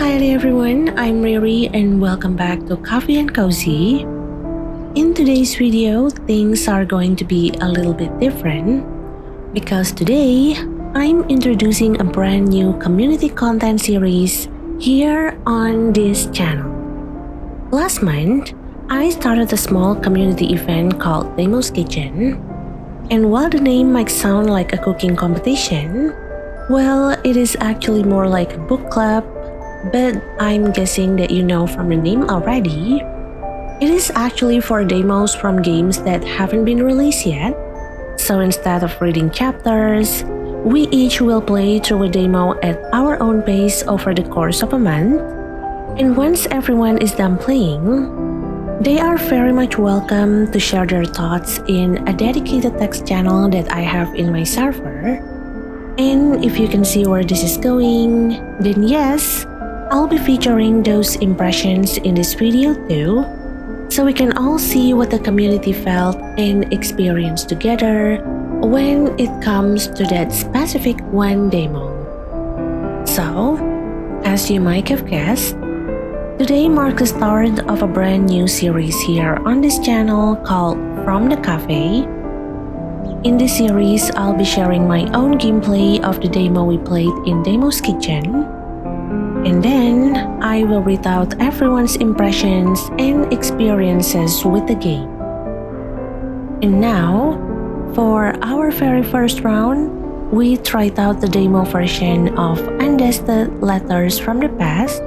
Hi there everyone, I'm Riri and welcome back to Coffee and Cozy. In today's video, things are going to be a little bit different because today I'm introducing a brand new community content series here on this channel. Last month, I started a small community event called Demo's Kitchen, and while the name might sound like a cooking competition, well, it is actually more like a book club. But I'm guessing that you know from the name already. It is actually for demos from games that haven't been released yet. So instead of reading chapters, we each will play through a demo at our own pace over the course of a month. And once everyone is done playing, they are very much welcome to share their thoughts in a dedicated text channel that I have in my server. And if you can see where this is going, then yes, I'll be featuring those impressions in this video too, so we can all see what the community felt and experienced together when it comes to that specific one demo. So, as you might have guessed, today marks the start of a brand new series here on this channel called From the Cafe. In this series, I'll be sharing my own gameplay of the demo we played in Demo's Kitchen. And then, I will read out everyone's impressions and experiences with the game. And now, for our very first round, we tried out the demo version of Undusted Letters from the Past,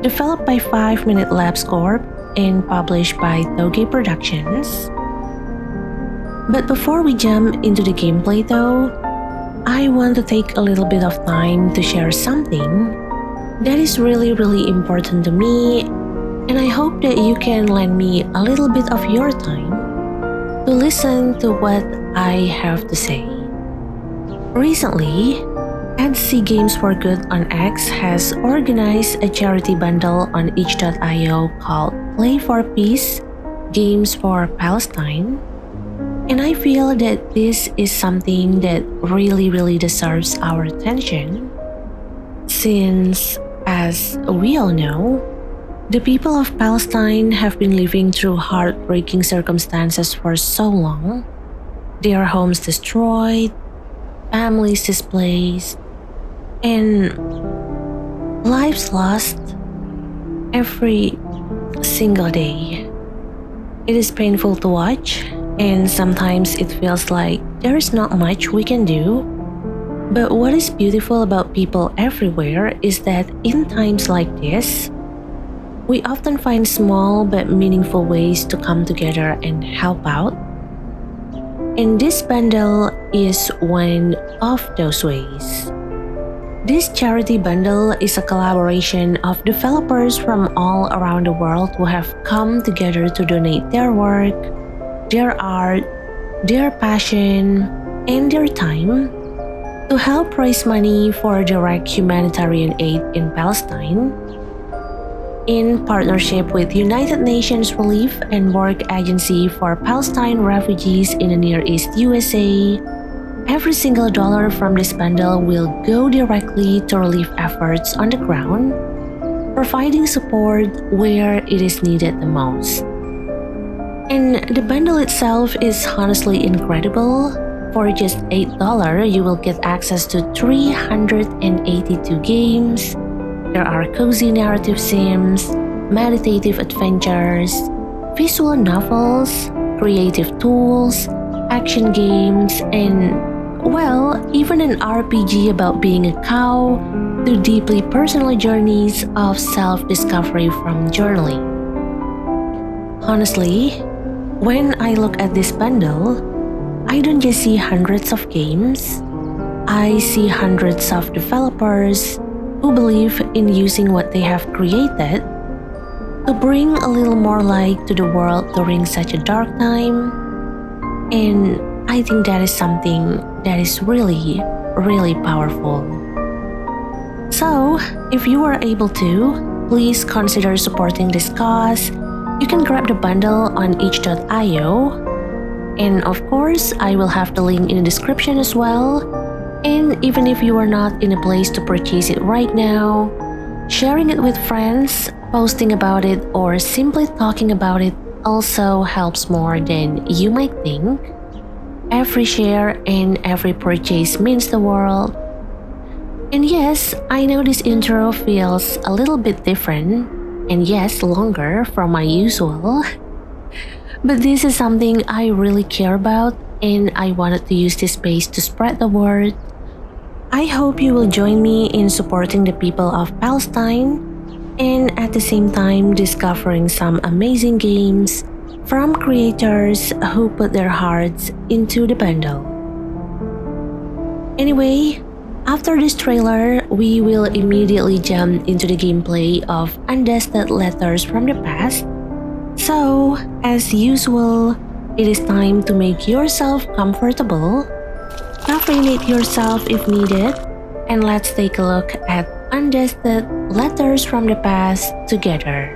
developed by 5 Minute Labs Corp and published by Toge Productions. But before we jump into the gameplay though, I want to take a little bit of time to share something that is really important to me, and I hope that you can lend me a little bit of your time to listen to what I have to say. Recently, Etsy Games for Good on X has organized a charity bundle on itch.io called Play for Peace, Games for Palestine, and I feel that this is something that really deserves our attention, since as we all know, the people of Palestine have been living through heartbreaking circumstances for so long. Their homes destroyed, families displaced, and lives lost every single day. It is painful to watch, and sometimes it feels like there is not much we can do. But what is beautiful about people everywhere is that in times like this, we often find small but meaningful ways to come together and help out. And this bundle is one of those ways. This charity bundle is a collaboration of developers from all around the world who have come together to donate their work, their art, their passion, and their time to help raise money for direct humanitarian aid in Palestine. In partnership with United Nations Relief and Work Agency for Palestine Refugees in the Near East USA, every single dollar from this bundle will go directly to relief efforts on the ground, providing support where it is needed the most. And the bundle itself is honestly incredible. For just $8, you will get access to 382 games. There are cozy narrative sims, meditative adventures, visual novels, creative tools, action games, and, well, even an RPG about being a cow, to deeply personal journeys of self-discovery from journaling. Honestly, when I look at this bundle, I don't just see hundreds of games, I see hundreds of developers who believe in using what they have created to bring a little more light to the world during such a dark time. And I think that is something that is really powerful. So, if you are able to, please consider supporting this cause. You can grab the bundle on itch.io. And of course, I will have the link in the description as well. And even if you are not in a place to purchase it right now, Sharing it with friends, posting about it, or simply talking about it also helps more than you might think. Every share and every purchase means the world. And yes, I know this intro feels a little bit different, and yes, longer from my usual. But this is something I really care about, and I wanted to use this space to spread the word. I hope you will join me in supporting the people of Palestine and at the same time discovering some amazing games from creators who put their hearts into the bundle. Anyway, after this trailer, we will immediately jump into the gameplay of Undusted Letters from the Past. So, as usual, it is time to make yourself comfortable, caffeinate yourself if needed, and let's take a look at Undusted Letters from the Past together.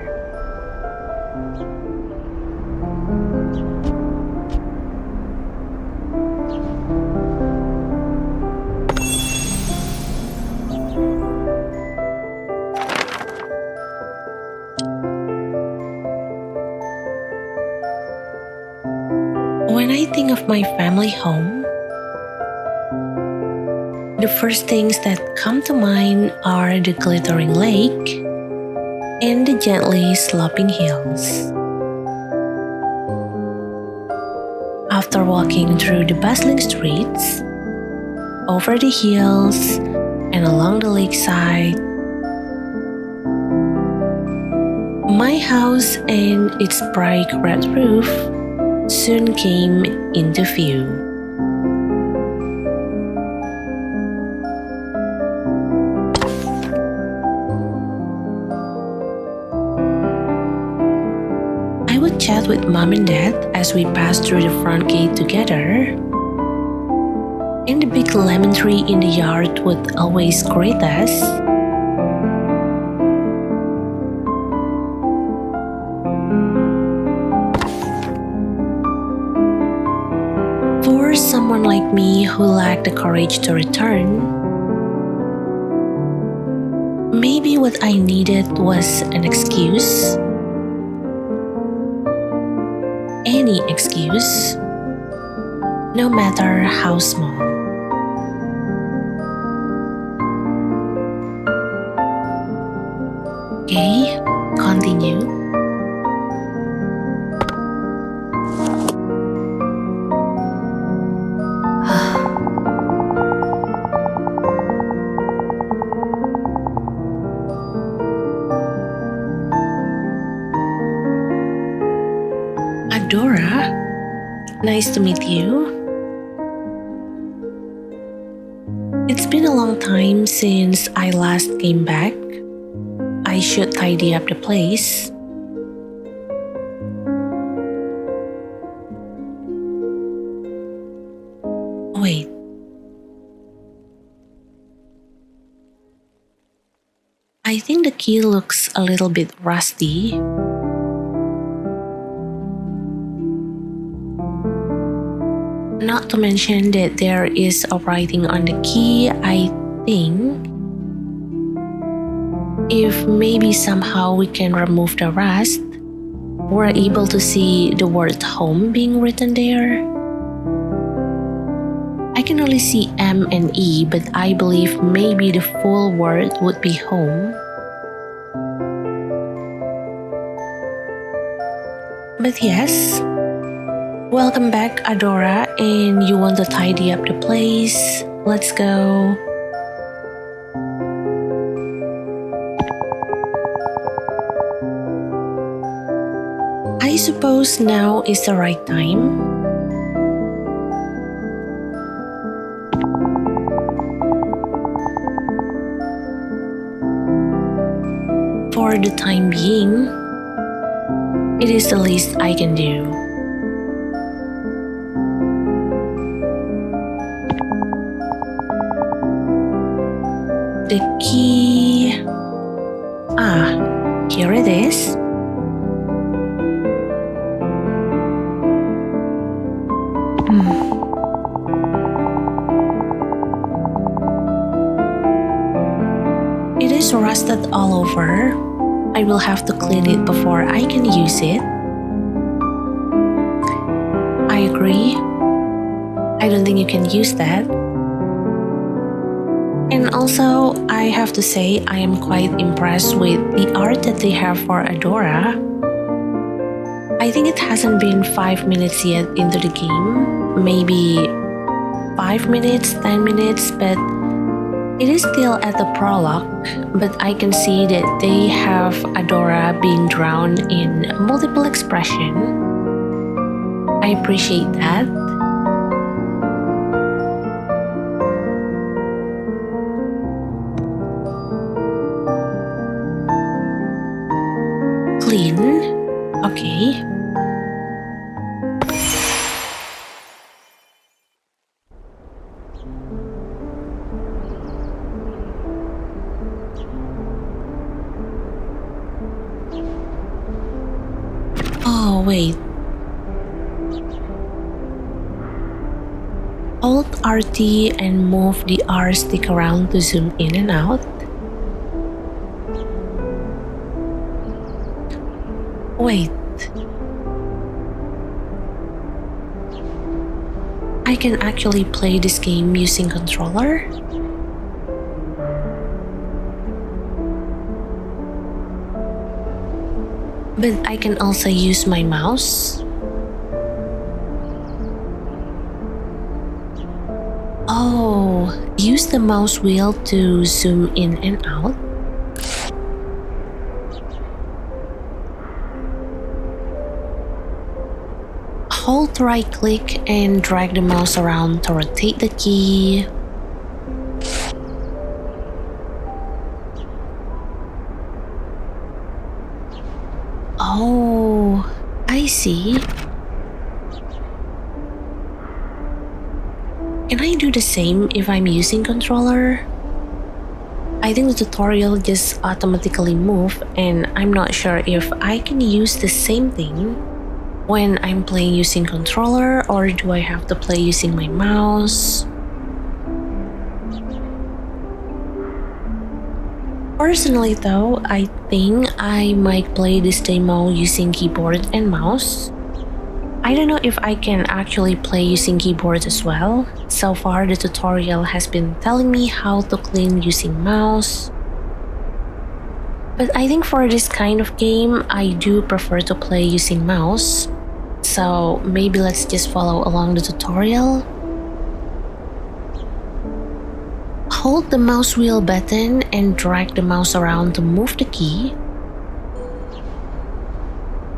When I think of my family home, the first things that come to mind are the glittering lake and the gently sloping hills. After walking through the bustling streets, over the hills, and along the lakeside, my house and its bright red roof soon came into view. I would chat with mom and dad as we passed through the front gate together, and the big lemon tree in the yard would always greet us. For someone like me who lacked the courage to return, maybe what I needed was an excuse. Any excuse, no matter how small. Okay, continue. Adora, nice to meet you. It's been a long time since I last came back. I should tidy up the place. Wait. I think the key looks a little bit rusty. Not to mention that there is a writing on the key, I think. If maybe somehow we can remove the rust, we're able to see the word home being written there. I can only see M and E, but I believe maybe the full word would be home. But yes, welcome back, Adora, and you want to tidy up the place. Let's go. I suppose now is the right time. For the time being, it is the least I can do. The key... here it is. It is rusted all over. I will have to clean it before I can use it. I agree. I don't think you can use that. And also, I have to say I am quite impressed with the art that they have for Adora. I think it hasn't been 5 minutes yet into the game. Maybe 5 minutes, 10 minutes, but it is still at the prologue. But I can see that they have Adora being drowned in multiple expression. I appreciate that. Clean. Okay. Oh, wait. Hold RT and move the R stick around to zoom in and out. Wait. I can actually play this game using controller? But I can also use my mouse. Oh, use the mouse wheel to zoom in and out. Hold right click and drag the mouse around to rotate the key. Oh, I see. Can I do the same if I'm using controller? I think the tutorial just automatically move, and I'm not sure if I can use the same thing when I'm playing using controller, or do I have to play using my mouse? Personally though, I think I might play this demo using keyboard and mouse. I don't know if I can actually play using keyboard as well. So far the tutorial has been telling me how to clean using mouse. But I think for this kind of game, I do prefer to play using mouse. So maybe let's just follow along the tutorial. Hold the mouse wheel button and drag the mouse around to move the key.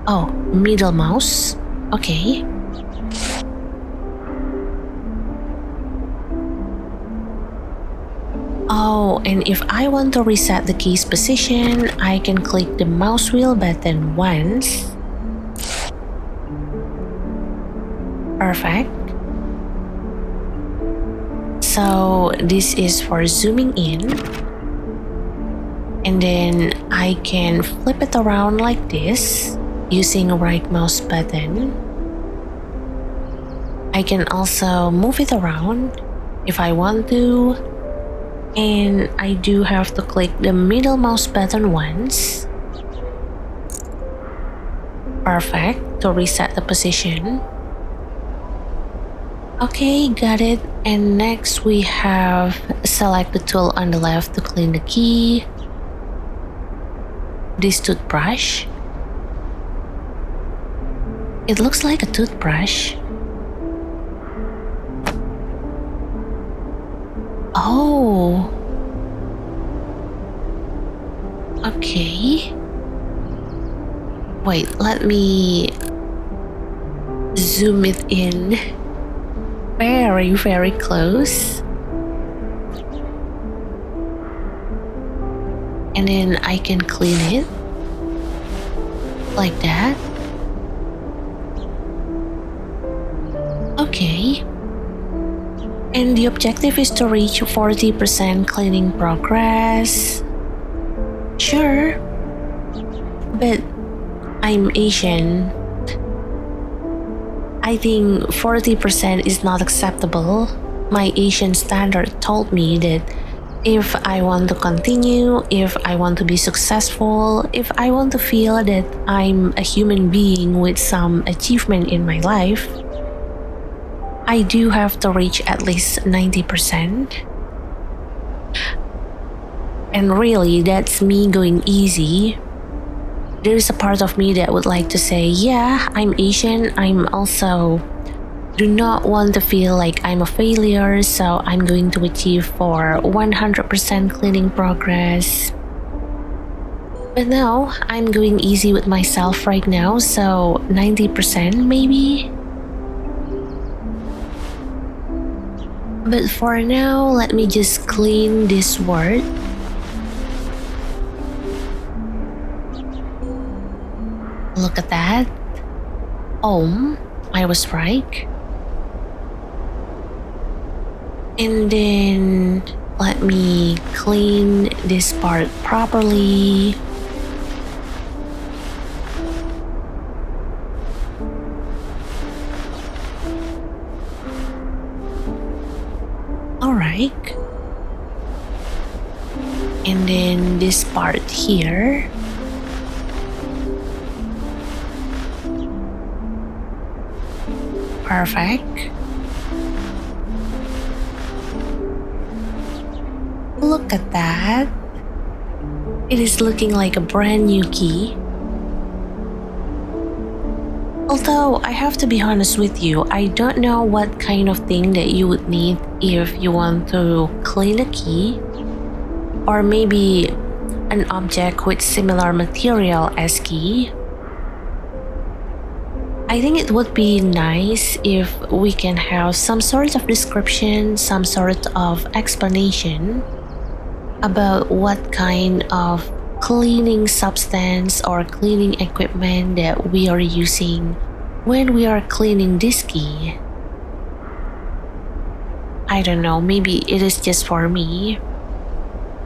Oh, middle mouse. Okay. Oh, and if I want to reset the key's position, I can click the mouse wheel button once. Perfect. So this is for zooming in. And then I can flip it around like this using a right mouse button. I can also move it around if I want to. And I do have to click the middle mouse button once. Perfect, to reset the position. Okay, got it. And next we have select the tool on the left to clean the key. This toothbrush. It looks like a toothbrush. Oh. Okay. Wait, let me zoom it in very, very close. And then I can clean it like that. Okay. And the objective is to reach 40% cleaning progress. Sure. But I'm Asian. I think 40% is not acceptable. My Asian standard told me that If I want to continue, if I want to be successful, if I want to feel that I'm a human being with some achievement in my life, I do have to reach at least 90%. And really, that's me going easy. There's a part of me that would like to say, yeah, I'm Asian, I'm also do not want to feel like I'm a failure, so I'm going to achieve for 100% cleaning progress. But no, I'm going easy with myself right now, so 90% maybe. But for now, let me just clean this word. Look at that. I was right. And then let me clean this part properly. Alright. And then this part here. Perfect. Look at that. It is looking like a brand new key. Although I have to be honest with you, I don't know what kind of thing that you would need if you want to clean a key, or maybe an object with similar material as key. I think it would be nice if we can have some sort of description, some sort of explanation about what kind of cleaning substance or cleaning equipment that we are using when we are cleaning this key. I don't know, maybe it is just for me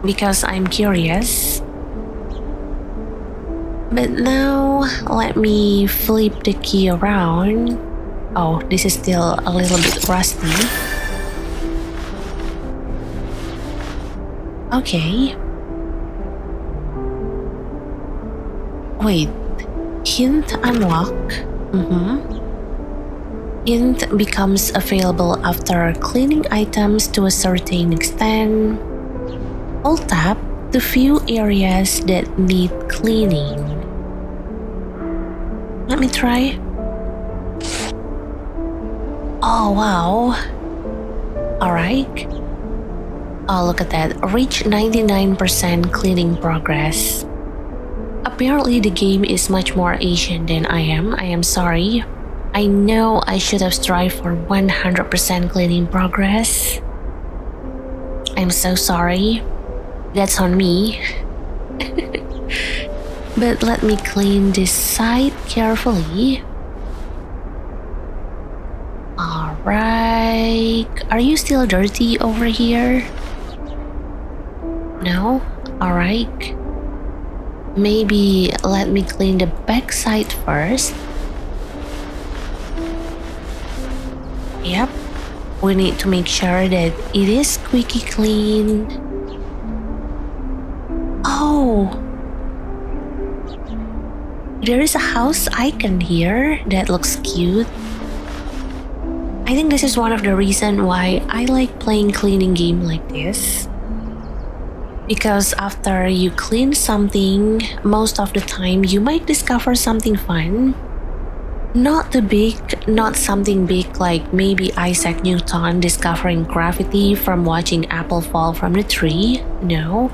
because I'm curious. But now let me flip the key around. Oh, this is still a little bit rusty. Okay. Wait, hint unlock. Hint becomes available after cleaning items to a certain extent. Hold tab to view areas that need cleaning. Let me try. Oh wow. Alright. Oh, look at that. Reach 99% cleaning progress. Apparently the game is much more Asian than I am. I am sorry. I know I should have strived for 100% cleaning progress. I'm so sorry. That's on me. But let me clean this side carefully. Alright. Are you still dirty over here? No? Alright. Maybe let me clean the back side first. Yep. We need to make sure that it is squeaky clean. Oh! There is a house icon here that looks cute. I think this is one of the reasons why I like playing cleaning game like this. Because after you clean something, most of the time you might discover something fun. Not something big like maybe Isaac Newton discovering gravity from watching apple fall from the tree. No.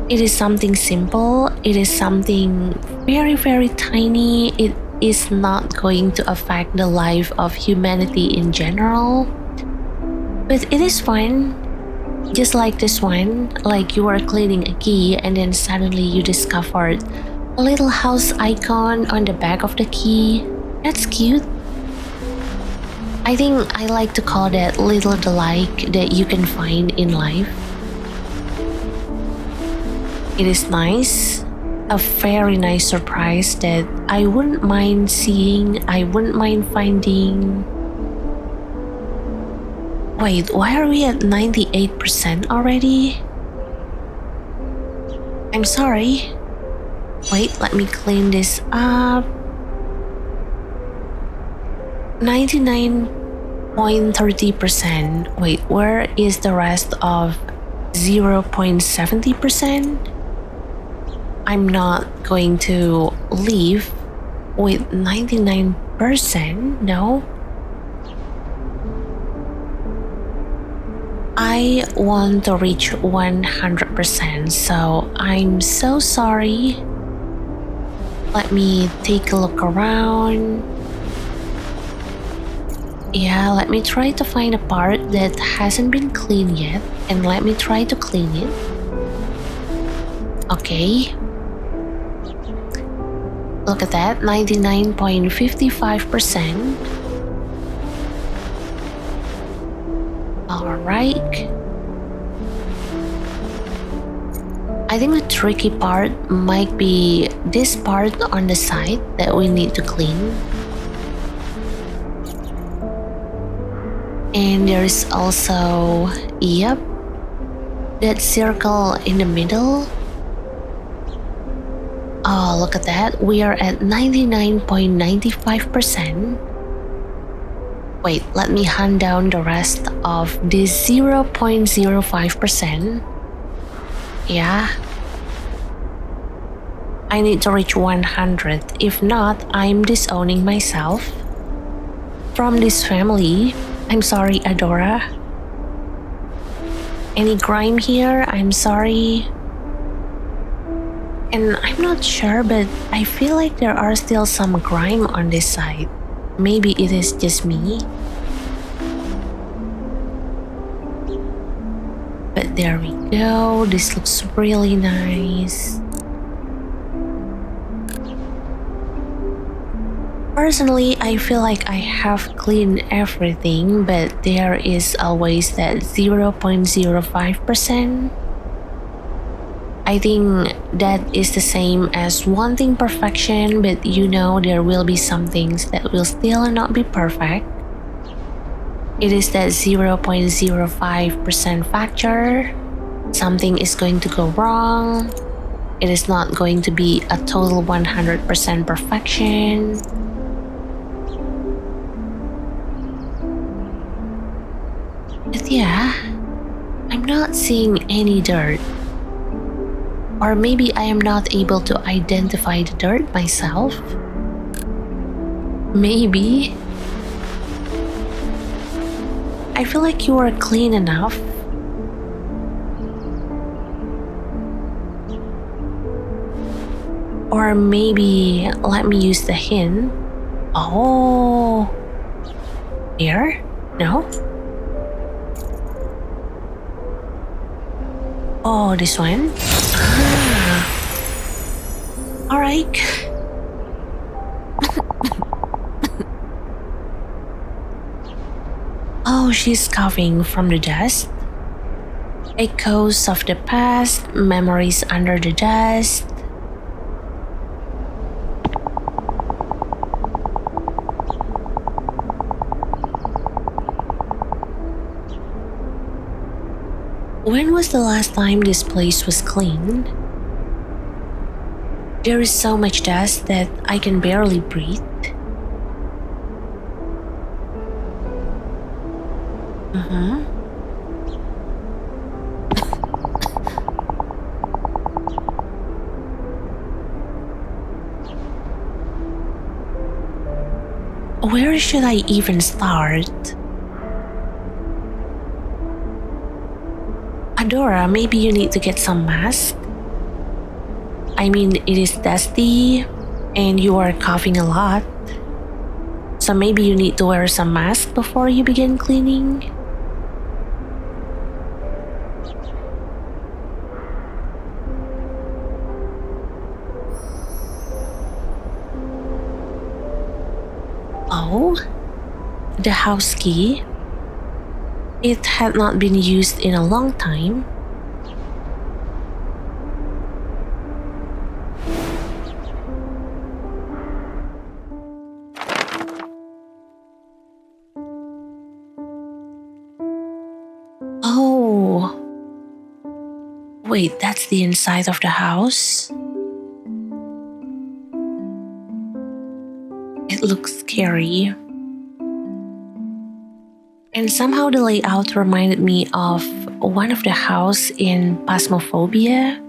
It is something simple. It is something very, very tiny. It is not going to affect the life of humanity in general. But it is fun. Just like this one, like you are cleaning a key and then suddenly you discovered a little house icon on the back of the key. That's cute. I think I like to call that little delight that you can find in life. It is nice, a very nice surprise that I wouldn't mind seeing, I wouldn't mind finding. Wait, why are we at 98% already? I'm sorry. Wait, let me clean this up. 99.30%. Wait, where is the rest of 0.70%? I'm not going to leave with 99%, no. I want to reach 100%, so I'm so sorry. Let me take a look around. Yeah, let me try to find a part that hasn't been cleaned yet, and let me try to clean it. Okay. Look at that, 99.55%. Alright. I think the tricky part might be this part on the side that we need to clean. And there is also, yep, that circle in the middle. Oh, look at that. We are at 99.95%. Wait, let me hunt down the rest of this 0.05%. Yeah. I need to reach 100. If not, I'm disowning myself from this family. I'm sorry, Adora. Any grime here? I'm sorry. And I'm not sure, but I feel like there are still some grime on this side. Maybe it is just me. But there we go. This looks really nice. Personally, I feel like I have cleaned everything, but there is always that 0.05%. I think that is the same as wanting perfection, but you know there will be some things that will still not be perfect. It is that 0.05% factor. Something is going to go wrong. It is not going to be a total 100% perfection. But yeah, I'm not seeing any dirt. Or maybe I am not able to identify the dirt myself. Maybe. I feel like you are clean enough. Or maybe let me use the hint. Oh. Here? No? Oh, this one? Ah. Alright. Oh, she's coughing from the dust. Echoes of the past, memories under the dust. When was the last time this place was cleaned? There is so much dust that I can barely breathe. Where should I even start? Adora, maybe you need to get some mask. I mean, it is dusty and you are coughing a lot. So maybe you need to wear some mask before you begin cleaning. Oh, the house key. It had not been used in a long time. Wait, that's the inside of the house? It looks scary. And somehow the layout reminded me of one of the house in Phasmophobia.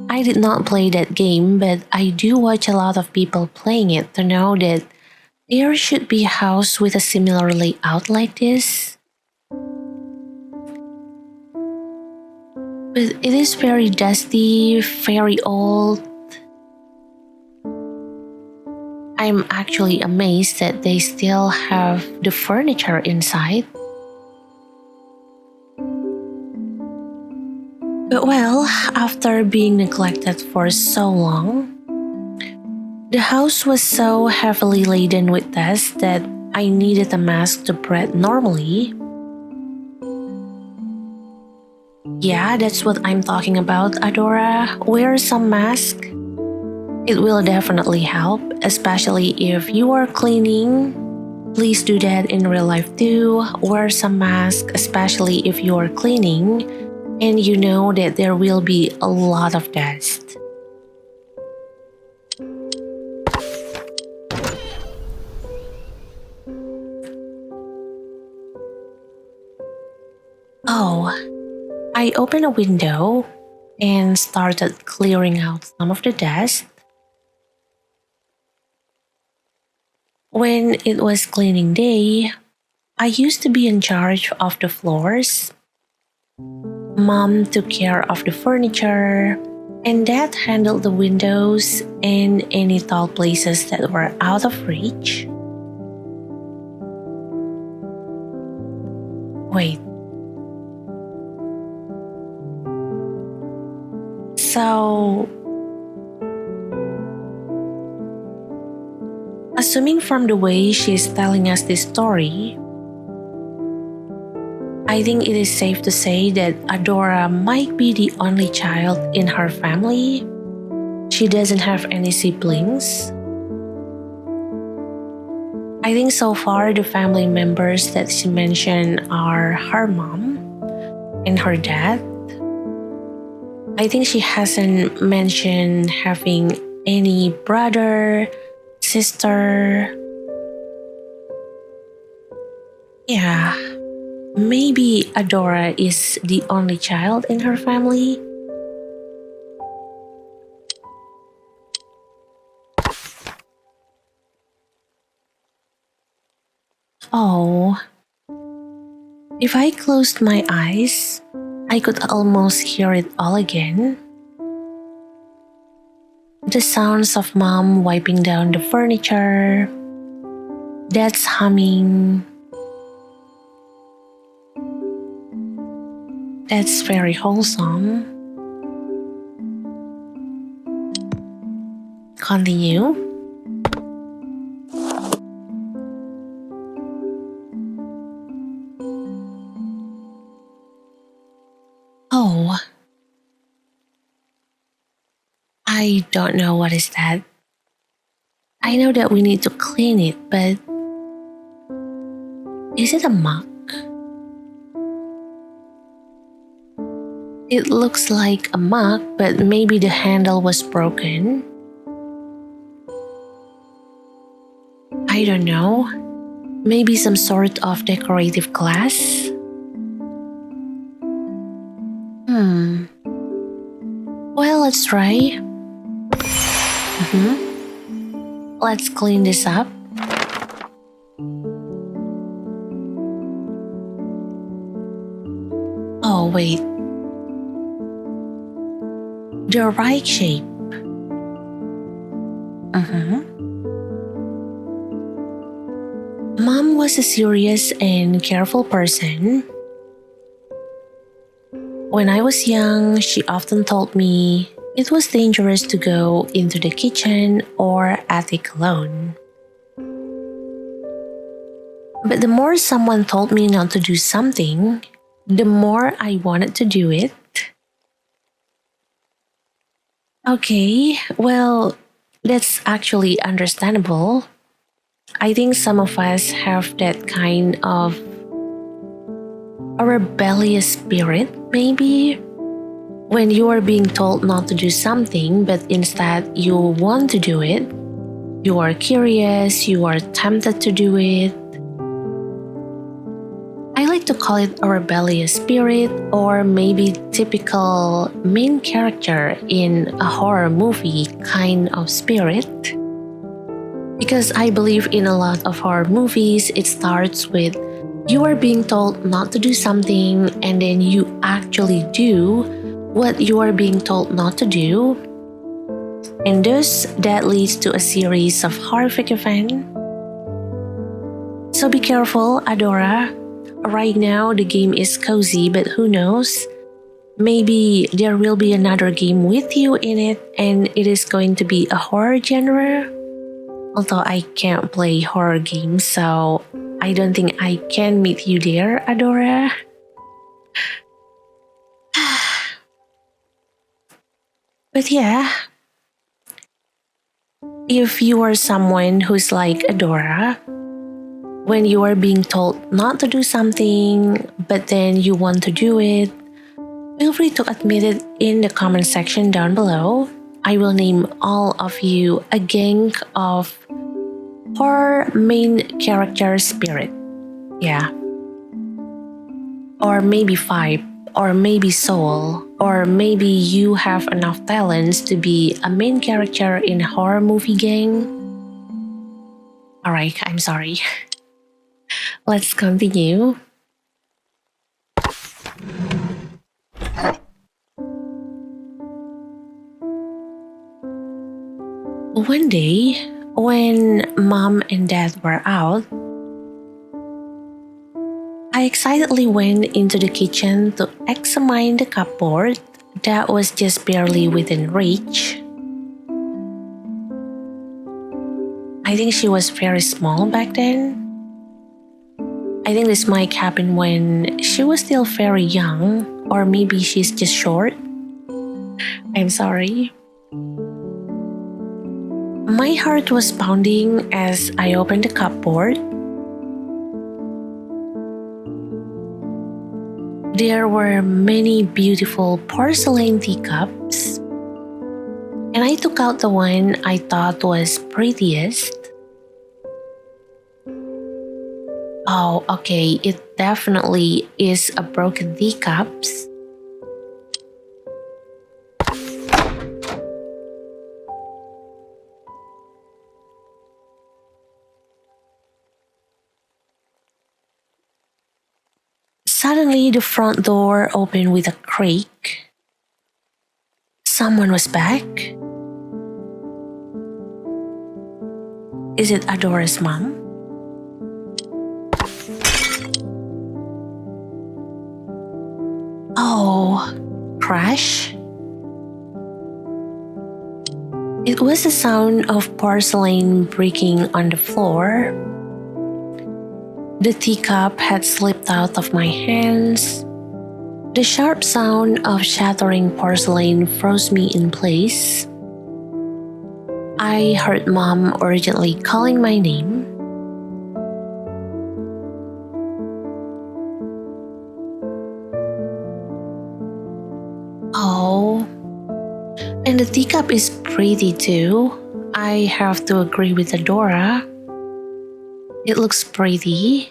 I did not play that game, but I do watch a lot of people playing it to know that there should be a house with a similar layout like this. But it is very dusty, very old. I'm actually amazed that they still have the furniture inside. But well, after being neglected for so long, the house was so heavily laden with dust that I needed a mask to breathe normally. Yeah, that's what I'm talking about, Adora. Wear some mask. It will definitely help, especially if you are cleaning. Please do that in real life too. Wear some mask, especially if you are cleaning and you know that there will be a lot of dust. Oh, I opened a window and started clearing out some of the dust. When it was cleaning day, I used to be in charge of the floors. Mom took care of the furniture, and Dad handled the windows and any tall places that were out of reach. Wait. So, assuming from the way she's telling us this story, I think it is safe to say that Adora might be the only child in her family. She doesn't have any siblings. I think so far the family members that she mentioned are her mom and her dad. I think she hasn't mentioned having any brother, sister. Yeah, maybe Adora is the only child in her family. Oh, if I closed my eyes, I could almost hear it all again. The sounds of mom wiping down the furniture, dad's humming. That's very wholesome. Continue. Oh, I don't know what is that. I know that we need to clean it, but is it a mug? It looks like a mug, but maybe the handle was broken. I don't know. Maybe some sort of decorative glass? Well, let's try. Let's clean this up. Oh, wait. The right shape. Mom was a serious and careful person. When I was young, she often told me it was dangerous to go into the kitchen or attic alone. But the more someone told me not to do something, the more I wanted to do it. Okay, well, that's actually understandable. I think some of us have that kind of a rebellious spirit, maybe. When you are being told not to do something, but instead you want to do it, you are curious, you are tempted to do it. I like to call it a rebellious spirit, or maybe typical main character in a horror movie kind of spirit. Because I believe in a lot of horror movies, it starts with you are being told not to do something, and then you actually do what you are being told not to do. And thus, that leads to a series of horrific events. So be careful, Adora. Right now, the game is cozy, but who knows? Maybe there will be another game with you in it, and it is going to be a horror genre. Although I can't play horror games, so I don't think I can meet you there, Adora. But yeah, if you are someone who's like Adora, when you are being told not to do something, but then you want to do it, feel free to admit it in the comment section down below. I will name all of you a gang of horror main character spirit. Yeah. Or maybe 5, or maybe soul, or maybe you have enough talents to be a main character in a horror movie gang. Alright, I'm sorry. Let's continue. One day, when mom and dad were out, I excitedly went into the kitchen to examine the cupboard that was just barely within reach. I think she was very small back then. I think this might happen when she was still very young, or maybe she's just short. I'm sorry. My heart was pounding as I opened the cupboard. There were many beautiful porcelain teacups, and I took out the one I thought was prettiest. Oh, okay, it definitely is a broken teacups. Suddenly, the front door opened with a creak. Someone was back. Is it Adora's mom? Oh, crash? It was the sound of porcelain breaking on the floor. The teacup had slipped out of my hands. The sharp sound of shattering porcelain froze me in place. I heard mom urgently calling my name. Oh, and the teacup is pretty too. I have to agree with Adora. It looks pretty.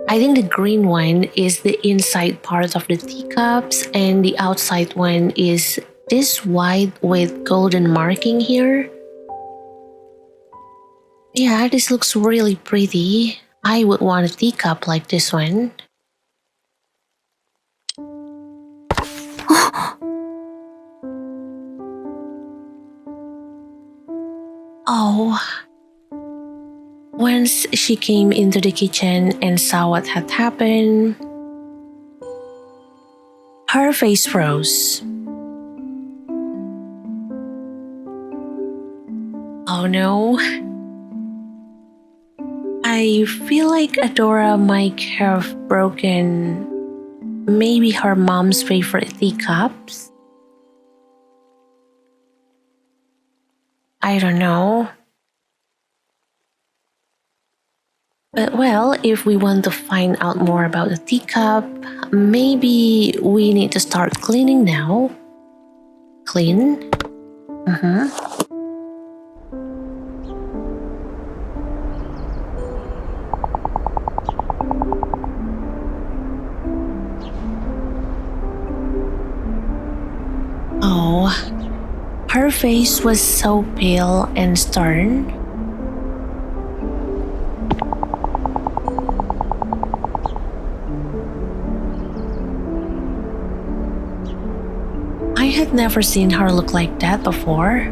I think the green one is the inside part of the teacups, and the outside one is this white with golden marking here. Yeah, this looks really pretty. I would want a teacup like this one. Oh. Once she came into the kitchen and saw what had happened, her face froze. Oh no. I feel like Adora might have broken maybe her mom's favorite teacups. I don't know. But well, if we want to find out more about the teacup, maybe we need to start cleaning now. Clean. Oh, her face was so pale and stern. I had never seen her look like that before.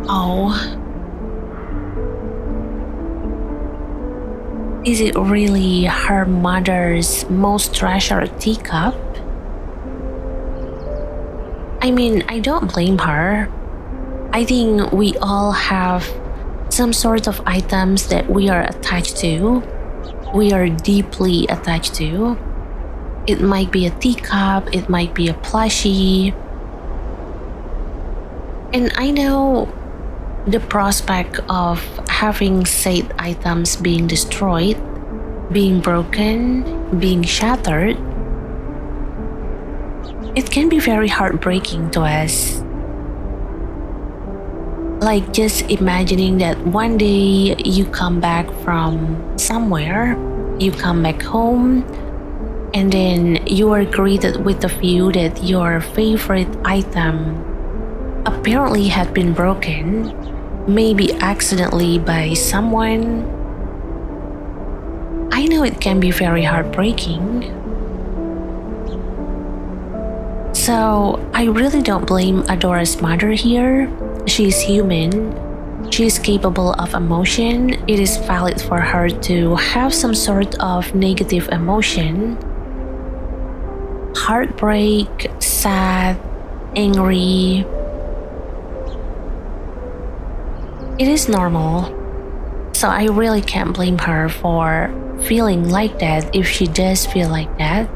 Oh. Is it really her mother's most treasured teacup? I mean, I don't blame her. I think we all have some sort of items that we are attached to. We are deeply attached to. It might be a teacup, it might be a plushie. And I know the prospect of having said items being destroyed, being broken, being shattered, it can be very heartbreaking to us. Like just imagining that one day you come back from somewhere, you come back home, and then you are greeted with the view that your favorite item apparently had been broken, maybe accidentally by someone. I know it can be very heartbreaking. So I really don't blame Adora's mother here. She's human. She's capable of emotion. It is valid for her to have some sort of negative emotion. Heartbreak, sad, angry. It is normal. So I really can't blame her for feeling like that if she does feel like that.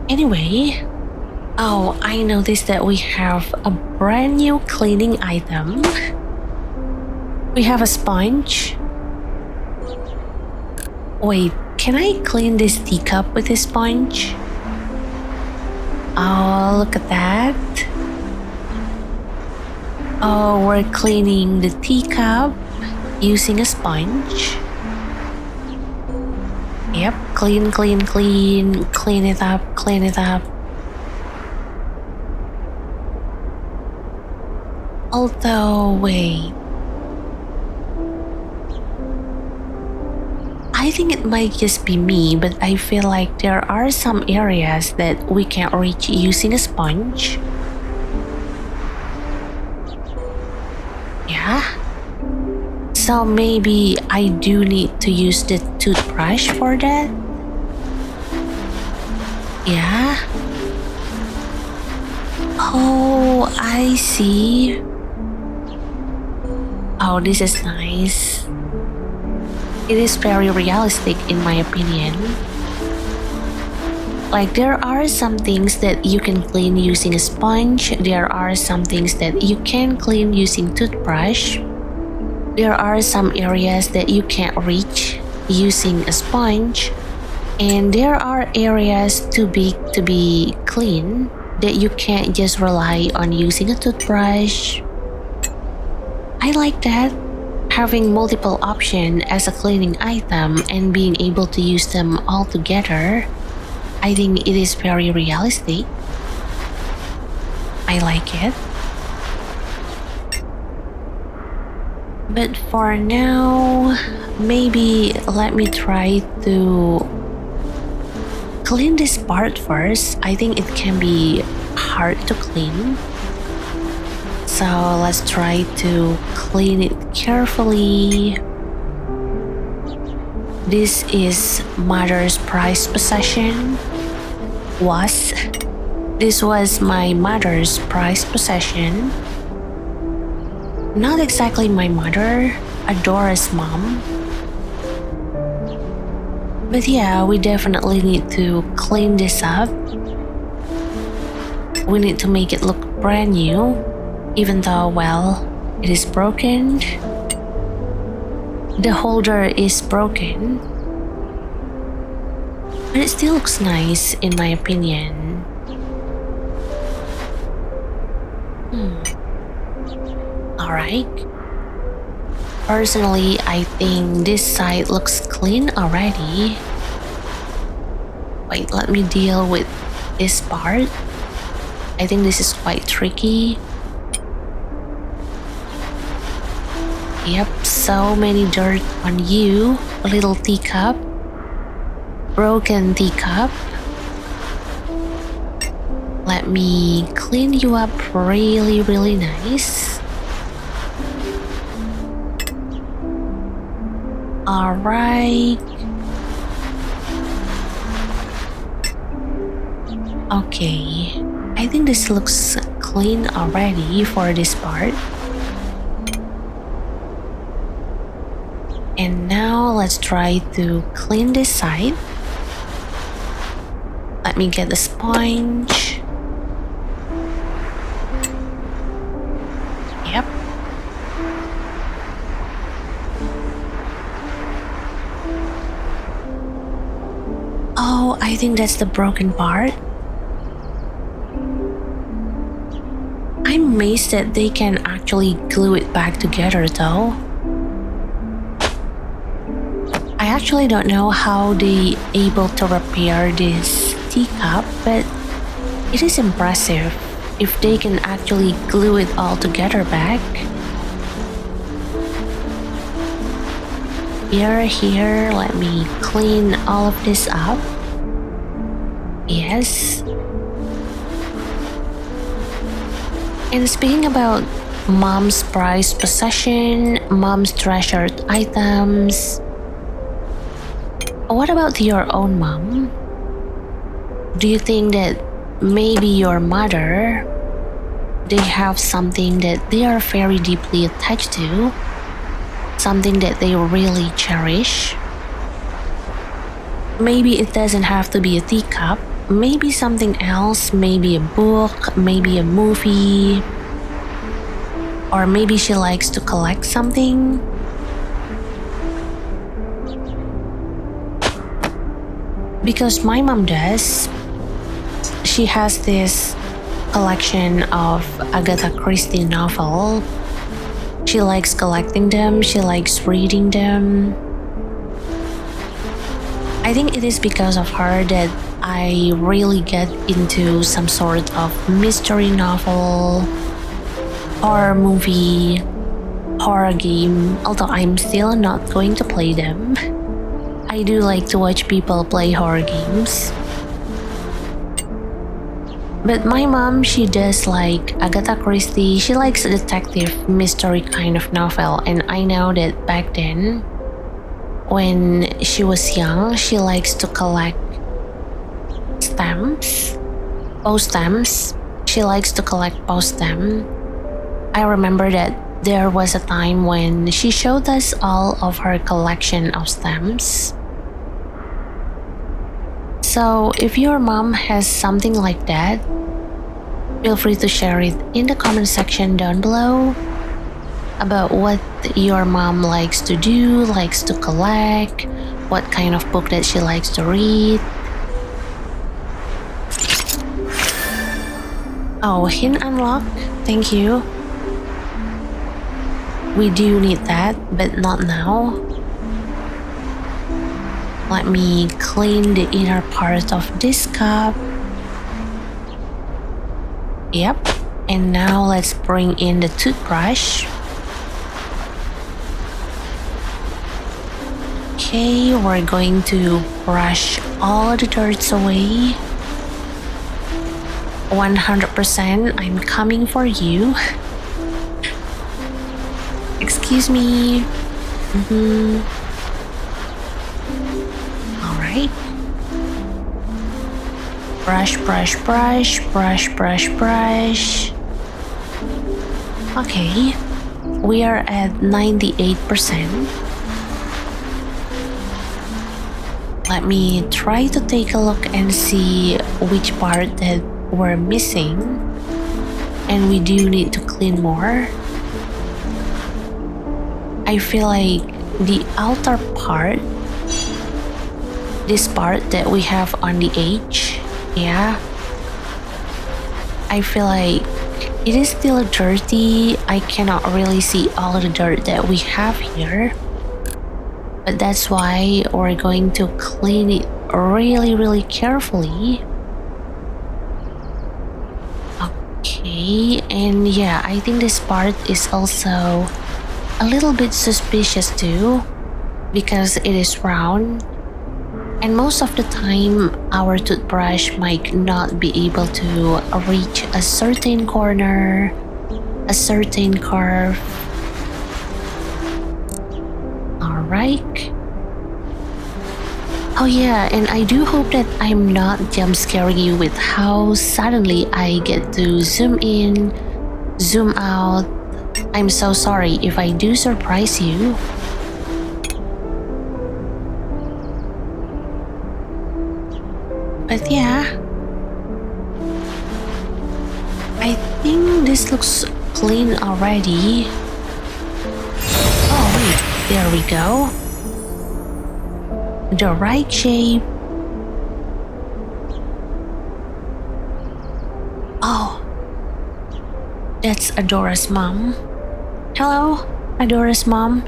Anyway, oh, I noticed that we have a brand new cleaning item. We have a sponge. Wait, can I clean this teacup with this sponge? Oh, look at that. Oh, we're cleaning the teacup using a sponge. Yep, clean, clean, clean, clean it up, clean it up. Although, wait. I think it might just be me, but I feel like there are some areas that we can't reach using a sponge. Yeah? So maybe I do need to use the toothbrush for that? Yeah? Oh, I see. Oh, this is nice. It is very realistic in my opinion. Like there are some things that you can clean using a sponge. There are some things that you can clean using toothbrush. There are some areas that you can't reach using a sponge. And there are areas too big to be clean that you can't just rely on using a toothbrush. I like that. Having multiple options as a cleaning item and being able to use them all together, I think it is very realistic. I like it. But for now, maybe let me try to clean this part first. I think it can be hard to clean. So let's try to clean it carefully. This is mother's prized possession. This was my mother's prized possession. Not exactly my mother, Adora's mom. But yeah, we definitely need to clean this up. We need to make it look brand new, even though, well, it is broken. The holder is broken, but it still looks nice in my opinion. Alright. Personally, I think this side looks clean already. Wait, let me deal with this part. I think this is quite tricky. Yep, so many dirt on you, little teacup. Broken teacup. Let me clean you up really, really nice. Alright. Okay, I think this looks clean already for this part. And now let's try to clean this side. Let me get the sponge. Yep. Oh, I think that's the broken part. I'm amazed that they can actually glue it back together though. I actually don't know how they able to repair this teacup, but it is impressive if they can actually glue it all together back. Here, let me clean all of this up. Yes. And speaking about mom's prized possession, mom's treasured items, what about your own mom? Do you think that maybe your mother, they have something that they are very deeply attached to? Something that they really cherish? Maybe it doesn't have to be a teacup. Maybe something else, maybe a book, maybe a movie. Or maybe she likes to collect something. Because my mom does. She has this collection of Agatha Christie novels. She likes collecting them, she likes reading them. I think it is because of her that I really get into some sort of mystery novel, horror movie, horror game, although I'm still not going to play them. I do like to watch people play horror games. But my mom, she does like Agatha Christie. She likes a detective mystery kind of novel. And I know that back then, when she was young, she likes to collect stamps, post stamps. She likes to collect post stamps. I remember that there was a time when she showed us all of her collection of stamps. So if your mom has something like that, feel free to share it in the comment section down below about what your mom likes to do, likes to collect, what kind of book that she likes to read. Oh, hint unlock, thank you. We do need that, but not now. Let me clean the inner part of this cup. Yep, and now let's bring in the toothbrush. Okay, we're going to brush all the dirt away. 100%, I'm coming for you. Excuse me. Alright. Brush, brush, brush, brush, brush, brush. Okay, we are at 98%. Let me try to take a look and see which part that we're missing. And we do need to clean more. I feel like the outer part, this part that we have on the edge, yeah, I feel like it is still dirty. I cannot really see all the dirt that we have here. But that's why we're going to clean it really carefully. Okay, and yeah, I think this part is also a little bit suspicious too, because it is round. And most of the time, our toothbrush might not be able to reach a certain corner, a certain curve. Alright. Oh yeah, and I do hope that I'm not jump scaring you with how suddenly I get to zoom in, zoom out. I'm so sorry if I do surprise you. But yeah, I think this looks clean already. Oh wait, there we go. The right shape. Oh, that's Adora's mom. Hello, Adora's mom.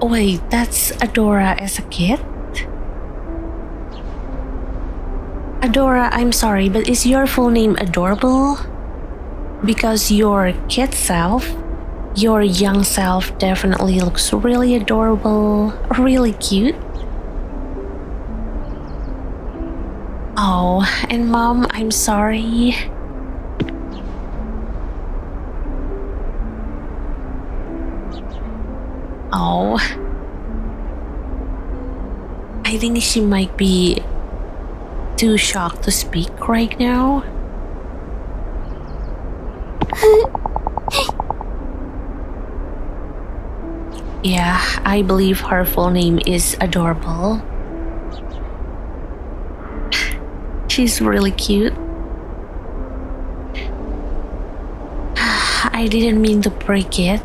Wait, that's Adora as a kid? Adora, I'm sorry, but is your full name Adorable? Because your kid self, your young self definitely looks really adorable, really cute. Oh, and Mom, I'm sorry. Oh, I think she might be too shocked to speak right now. Yeah, I believe her full name is Adorable. She's really cute. I didn't mean to break it.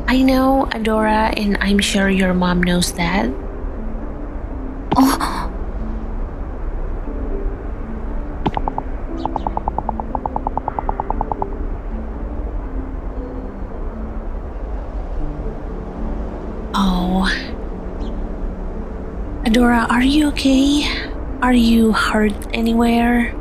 I know, Adora, and I'm sure your mom knows that. Oh. Oh. Adora, are you okay? Are you hurt anywhere?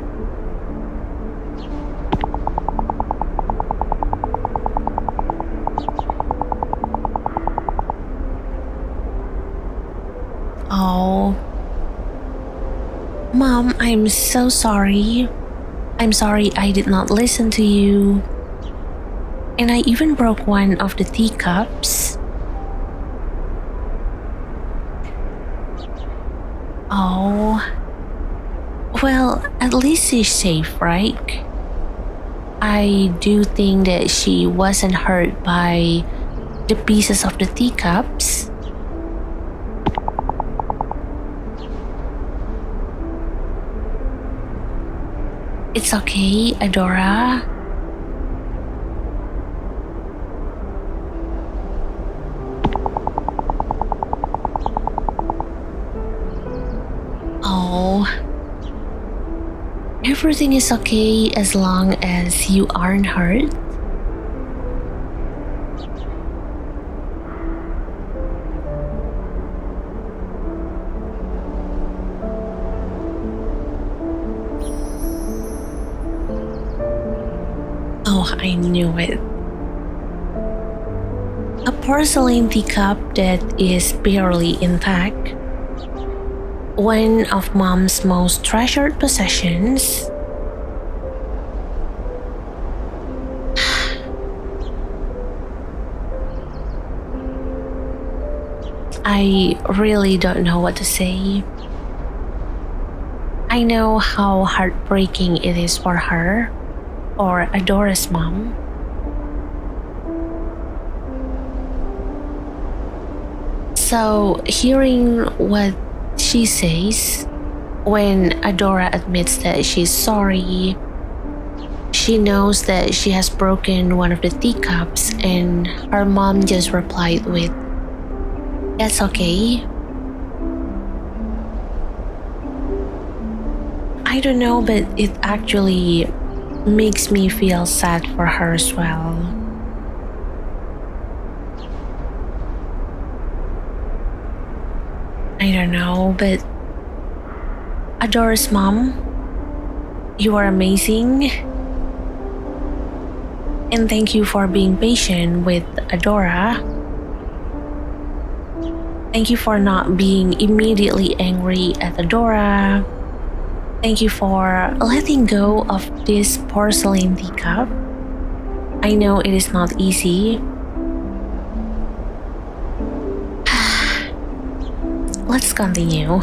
Oh. Mom, I'm so sorry. I'm sorry I did not listen to you. And I even broke one of the teacups. Oh. Well, at least she's safe, right? I do think that she wasn't hurt by the pieces of the teacups. It's okay, Adora. Oh. Everything is okay as long as you aren't hurt. Oh, I knew it. A porcelain teacup that is barely intact. One of Mom's most treasured possessions. I really don't know what to say. I know how heartbreaking it is for her or Adora's mom. So, hearing what she says, when Adora admits that she's sorry, she knows that she has broken one of the teacups, and her mom just replied with, "That's okay." I don't know, but it actually makes me feel sad for her as well. I don't know, but Adora's mom, you are amazing. And thank you for being patient with Adora. Thank you for not being immediately angry at Adora. Thank you for letting go of this porcelain teacup. I know it is not easy. Let's continue.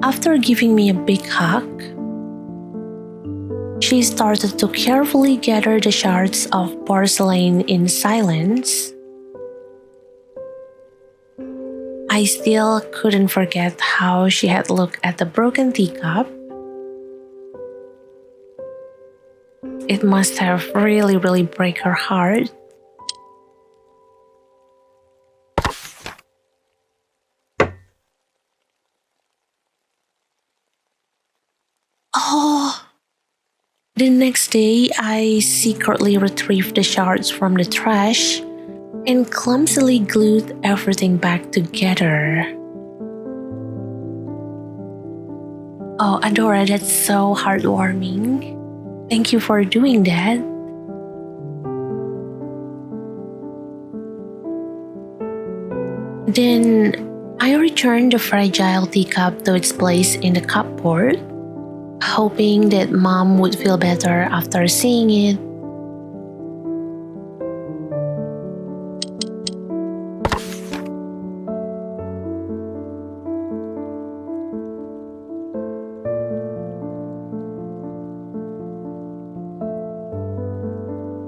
After giving me a big hug, she started to carefully gather the shards of porcelain in silence. I still couldn't forget how she had looked at the broken teacup. It must have really break her heart. Oh! The next day, I secretly retrieved the shards from the trash and clumsily glued everything back together. Oh, Adora, that's so heartwarming. Thank you for doing that. Then I returned the fragile teacup to its place in the cupboard, hoping that Mom would feel better after seeing it.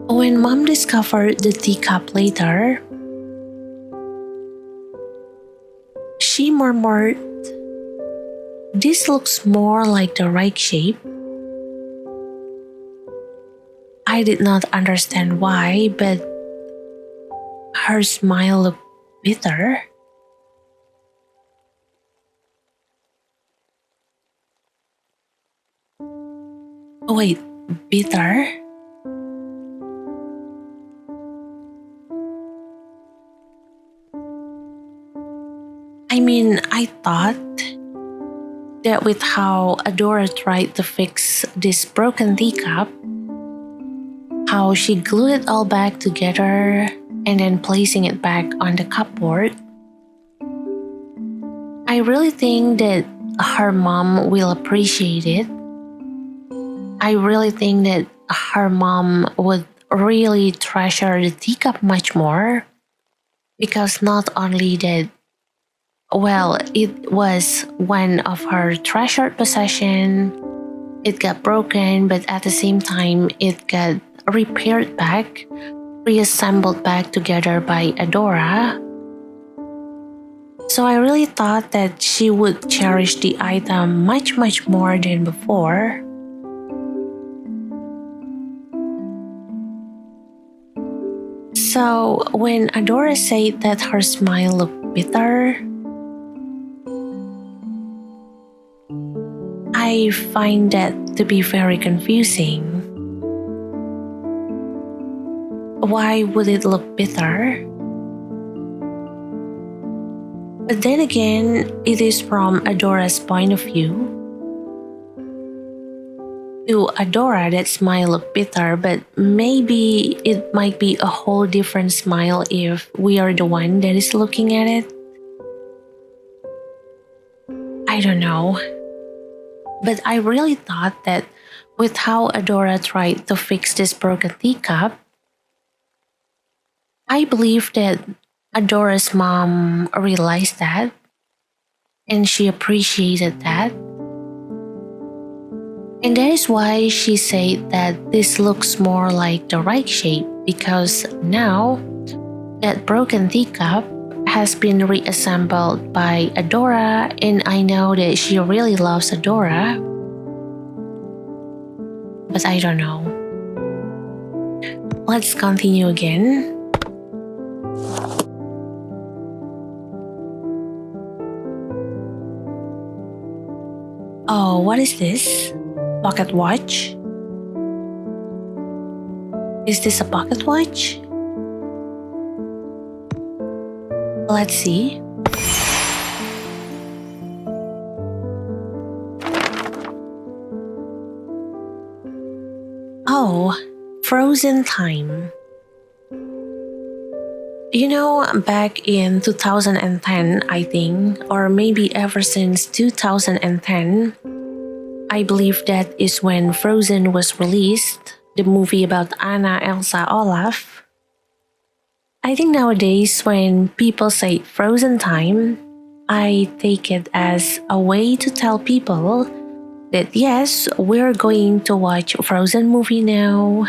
When Mom discovered the teacup later, she murmured, "This looks more like the right shape." I did not understand why, but her smile looked bitter. Oh, wait, bitter? I mean, I thought that with how Adora tried to fix this broken teacup, how she glued it all back together and then placing it back on the cupboard, I really think that her mom will appreciate it. I really think that her mom would really treasure the teacup much more, because not only that, well, it was one of her treasured possession. It got broken, but at the same time, it got repaired back, reassembled back together by Adora. So I really thought that she would cherish the item much more than before. So when Adora said that her smile looked bitter, I find that to be very confusing. Why would it look bitter? But then again, it is from Adora's point of view. To Adora, that smile looked bitter, but maybe it might be a whole different smile if we are the one that is looking at it. I don't know. But I really thought that with how Adora tried to fix this broken teacup, I believe that Adora's mom realized that and she appreciated that. And that is why she said that this looks more like the right shape because now that broken teacup has been reassembled by Adora, and I know that she really loves Adora. But I don't know. Let's continue again. Oh, what is this? Pocket watch? Is this a pocket watch? Let's see. Oh, frozen time. You know, back in 2010, I think, or maybe ever since 2010, I believe that is when Frozen was released, the movie about Anna, Elsa, Olaf. I think nowadays when people say Frozen time, I take it as a way to tell people that yes, we're going to watch Frozen movie now.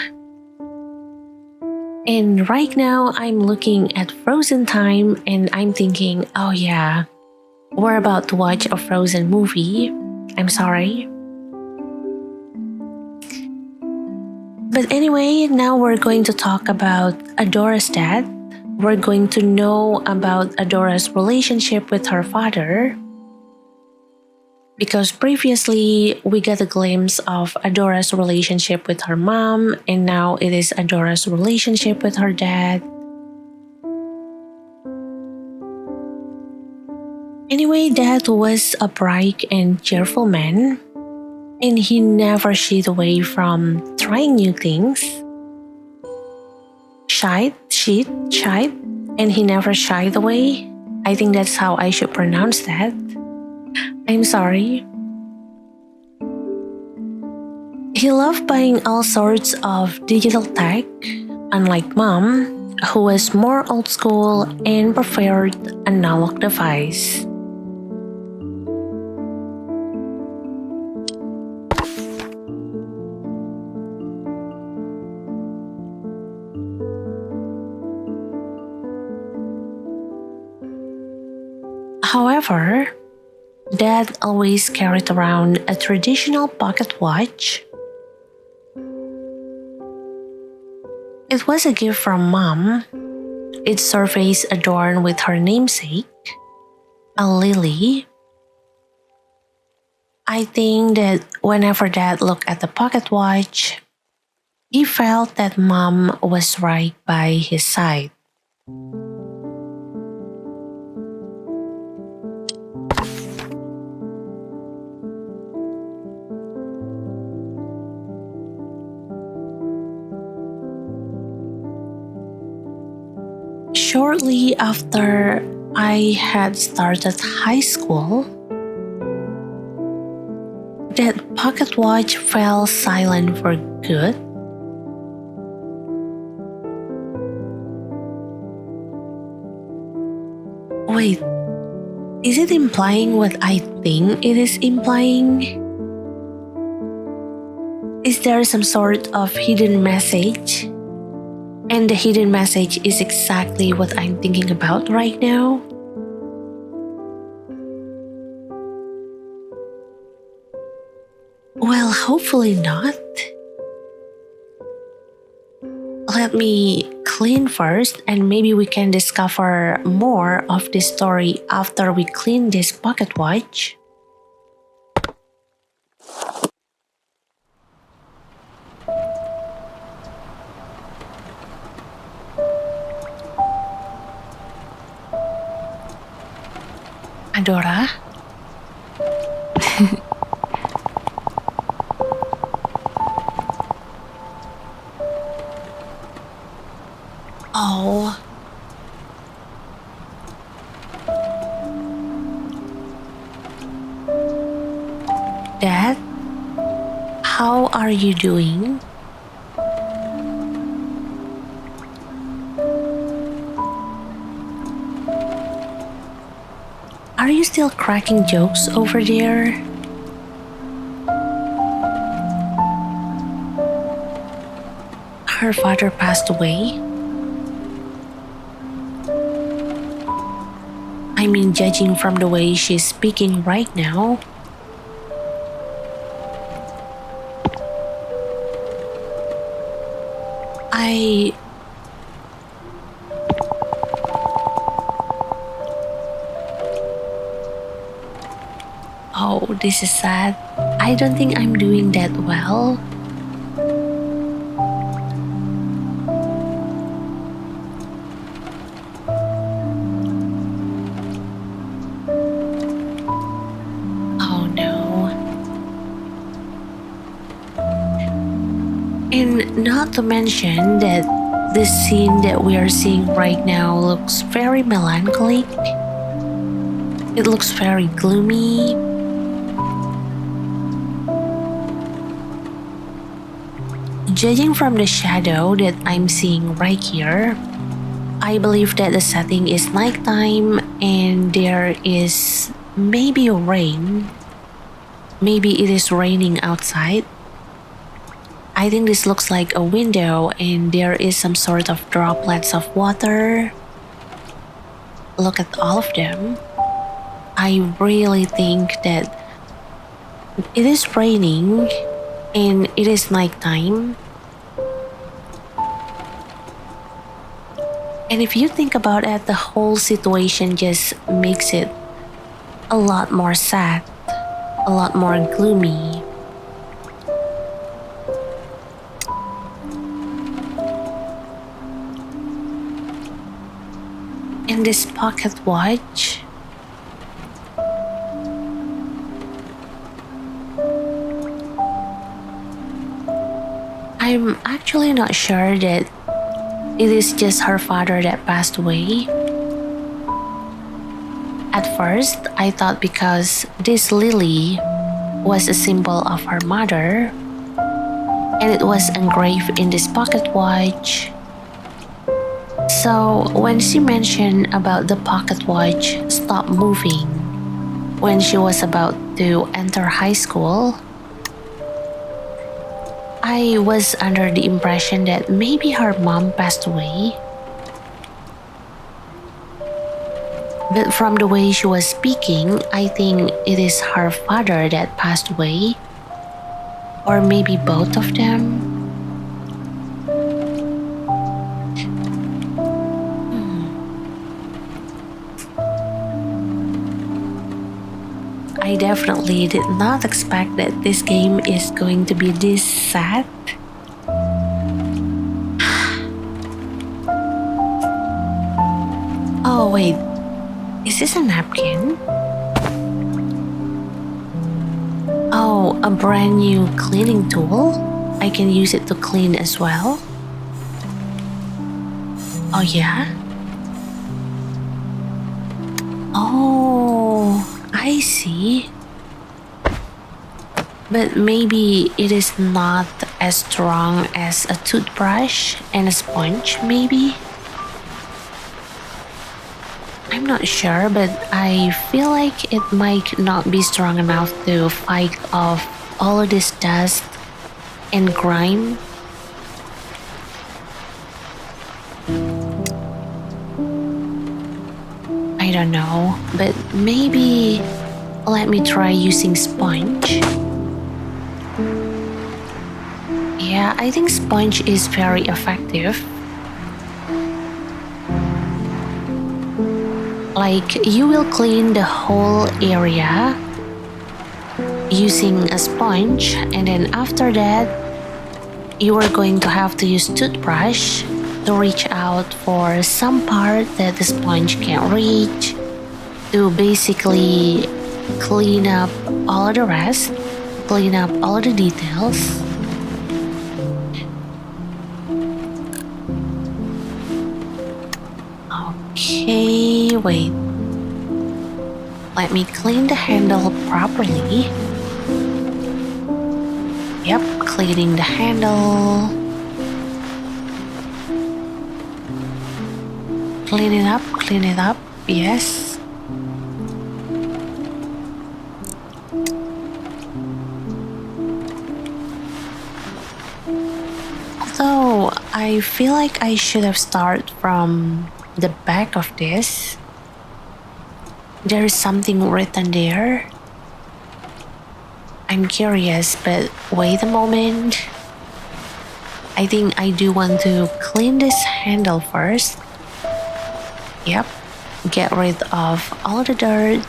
And right now I'm looking at Frozen time and I'm thinking, oh yeah, we're about to watch a Frozen movie. I'm sorry. But anyway, now we're going to talk about Adora's dad. We're going to know about Adora's relationship with her father. Because previously, we got a glimpse of Adora's relationship with her mom, and now it is Adora's relationship with her dad. Anyway, Dad was a bright and cheerful man, and he never shied away from trying new things. Shied, and he never shied away. I think that's how I should pronounce that. I'm sorry. He loved buying all sorts of digital tech, unlike Mom, who was more old school and preferred analog device. However, Dad always carried around a traditional pocket watch. It was a gift from Mom. Its surface adorned with her namesake, a lily. I think that whenever Dad looked at the pocket watch, he felt that Mom was right by his side. Shortly after I had started high school, that pocket watch fell silent for good. Wait, is it implying what I think it is implying? Is there some sort of hidden message? And the hidden message is exactly what I'm thinking about right now. Well, hopefully not. Let me clean first, and maybe we can discover more of this story after we clean this pocket watch. Adora? Oh. Dad? How are you doing? Are you still cracking jokes over there? Her father passed away. I mean, judging from the way she's speaking right now. Oh, this is sad. I don't think I'm doing that well. Oh no. And not to mention that this scene that we are seeing right now looks very melancholic. It looks very gloomy. Judging from the shadow that I'm seeing right here, I believe that the setting is nighttime and there is maybe rain. Maybe it is raining outside. I think this looks like a window and there is some sort of droplets of water. Look at all of them. I really think that it is raining and it is nighttime. And if you think about it, the whole situation just makes it a lot more sad, a lot more gloomy. And this pocket watch, I'm actually not sure that it is just her father that passed away. At first, I thought because this lily was a symbol of her mother, and it was engraved in this pocket watch. So when she mentioned about the pocket watch stop moving when she was about to enter high school, I was under the impression that maybe her mom passed away. But from the way she was speaking, I think it is her father that passed away. Or maybe both of them. I definitely did not expect that this game is going to be this sad. Oh wait, is this a napkin? Oh, a brand new cleaning tool? I can use it to clean as well. Oh yeah? Oh, I see. But maybe it is not as strong as a toothbrush and a sponge, maybe? I'm not sure, but I feel like it might not be strong enough to fight off all of this dust and grime. I don't know, but maybe let me try using sponge. Yeah, I think sponge is very effective. Like, you will clean the whole area using a sponge, and then after that, you are going to have to use toothbrush to reach out for some part that the sponge can't reach, to basically clean up all of the rest, clean up all of the details. Okay, wait. Let me clean the handle properly. Yep, cleaning the handle. Clean it up, yes. Although, I feel like I should have started from the back of this. There is something written there. I'm curious, but wait a moment. I think I do want to clean this handle first. Yep, get rid of all the dirt,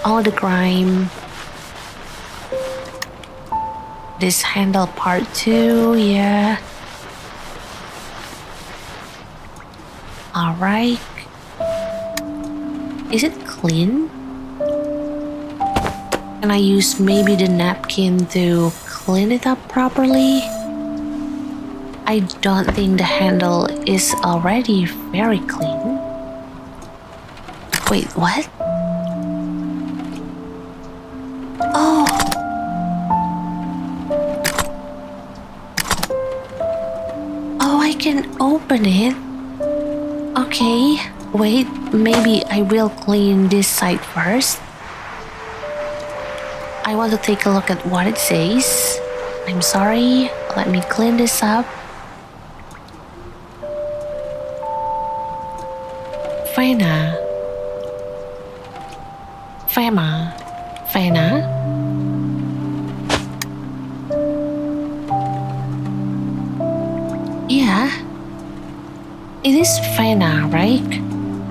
all the grime. This handle part too, yeah. Alright. Is it clean? Can I use maybe the napkin to clean it up properly? I don't think the handle is already very clean. Wait, what? Oh! Oh, I can open it. Okay, wait, maybe I will clean this side first. I want to take a look at what it says. I'm sorry, let me clean this up. Fena. Yeah. It is Fena, right?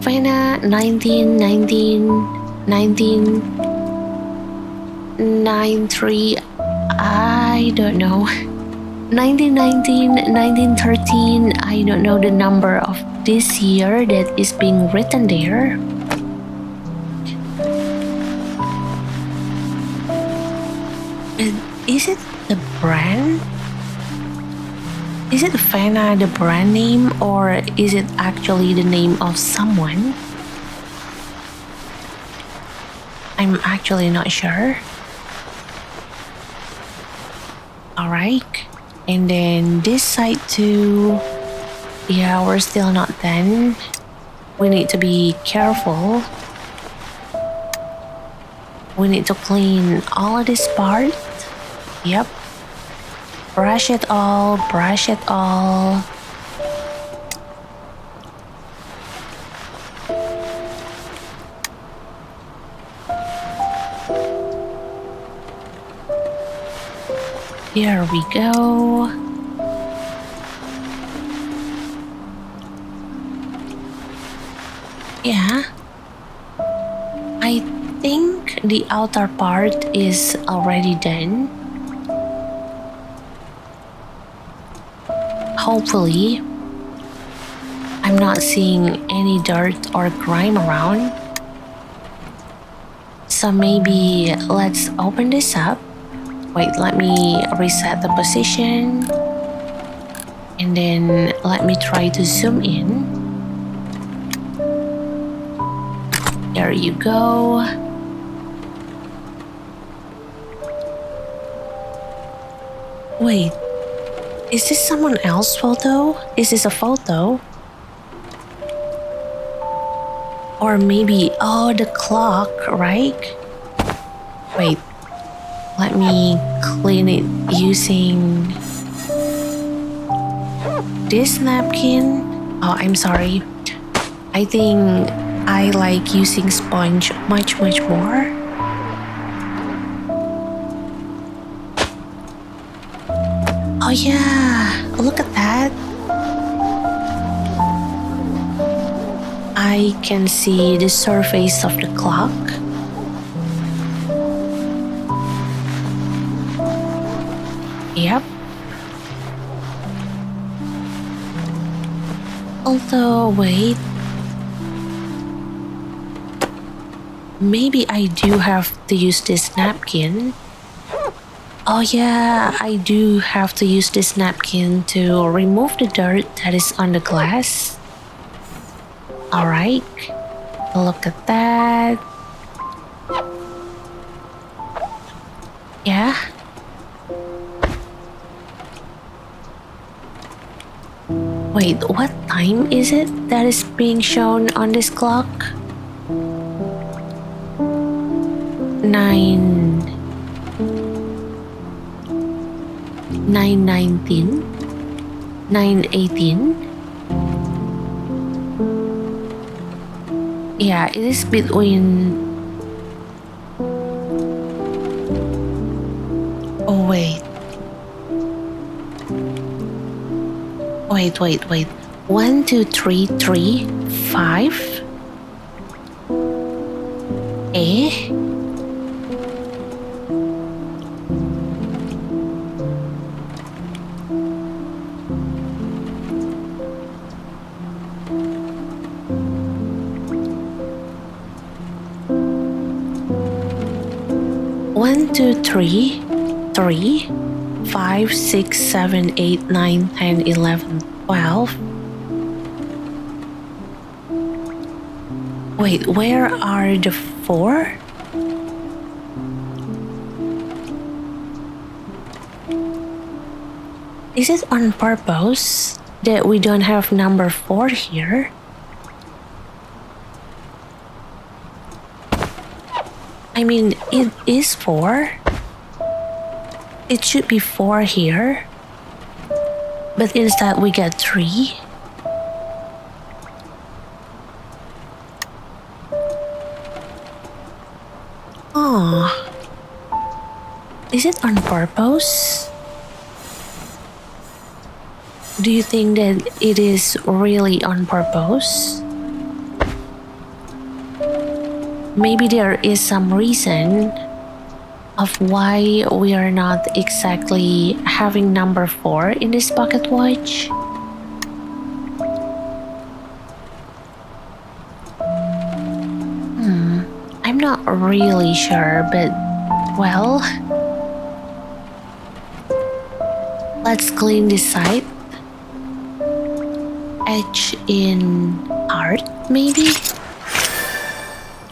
Fena 1993, I don't know. 1919, 1913, I don't know the number of this year that is being written there. Is it the brand? Is it Fena the brand name, or is it actually the name of someone? I'm actually not sure. Alright, and then this side too. Yeah, we're still not done. We need to be careful. We need to clean all of this part. Yep. Brush it all, brush it all. Here we go. Yeah. I think the outer part is already done. Hopefully. I'm not seeing any dirt or grime around. So maybe let's open this up. Wait, let me reset the position. And then let me try to zoom in. There you go. Wait, is this someone else's photo? Is this a photo? Or maybe, oh, the clock, right? Wait, let me clean it using this napkin. Oh, I'm sorry. I think I like using sponge much more. Oh yeah, look at that. I can see the surface of the clock. Yep. Although, wait. Maybe I do have to use this napkin. Oh yeah, I do have to use this napkin to remove the dirt that is on the glass. Alright, look at that. Yeah. Wait, what time is it that is being shown on this clock? 9:19, 9:18. Yeah, it is between. Oh, wait. Wait. 1, 2, 3, 3, 5. Eh? One, two, three, 5, 6, 7, 8, 9, 10, 11, 12. Wait, where are the 4? Is it on purpose that we don't have number 4 here? I mean, it is 4. It should be 4 here. But instead we get 3. Oh. Is it on purpose? Do you think that it is really on purpose? Maybe there is some reason of why we are not exactly having number 4 in this pocket watch. I'm not really sure, but well, let's clean this side. Etch in art, maybe?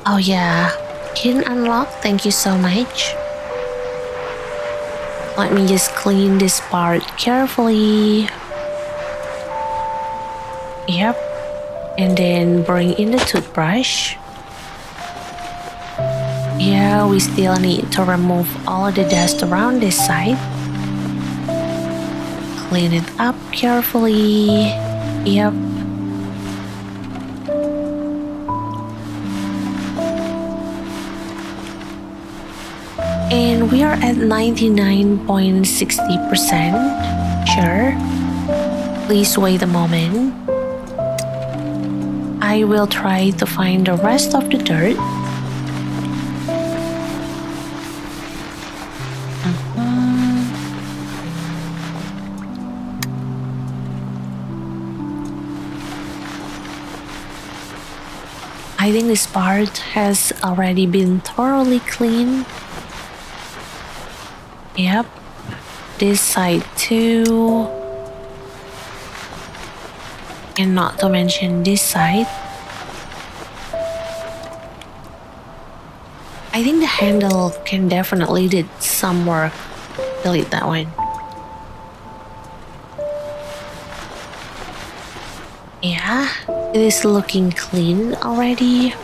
Oh yeah, hidden unlock, thank you so much. Let me just clean this part carefully. Yep. And then bring in the toothbrush. Yeah, we still need to remove all of the dust around this side. Clean it up carefully. Yep. And we are at 99.60% sure. Please wait a moment. I will try to find the rest of the dirt. I think this part has already been thoroughly cleaned. Yep, this side too. And not to mention this side. I think the handle can definitely did some work. Delete that one. Yeah, it is looking clean already.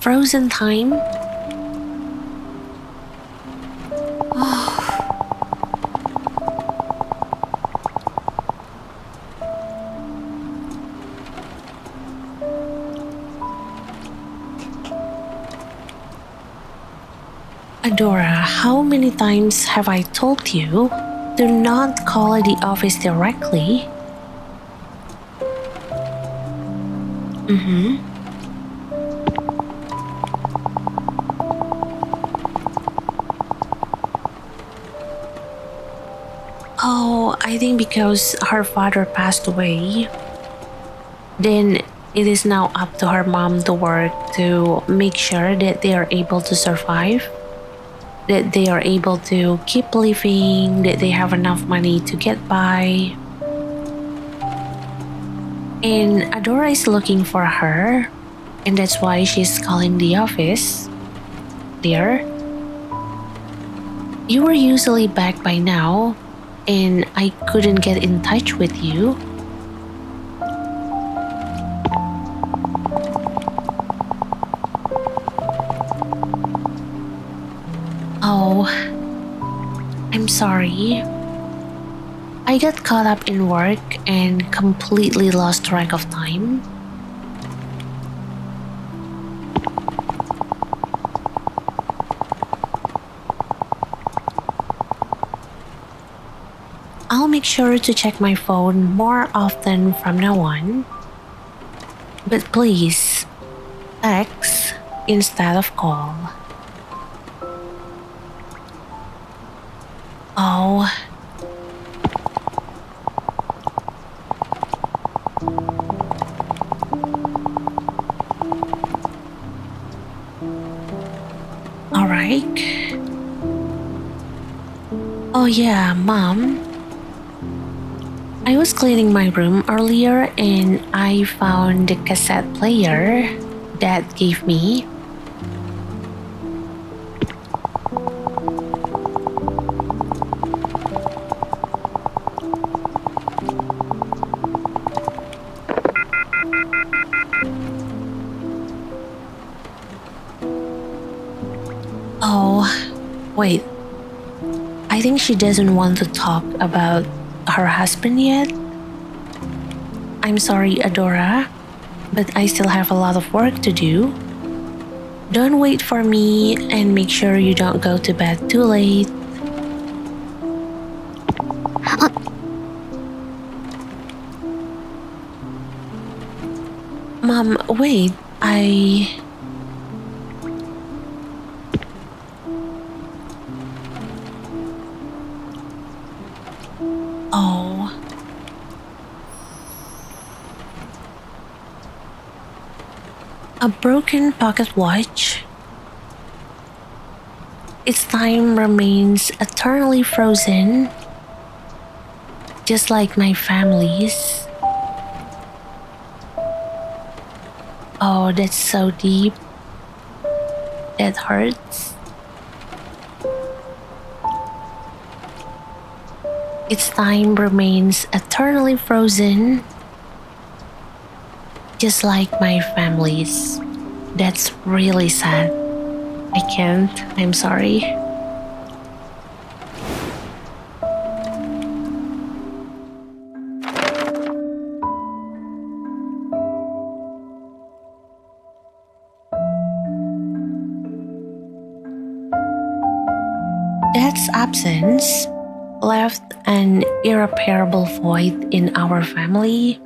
Frozen time. Adora, how many times have I told you do not call the office directly? Oh, I think because her father passed away, then it is now up to her mom to work to make sure that they are able to survive, that they are able to keep living, that they have enough money to get by. And Adora is looking for her, and that's why she's calling the office. Dear, you were usually back by now, and I couldn't get in touch with you. Oh, I'm sorry. I got caught up in work and completely lost track of time. I'll make sure to check my phone more often from now on. But please, text instead of call. Oh, alright. Oh yeah, Mom. I was cleaning my room earlier and I found the cassette player Dad gave me. Oh, wait. I think she doesn't want to talk about her husband yet. I'm sorry, Adora, but I still have a lot of work to do. Don't wait for me and make sure you don't go to bed too late. Mom, wait, Oh. A broken pocket watch? Its time remains eternally frozen, just like my family's. Oh, that's so deep. That hurts. Its time remains eternally frozen, just like my family's. That's really sad. I can't. I'm sorry. Dad's absence left an irreparable void in our family.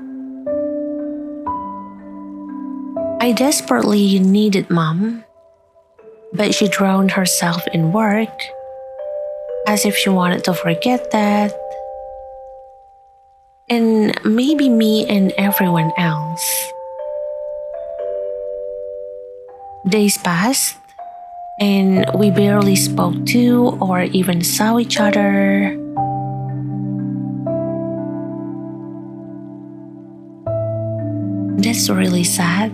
I desperately needed Mom, but she drowned herself in work, as if she wanted to forget that, and maybe me and everyone else. Days passed, and we barely spoke to or even saw each other. That's really sad.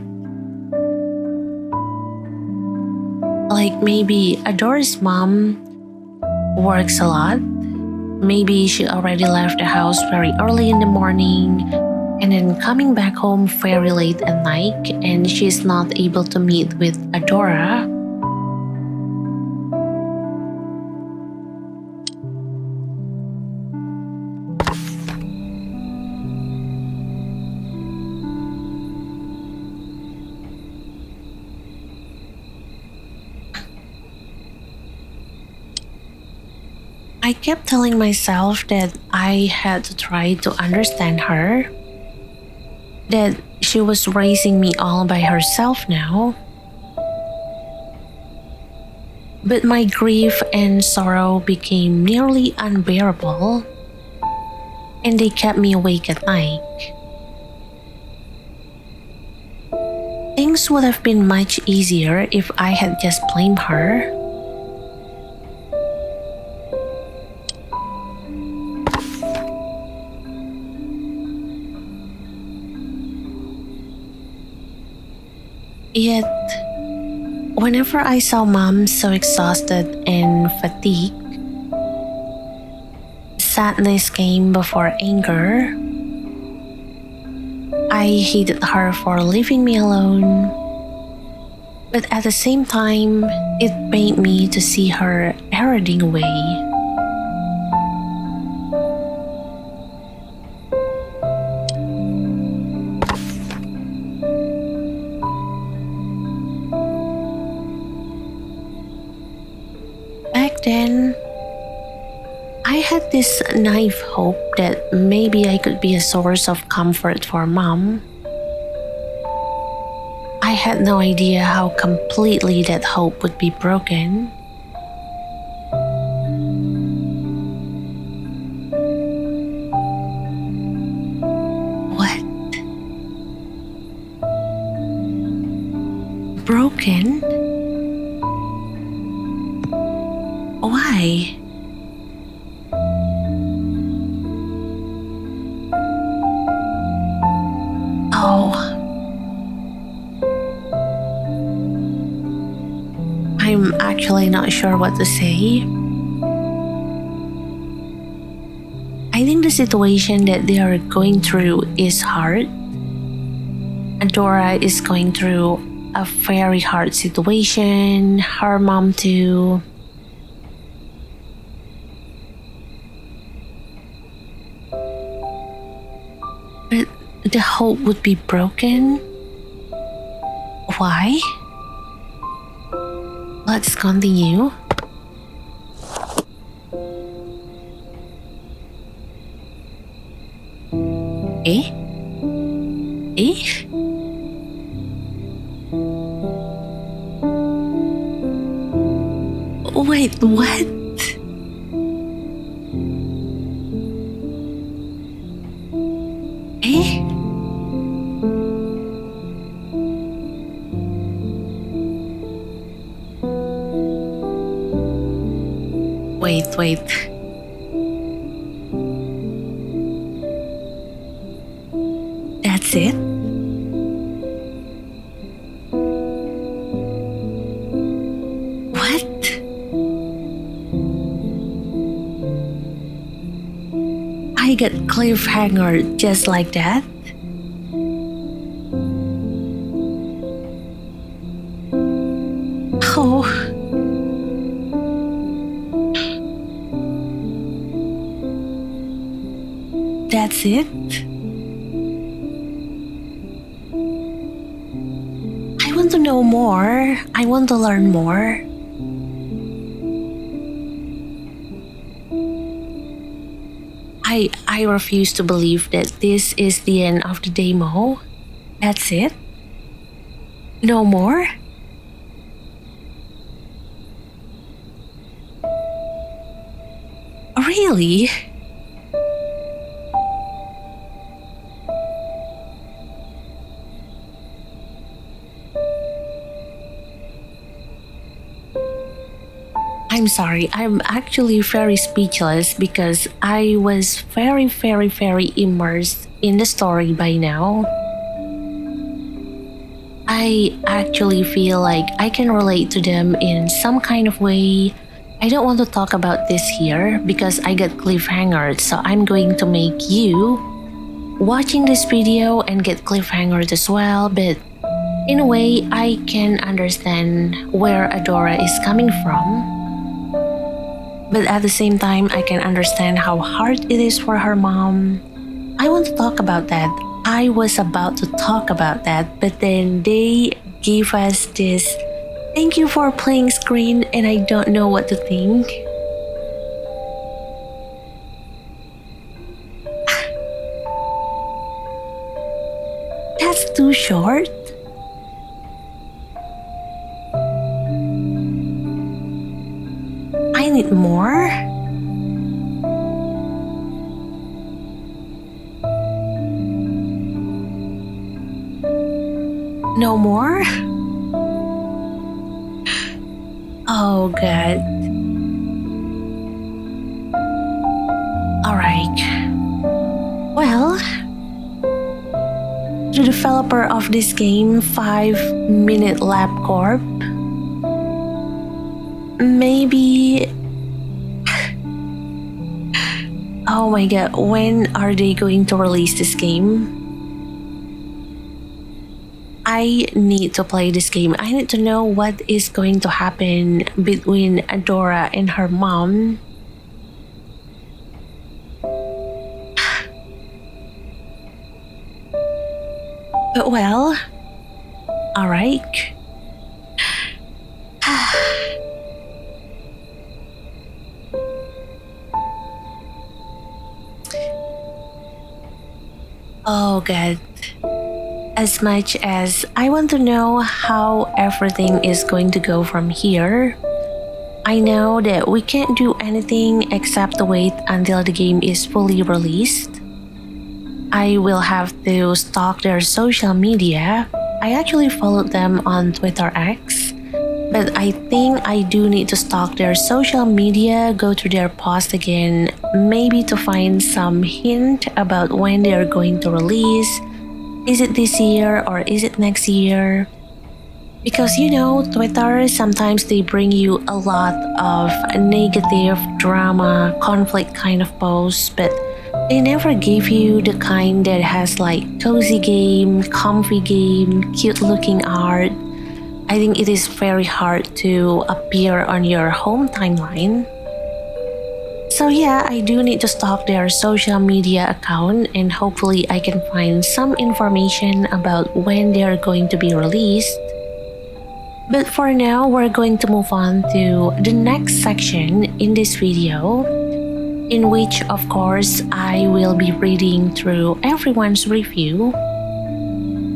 Like maybe Adora's mom works a lot. Maybe she already left the house very early in the morning and then coming back home very late at night, and she's not able to meet with Adora. I kept telling myself that I had to try to understand her, that she was raising me all by herself now. But my grief and sorrow became nearly unbearable, and they kept me awake at night. Things would have been much easier if I had just blamed her. Yet, whenever I saw mom so exhausted and fatigued, sadness came before anger. I hated her for leaving me alone, but at the same time, it pained me to see her eroding away. Back then, I had this naive hope that maybe I could be a source of comfort for mom. I had no idea how completely that hope would be broken. What? Broken? Why? Oh, I'm actually not sure what to say. I think the situation that they are going through is hard. Adora is going through a very hard situation, her mom too. But the hope would be broken? Why? Let's continue. Eh? Eh? Wait, what? Eh? Wait. That's it? What? I got cliffhanger just like that? Oh. That's it? I want to know more. I want to learn more. I refuse to believe that this is the end of the demo. That's it? No more? Really? I'm sorry, I'm actually very speechless because I was very immersed in the story by now. I actually feel like I can relate to them in some kind of way. I don't want to talk about this here because I got cliffhangered, so I'm going to make you watching this video and get cliffhangered as well, but in a way, I can understand where Adora is coming from. But at the same time, I can understand how hard it is for her mom. I want to talk about that. I was about to talk about that, but then they gave us this thank you for playing screen and I don't know what to think. That's too short. I need more. No more? Oh god. Alright. Well, through the developer of this game, 5 Minute Lab Corp. Maybe... Oh my god, when are they going to release this game? I need to play this game. I need to know what is going to happen between Adora and her mom. But well, alright. Oh god. As much as I want to know how everything is going to go from here, I know that we can't do anything except to wait until the game is fully released. I will have to stalk their social media. I actually followed them on Twitter X, but I think I do need to stalk their social media, go through their post again, maybe to find some hint about when they're going to release. Is it this year or is it next year? Because you know, Twitter, sometimes they bring you a lot of negative, drama, conflict kind of posts, but they never give you the kind that has like cozy game, comfy game, cute looking art. I think it is very hard to appear on your home timeline. So yeah, I do need to stalk their social media account and hopefully I can find some information about when they are going to be released. But for now, we're going to move on to the next section in this video, in which of course I will be reading through everyone's review,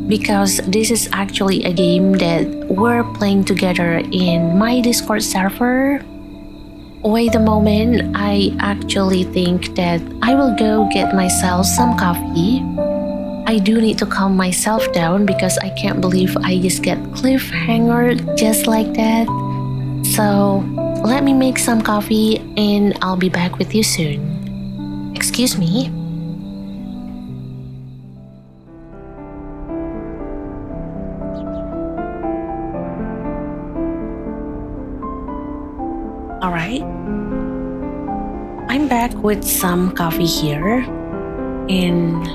because this is actually a game that we're playing together in my Discord server. Wait a moment, I actually think that I will go get myself some coffee. I do need to calm myself down because I can't believe I just get cliffhangered just like that. So let me make some coffee and I'll be back with you soon. Excuse me. Alright. I'm back with some coffee here. And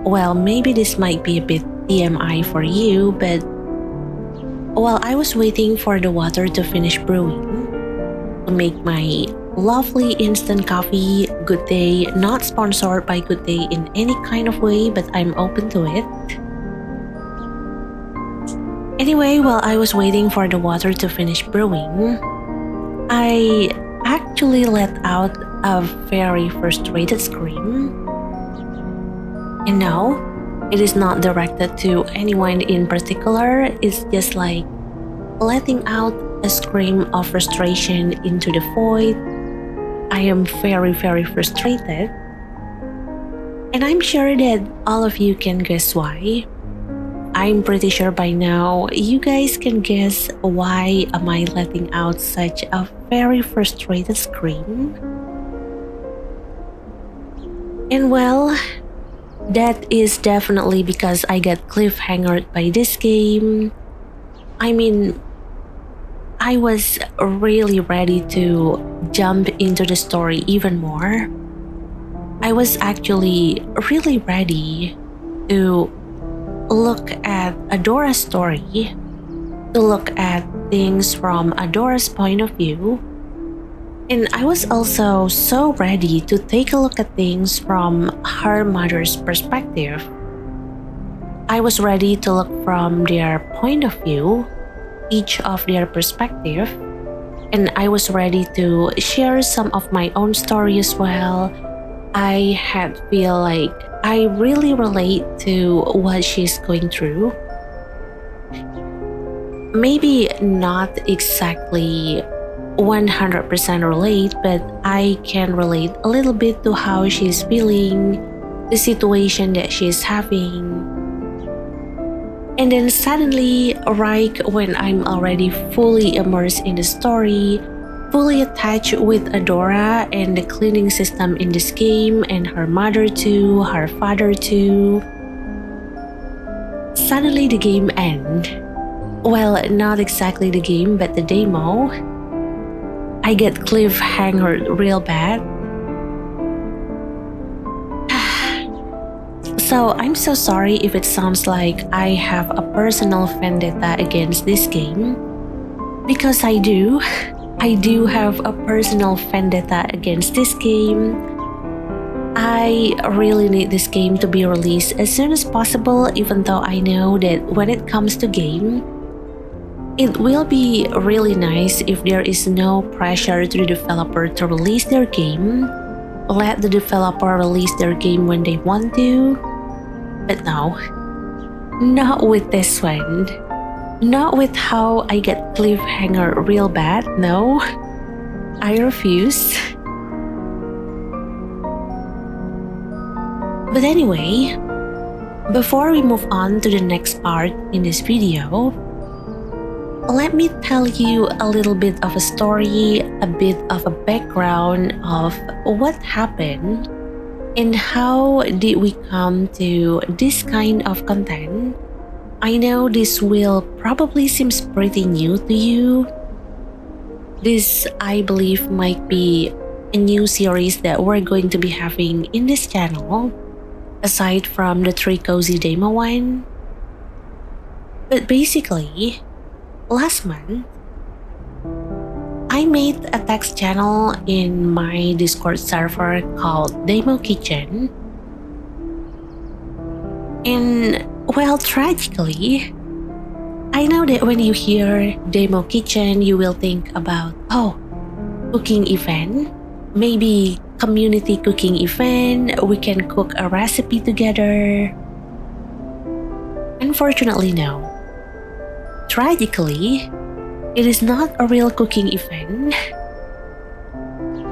well, maybe this might be a bit TMI for you, but while I was waiting for the water to finish brewing, to make my lovely instant coffee, Good Day, not sponsored by Good Day in any kind of way, but I'm open to it. Anyway, while I was waiting for the water to finish brewing, I actually let out a very frustrated scream. And no, it is not directed to anyone in particular, it's just like letting out a scream of frustration into the void. I am very, very frustrated. And I'm sure that all of you can guess why. I'm pretty sure by now you guys can guess why am I letting out such a very frustrated scream. And well, that is definitely because I got cliffhangered by this game. I mean, I was really ready to jump into the story even more. I was actually really ready to look at Adora's story, to look at things from Adora's point of view. And I was also so ready to take a look at things from her mother's perspective. I was ready to look from their point of view, each of their perspective, and I was ready to share some of my own story as well. I had feel like I really relate to what she's going through. Maybe not exactly 100% relate, but I can relate a little bit to how she's feeling, the situation that she's having. And then suddenly, right when I'm already fully immersed in the story, fully attached with Adora and the cleaning system in this game, and her mother too, her father too, suddenly the game ends. Well, not exactly the game, but the demo. I get cliffhangered real bad. So I'm so sorry if it sounds like I have a personal vendetta against this game. Because I do. I do have a personal vendetta against this game. I really need this game to be released as soon as possible, even though I know that when it comes to game, it will be really nice if there is no pressure to the developer to release their game. Let the developer release their game when they want to. But no, not with this one. Not with how I get cliffhanger real bad, no. I refuse. But anyway, before we move on to the next part in this video, let me tell you a little bit of a story, a bit of a background of what happened and how did we come to this kind of content. I know this will probably seem pretty new to you. This, I believe, might be a new series that we're going to be having in this channel, aside from the 3 Cozy Demo one. But basically, last month, I made a text channel in my Discord server called Demo Kitchen. And well, tragically, I know that when you hear Demo Kitchen, you will think about, cooking event, maybe community cooking event, we can cook a recipe together. Unfortunately, no. Tragically, it is not a real cooking event.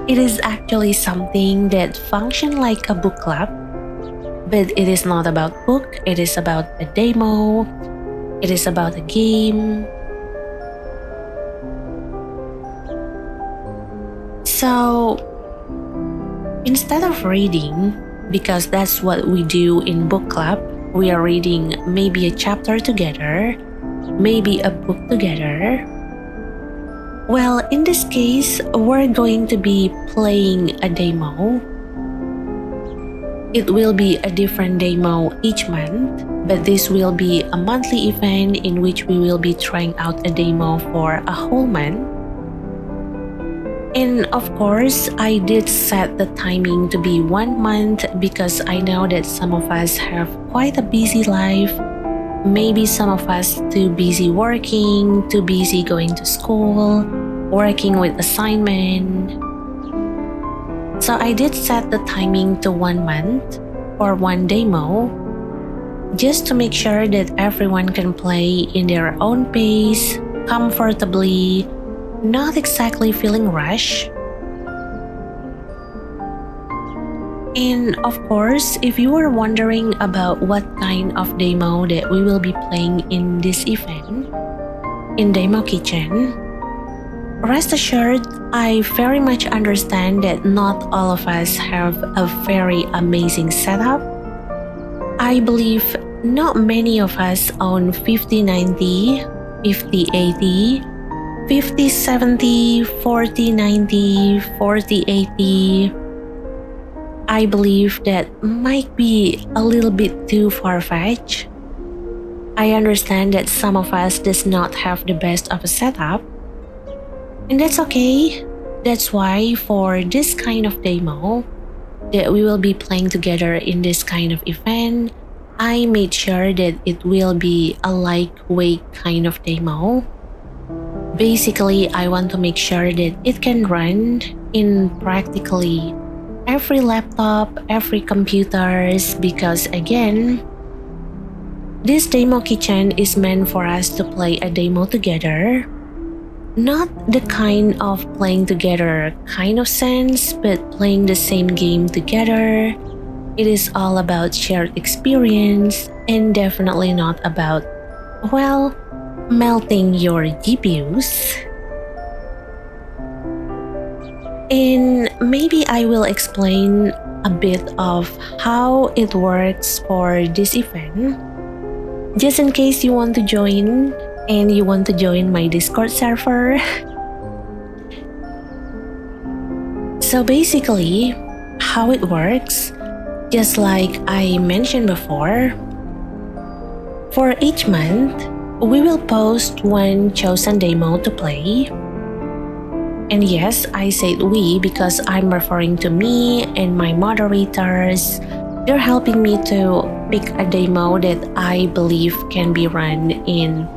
It is actually something that functions like a book club, but it is not about book, it is about a demo, it is about a game. So, instead of reading, because that's what we do in book club, we are reading maybe a chapter together, maybe a book together. Well, in this case, we're going to be playing a demo. It will be a different demo each month, but this will be a monthly event in which we will be trying out a demo for a whole month. And of course, I did set the timing to be 1 month because I know that some of us have quite a busy life. Maybe some of us too busy working, too busy going to school, working with assignment. So I did set the timing to 1 month or 1 demo just to make sure that everyone can play in their own pace, comfortably, not exactly feeling rushed. And of course, if you are wondering about what kind of demo that we will be playing in this event, in Demo Kitchen, rest assured, I very much understand that not all of us have a very amazing setup. I believe not many of us own 5090, 5080, 5070, 4090, 4080. I believe that might be a little bit too far-fetched. I understand that some of us does not have the best of a setup, and that's okay. That's why for this kind of demo that we will be playing together in this kind of event, I made sure that it will be a lightweight kind of demo. Basically, I want to make sure that it can run in practically every laptop, every computers, because again, this Demo Kitchen is meant for us to play a demo together. Not the kind of playing together kind of sense, but playing the same game together. It is all about shared experience and definitely not about, melting your GPUs. And maybe I will explain a bit of how it works for this event. Just in case you want to join and you want to join my Discord server. So basically, how it works, just like I mentioned before, for each month, we will post one chosen demo to play. And yes, I said we because I'm referring to me and my moderators. They're helping me to pick a demo that I believe can be run in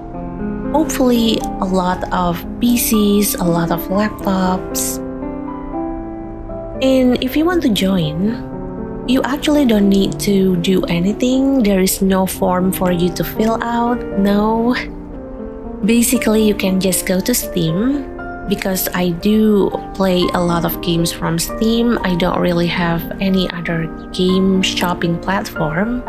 hopefully a lot of PCs, a lot of laptops. And if you want to join, you actually don't need to do anything. There is no form for you to fill out, no. Basically, you can just go to Steam because I do play a lot of games from Steam. I don't really have any other game shopping platform.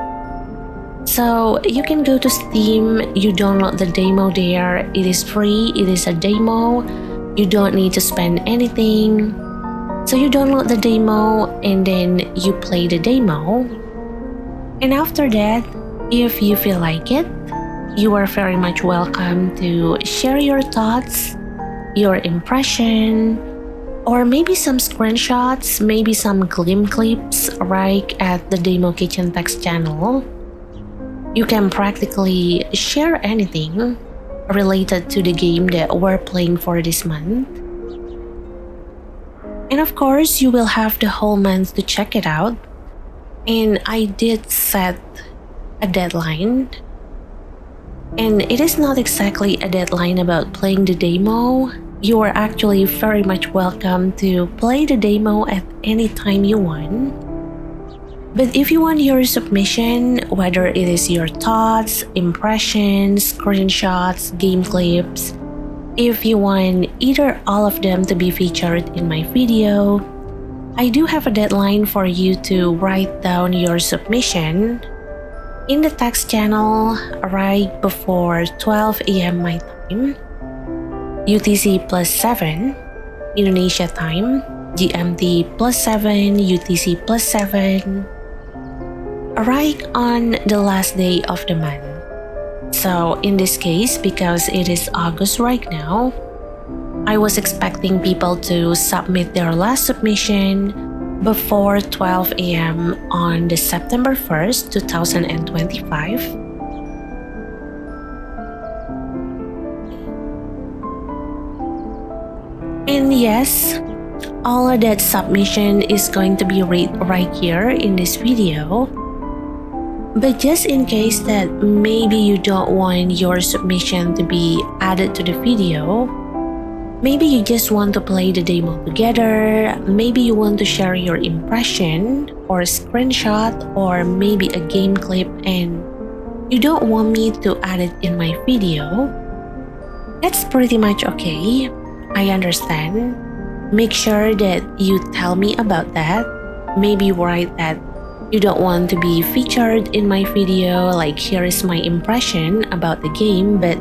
So you can go to Steam, you download the demo there. It is free, it is a demo. You don't need to spend anything. So you download the demo and then you play the demo. And after that, if you feel like it, you are very much welcome to share your thoughts, your impression, or maybe some screenshots, maybe some clips right at the Demo Kitchen text channel. You can practically share anything related to the game that we're playing for this month. And of course, you will have the whole month to check it out. And I did set a deadline. And it is not exactly a deadline about playing the demo. You are actually very much welcome to play the demo at any time you want. But if you want your submission, whether it is your thoughts, impressions, screenshots, game clips, if you want either all of them to be featured in my video, I do have a deadline for you to write down your submission in the text channel right before 12 a.m. my time, UTC +7, Indonesia time, GMT +7, UTC +7, right on the last day of the month. So in this case, because it is August right now, I was expecting people to submit their last submission before 12 a.m. on the September 1st, 2025. And yes, all of that submission is going to be read right here in this video. But just in case that maybe you don't want your submission to be added to the video, maybe you just want to play the demo together, maybe you want to share your impression or a screenshot or maybe a game clip and you don't want me to add it in my video, that's pretty much okay. I understand. Make sure that you tell me about that. Maybe write that you don't want to be featured in my video, like here is my impression about the game, but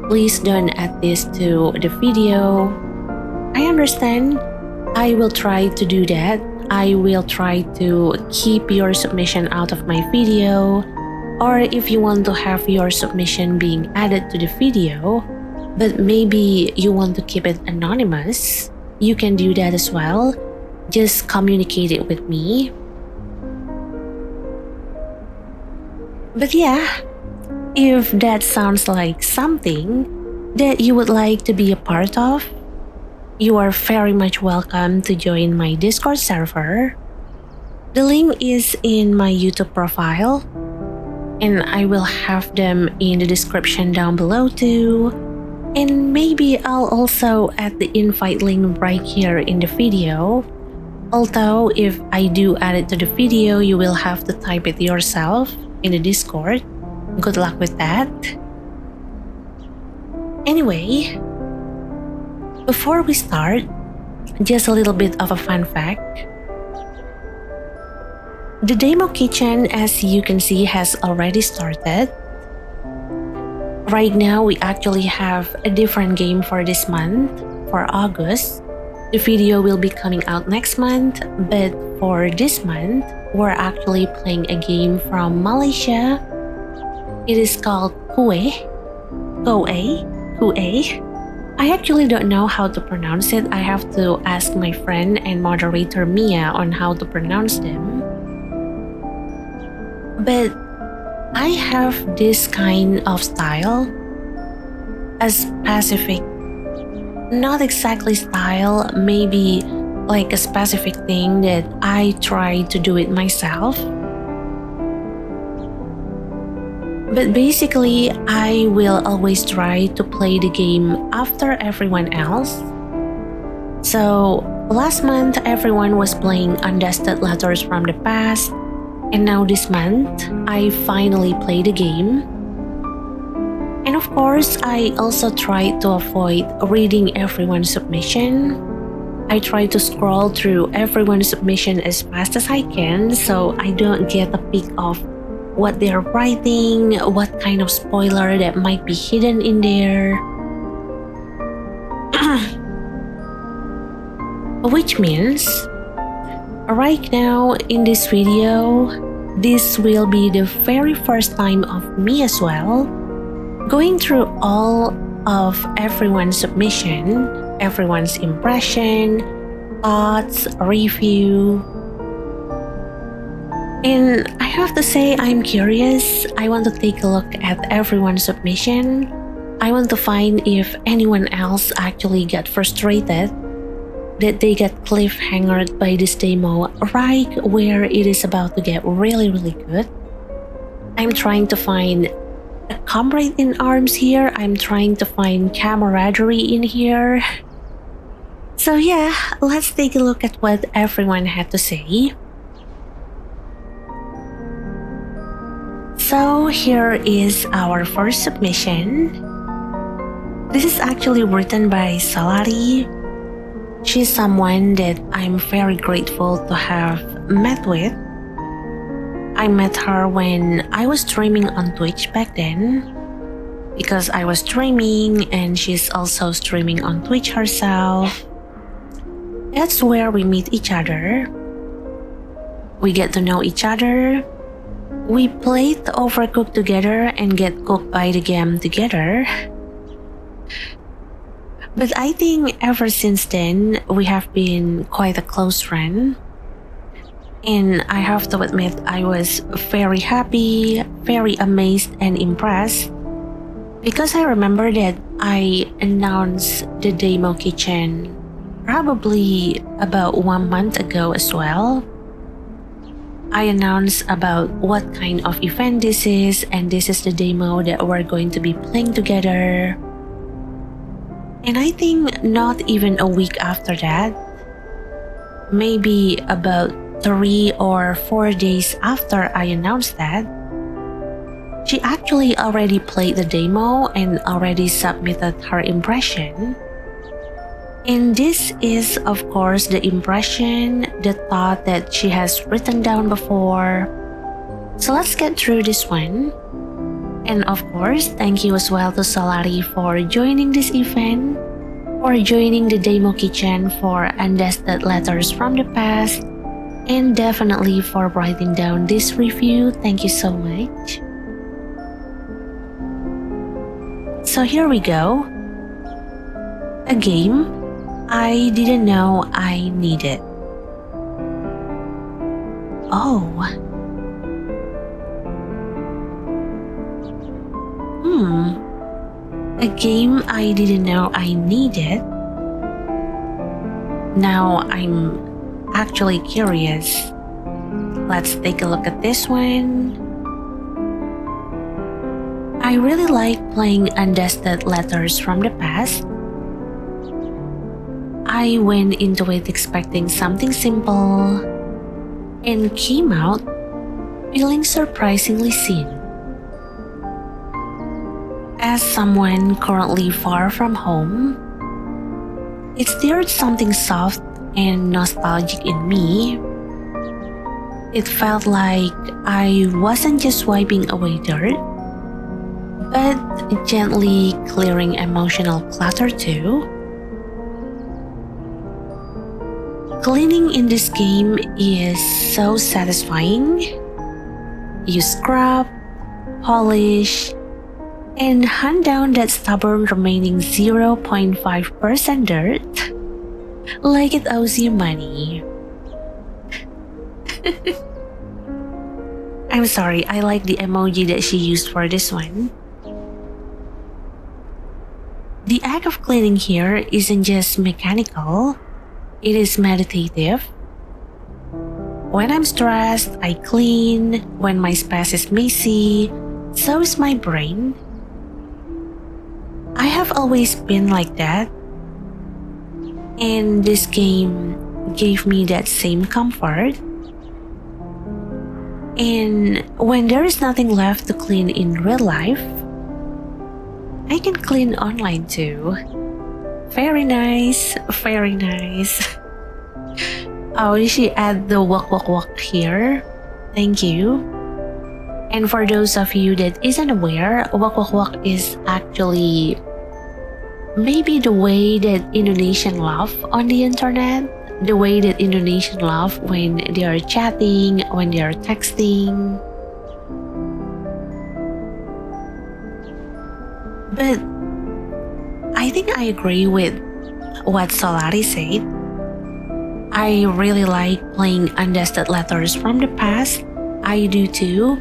please don't add this to the video. I understand. I will try to do that. I will try to keep your submission out of my video. Or if you want to have your submission being added to the video, but maybe you want to keep it anonymous, you can do that as well. Just communicate it with me. But yeah, if that sounds like something that you would like to be a part of, you are very much welcome to join my Discord server. The link is in my YouTube profile, and I will have them in the description down below too. And maybe I'll also add the invite link right here in the video. Although if I do add it to the video, you will have to type it yourself in the Discord. Good luck with that. Anyway, before we start, just a little bit of a fun fact. The Demo Kitchen, as you can see, has already started. Right now, we actually have a different game for this month, for August. The video will be coming out next month, but for this month, we're actually playing a game from Malaysia. It is called Kue. Kue. I actually don't know how to pronounce it. I have to ask my friend and moderator Miya on how to pronounce them. But I have this kind of style, a specific, not exactly style, maybe like a specific thing that I try to do it myself. But basically, I will always try to play the game after everyone else. So last month, everyone was playing Undusted Letters from the Past, and now this month, I finally play the game. And of course, I also try to avoid reading everyone's submission. I try to scroll through everyone's submission as fast as I can so I don't get a peek of what they're writing, what kind of spoiler that might be hidden in there. Which means, right now in this video, this will be the very first time of me as well, going through all of everyone's submission, everyone's impression, thoughts, review. And I have to say I'm curious. I want to take a look at everyone's submission. I want to find if anyone else actually got frustrated that they get cliffhangered by this demo right where it is about to get really good. I'm trying to find a comrade in arms here. I'm trying to find camaraderie in here. So yeah, let's take a look at what everyone had to say. So here is our first submission. This is actually written by Solari. She's someone that I'm very grateful to have met with. I met her when I was streaming on Twitch back then, because I was streaming and she's also streaming on Twitch herself. That's where we meet each other. We get to know each other. We played Overcooked together and get cooked by the game together. But I think ever since then, we have been quite a close friend. And I have to admit, I was very happy, very amazed and impressed. Because I remember that I announced the demo kitchen probably about 1 month ago as well. I announced about what kind of event this is, and this is the demo that we're going to be playing together. And I think not even a week after that, maybe about 3 or 4 days after I announced that, she actually already played the demo and already submitted her impression. And this is, of course, the impression, the thought that she has written down before. So let's get through this one. And of course, thank you as well to Solari for joining this event, for joining the demo kitchen for Undusted Letters from the Past, and definitely for writing down this review. Thank you so much. So here we go. A game I didn't know I needed. Oh. A game I didn't know I needed. Now I'm actually curious. Let's take a look at this one. I really like playing Undusted Letters from the Past. I went into it expecting something simple and came out feeling surprisingly seen. As someone currently far from home, it stirred something soft and nostalgic in me. It felt like I wasn't just wiping away dirt, but gently clearing emotional clutter too. Cleaning in this game is so satisfying. You scrub, polish, and hunt down that stubborn remaining 0.5% dirt like it owes you money. I'm sorry, I like the emoji that she used for this one. The act of cleaning here isn't just mechanical, it is meditative. When I'm stressed, I clean. When my space is messy, so is my brain. I have always been like that, and this game gave me that same comfort. And when there is nothing left to clean in real life, I can clean online too. Very nice, very nice. Oh, she add the walk walk walk here. Thank you. And for those of you that isn't aware, walk walk walk is actually maybe the way that Indonesian laugh on the internet. The way that Indonesian laugh when they are chatting, when they are texting. But I think I agree with what Solari said. I really like playing Undusted letters from the past. I do too.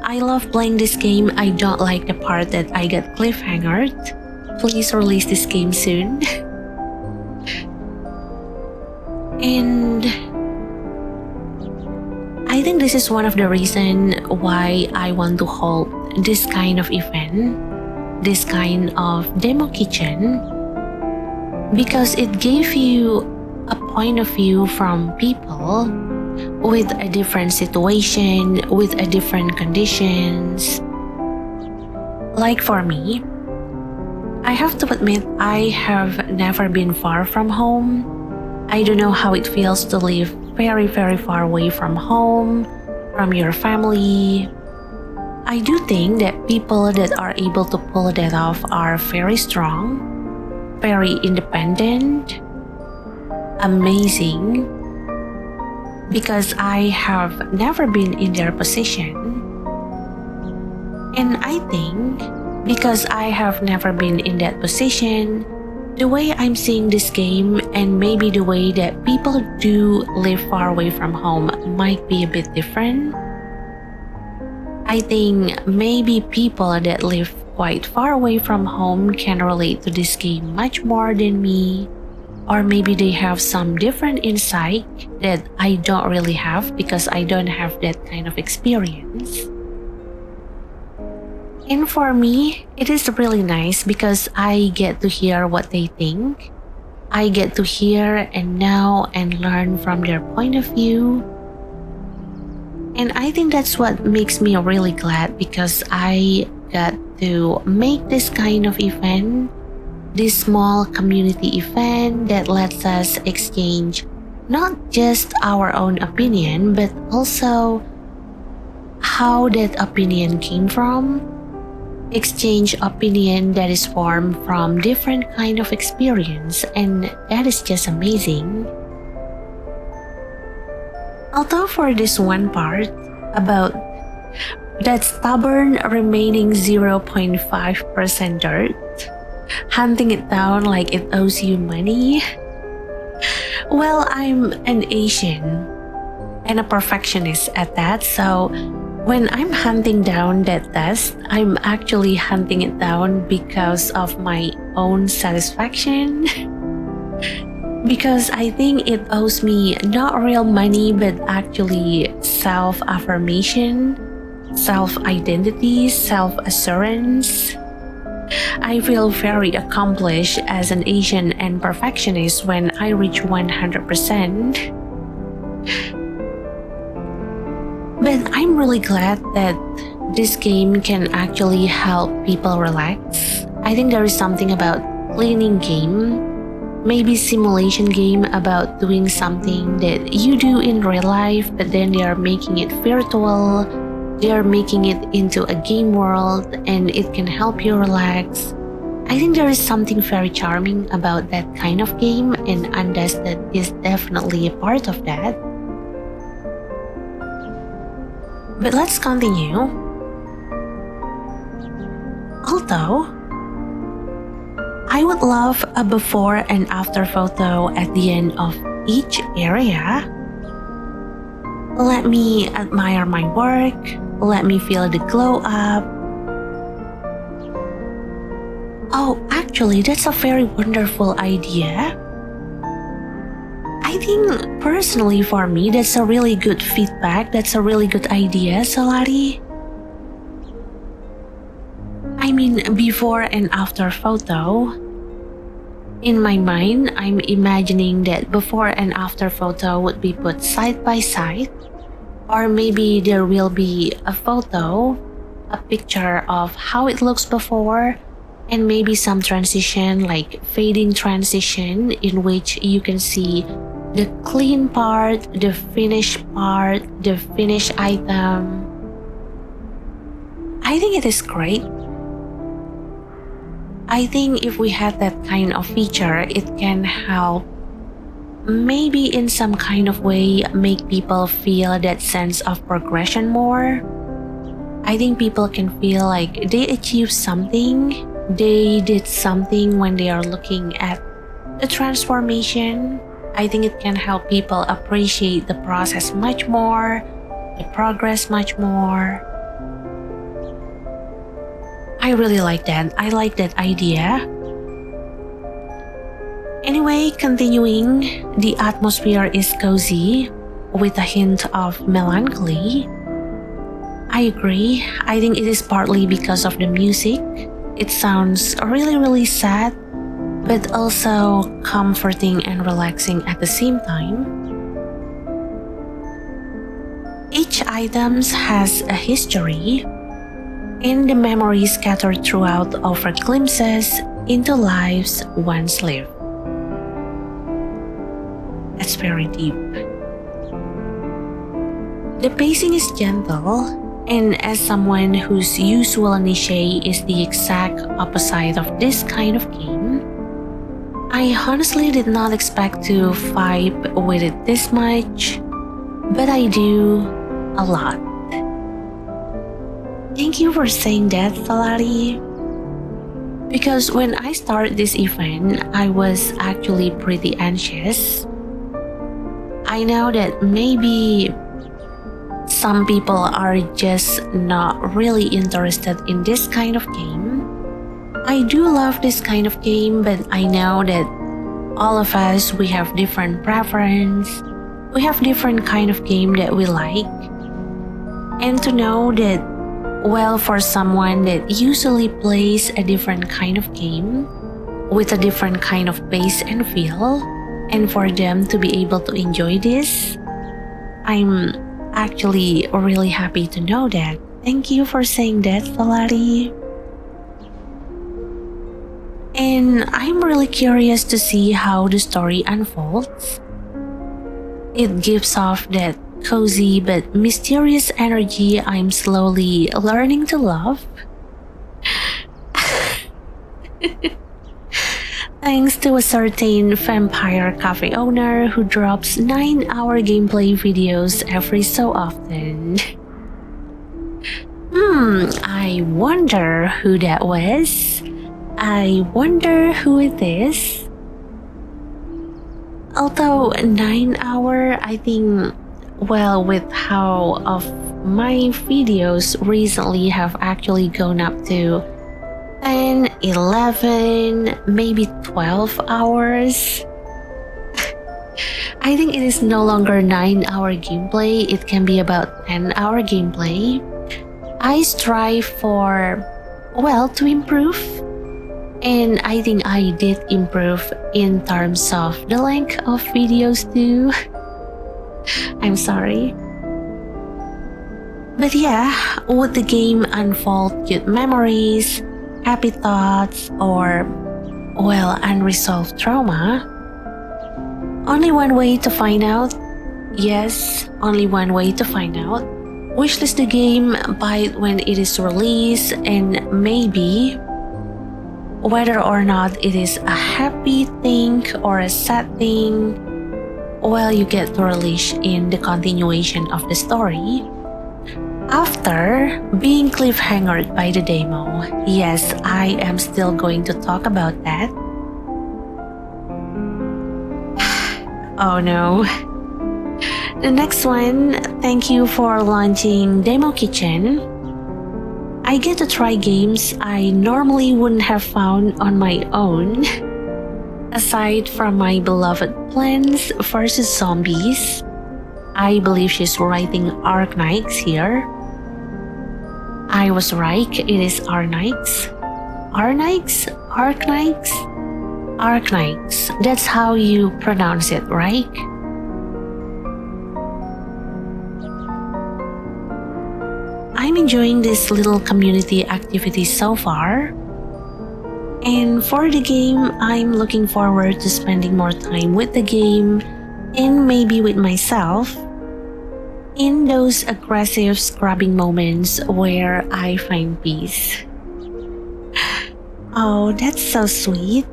I love playing this game. I don't like the part that I got cliffhangered. Please release this game soon. And I think this is one of the reasons why I want to hold this kind of event, this kind of demo kitchen, because it gave you a point of view from people with a different situation, with a different conditions. Like for me, I have to admit I have never been far from home. I don't know how it feels to live very, very far away from home, from your family. I do think that people that are able to pull that off are very strong, very independent, amazing, because I have never been in their position. And I think because I have never been in that position, the way I'm seeing this game and maybe the way that people do live far away from home might be a bit different. I think maybe people that live quite far away from home can relate to this game much more than me. Or maybe they have some different insight that I don't really have because I don't have that kind of experience. And for me, it is really nice because I get to hear what they think. I get to hear and know and learn from their point of view. And I think that's what makes me really glad because I got to make this kind of event, this small community event that lets us exchange not just our own opinion, but also how that opinion came from. Exchange opinion that is formed from different kind of experience, and that is just amazing. Although for this one part about that stubborn remaining 0.5% dirt, hunting it down like it owes you money, well, I'm an Asian and a perfectionist at that, so when I'm hunting down that dust, I'm actually hunting it down because of my own satisfaction. Because I think it owes me not real money, but actually self-affirmation, self-identity, self-assurance. I feel very accomplished as an Asian and perfectionist when I reach 100%. But I'm really glad that this game can actually help people relax. I think there is something about cleaning game, maybe simulation game about doing something that you do in real life, but then they are making it virtual, they are making it into a game world, and it can help you relax. I think there is something very charming about that kind of game, and Undusted is definitely a part of that. But let's continue. Although, I would love a before and after photo at the end of each area. Let me admire my work. Let me feel the glow up. Oh, actually, that's a very wonderful idea. I think personally for me, that's a really good feedback. That's a really good idea, Solari. I mean, before and after photo. In my mind, I'm imagining that before and after photo would be put side by side. Or maybe there will be a photo, a picture of how it looks before, and maybe some transition, like fading transition, in which you can see the clean part, the finished part, the finished item. I think it is great. I think if we had that kind of feature, it can help maybe in some kind of way make people feel that sense of progression more. I think people can feel like they achieved something, they did something when they are looking at the transformation. I think it can help people appreciate the process much more, the progress much more. I really like that. I like that idea. Anyway, continuing, the atmosphere is cozy with a hint of melancholy. I agree. I think it is partly because of the music. It sounds really, really sad, but also comforting and relaxing at the same time. Each item has a history, and the memories scattered throughout offer glimpses into lives once lived. That's very deep. The pacing is gentle, and as someone whose usual niche is the exact opposite of this kind of game, I honestly did not expect to vibe with it this much, but I do a lot. Thank you for saying that, Solari. Because when I started this event, I was actually pretty anxious. I know that maybe some people are just not really interested in this kind of game. I do love this kind of game, but I know that all of us, we have different preference. We have different kind of game that we like. And to know that, well, for someone that usually plays a different kind of game with a different kind of pace and feel, and for them to be able to enjoy this, I'm actually really happy to know that. Thank you for saying that, Solari. And I'm really curious to see how the story unfolds. It gives off that cozy but mysterious energy I'm slowly learning to love. Thanks to a certain vampire cafe owner who drops 9-hour gameplay videos every so often. I wonder who that was. I wonder who it is. Although 9 hour, I think, well, with how of my videos recently have actually gone up to 10, 11, maybe 12 hours. I think it is no longer 9-hour gameplay, it can be about 10-hour gameplay. I strive for, well, to improve. And I think I did improve in terms of the length of videos too. I'm sorry. But yeah, would the game unfold good memories, happy thoughts, or, well, unresolved trauma? Only one way to find out. Yes, only one way to find out. Wishlist the game, buy it when it is released, and maybe whether or not it is a happy thing or a sad thing, well, you get to relish in the continuation of the story. After being cliffhangered by the demo, yes, I am still going to talk about that. Oh no. The next one, thank you for launching Demo Kitchen. I get to try games I normally wouldn't have found on my own. Aside from my beloved Plants vs. Zombies, I believe she's writing Arknights here. I was right, it is Arknights. Arknights? Arknights? Arknights. That's how you pronounce it, right? I'm enjoying this little community activity so far. And for the game, I'm looking forward to spending more time with the game and maybe with myself in those aggressive scrubbing moments where I find peace. Oh, that's so sweet.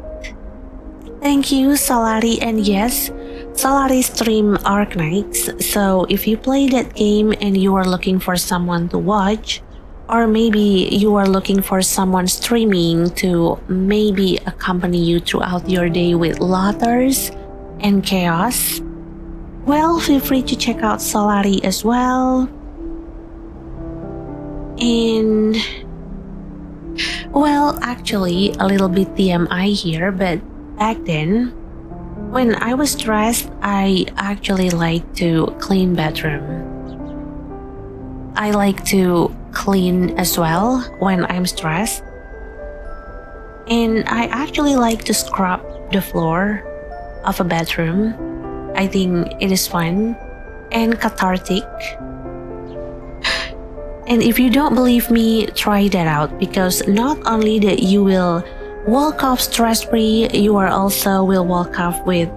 Thank you, Solari, and yes, Solari stream Arknights, so if you play that game and you are looking for someone to watch, or maybe you are looking for someone streaming to maybe accompany you throughout your day with laughters and chaos, well, feel free to check out Solari as well. And, well, actually, a little bit TMI here, but back then, when I was stressed, I actually like to clean bedroom. I like to clean as well when I'm stressed. And I actually like to scrub the floor of a bedroom. I think it is fun and cathartic. And if you don't believe me, try that out, because not only that you will walk off stress-free, you are also will walk off with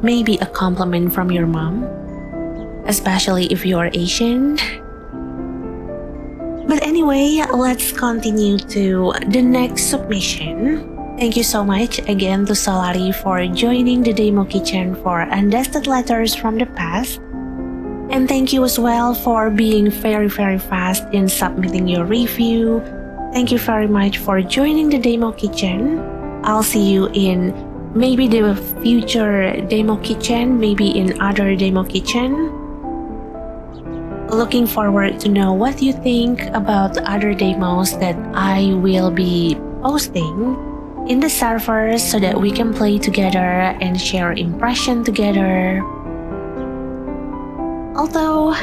maybe a compliment from your mom, especially if you are Asian. But anyway, let's continue to the next submission. Thank you so much again to Solari for joining the Demo Kitchen for Undusted Letters from the Past. And thank you as well for being very fast in submitting your review. Thank you very much for joining the Demo Kitchen. I'll see you in maybe the future Demo Kitchen, maybe in other Demo Kitchen. Looking forward to know what you think about other demos that I will be posting in the servers so that we can play together and share impression together. Although,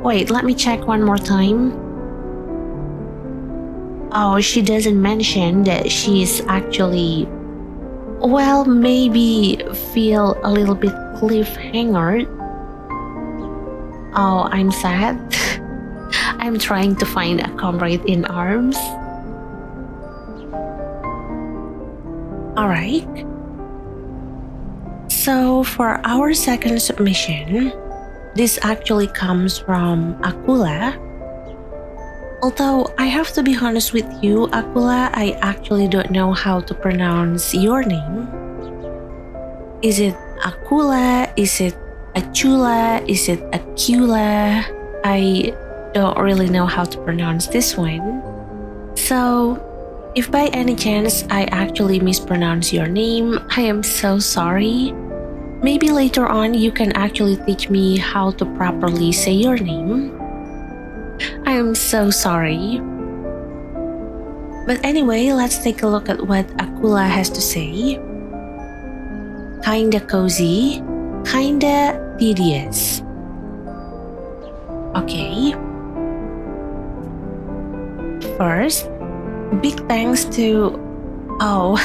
wait, let me check one more time. Oh, she doesn't mention that she's actually, well, maybe feel a little bit cliffhangered. Oh, I'm sad. I'm trying to find a comrade in arms. Alright. So for our second submission, this actually comes from Acula. Although I have to be honest with you, Acula, I actually don't know how to pronounce your name. Is it Acula? Is it Acula? Is it Acula? I don't really know how to pronounce this one. So, if by any chance I actually mispronounce your name, I am so sorry. Maybe later on you can actually teach me how to properly say your name. I am so sorry. But anyway, let's take a look at what Acula has to say. Kinda cozy, kinda tedious. Okay. First, big thanks to... Oh.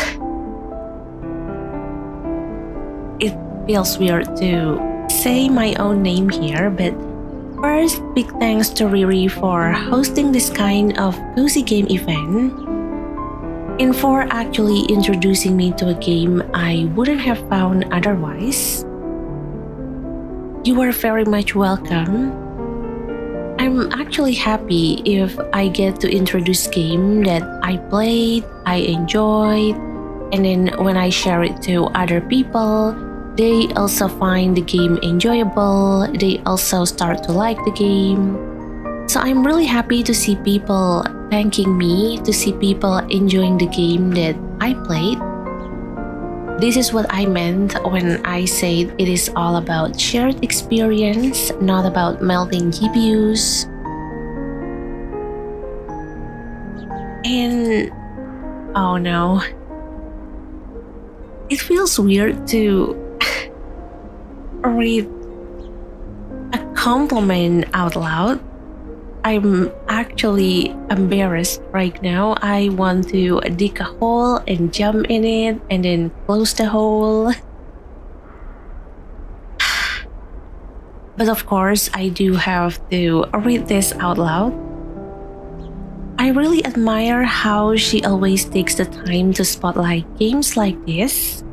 It feels weird to say my own name here, but first, big thanks to Riri for hosting this kind of cozy game event and for actually introducing me to a game I wouldn't have found otherwise. You are very much welcome. I'm actually happy if I get to introduce game that I played, I enjoyed, and then when I share it to other people, they also find the game enjoyable, they also start to like the game. So I'm really happy to see people thanking me, to see people enjoying the game that I played. This is what I meant when I said it is all about shared experience, not about melting GPUs. And oh no, it feels weird to read a compliment out loud. I'm actually embarrassed right now. I want to dig a hole and jump in it and then close the hole. But of course, I do have to read this out loud. I really admire how she always takes the time to spotlight games like this.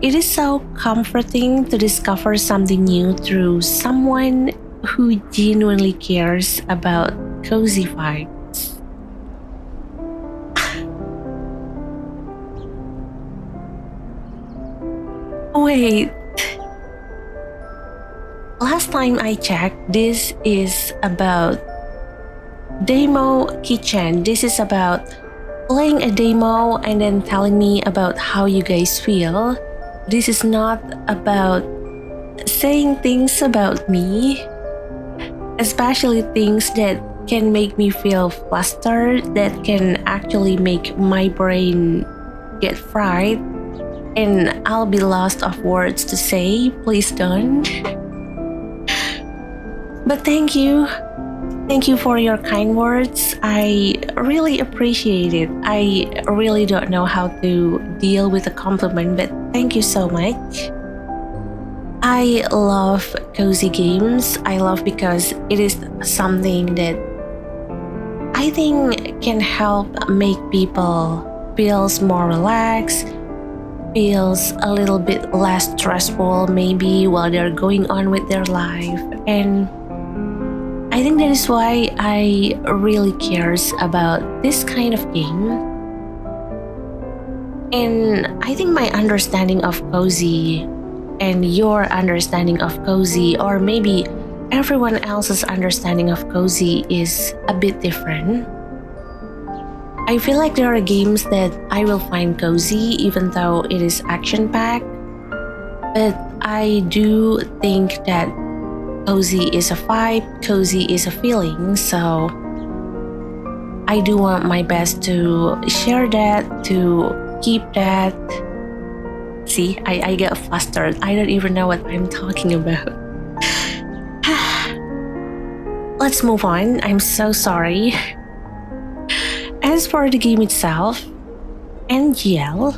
It is so comforting to discover something new through someone who genuinely cares about cozy vibes. Wait. Last time I checked, this is about Demo Kitchen. This is about playing a demo and then telling me about how you guys feel. This is not about saying things about me, especially things that can make me feel flustered, that can actually make my brain get fried, and I'll be lost of words to say. Please don't. But thank you. Thank you for your kind words. I really appreciate it. I really don't know how to deal with a compliment, but thank you so much. I love cozy games. I love because it is something that I think can help make people feels more relaxed, feels a little bit less stressful maybe while they're going on with their life. And I think that is why I really cares about this kind of game. And I think my understanding of cozy and your understanding of cozy, or maybe everyone else's understanding of cozy, is a bit different. I feel like there are games that I will find cozy even though it is action-packed. But I do think that cozy is a vibe, cozy is a feeling, so I do want my best to share that, to keep that. See, I get flustered. I don't even know what I'm talking about. Let's move on. I'm so sorry. As for the game itself, NGL.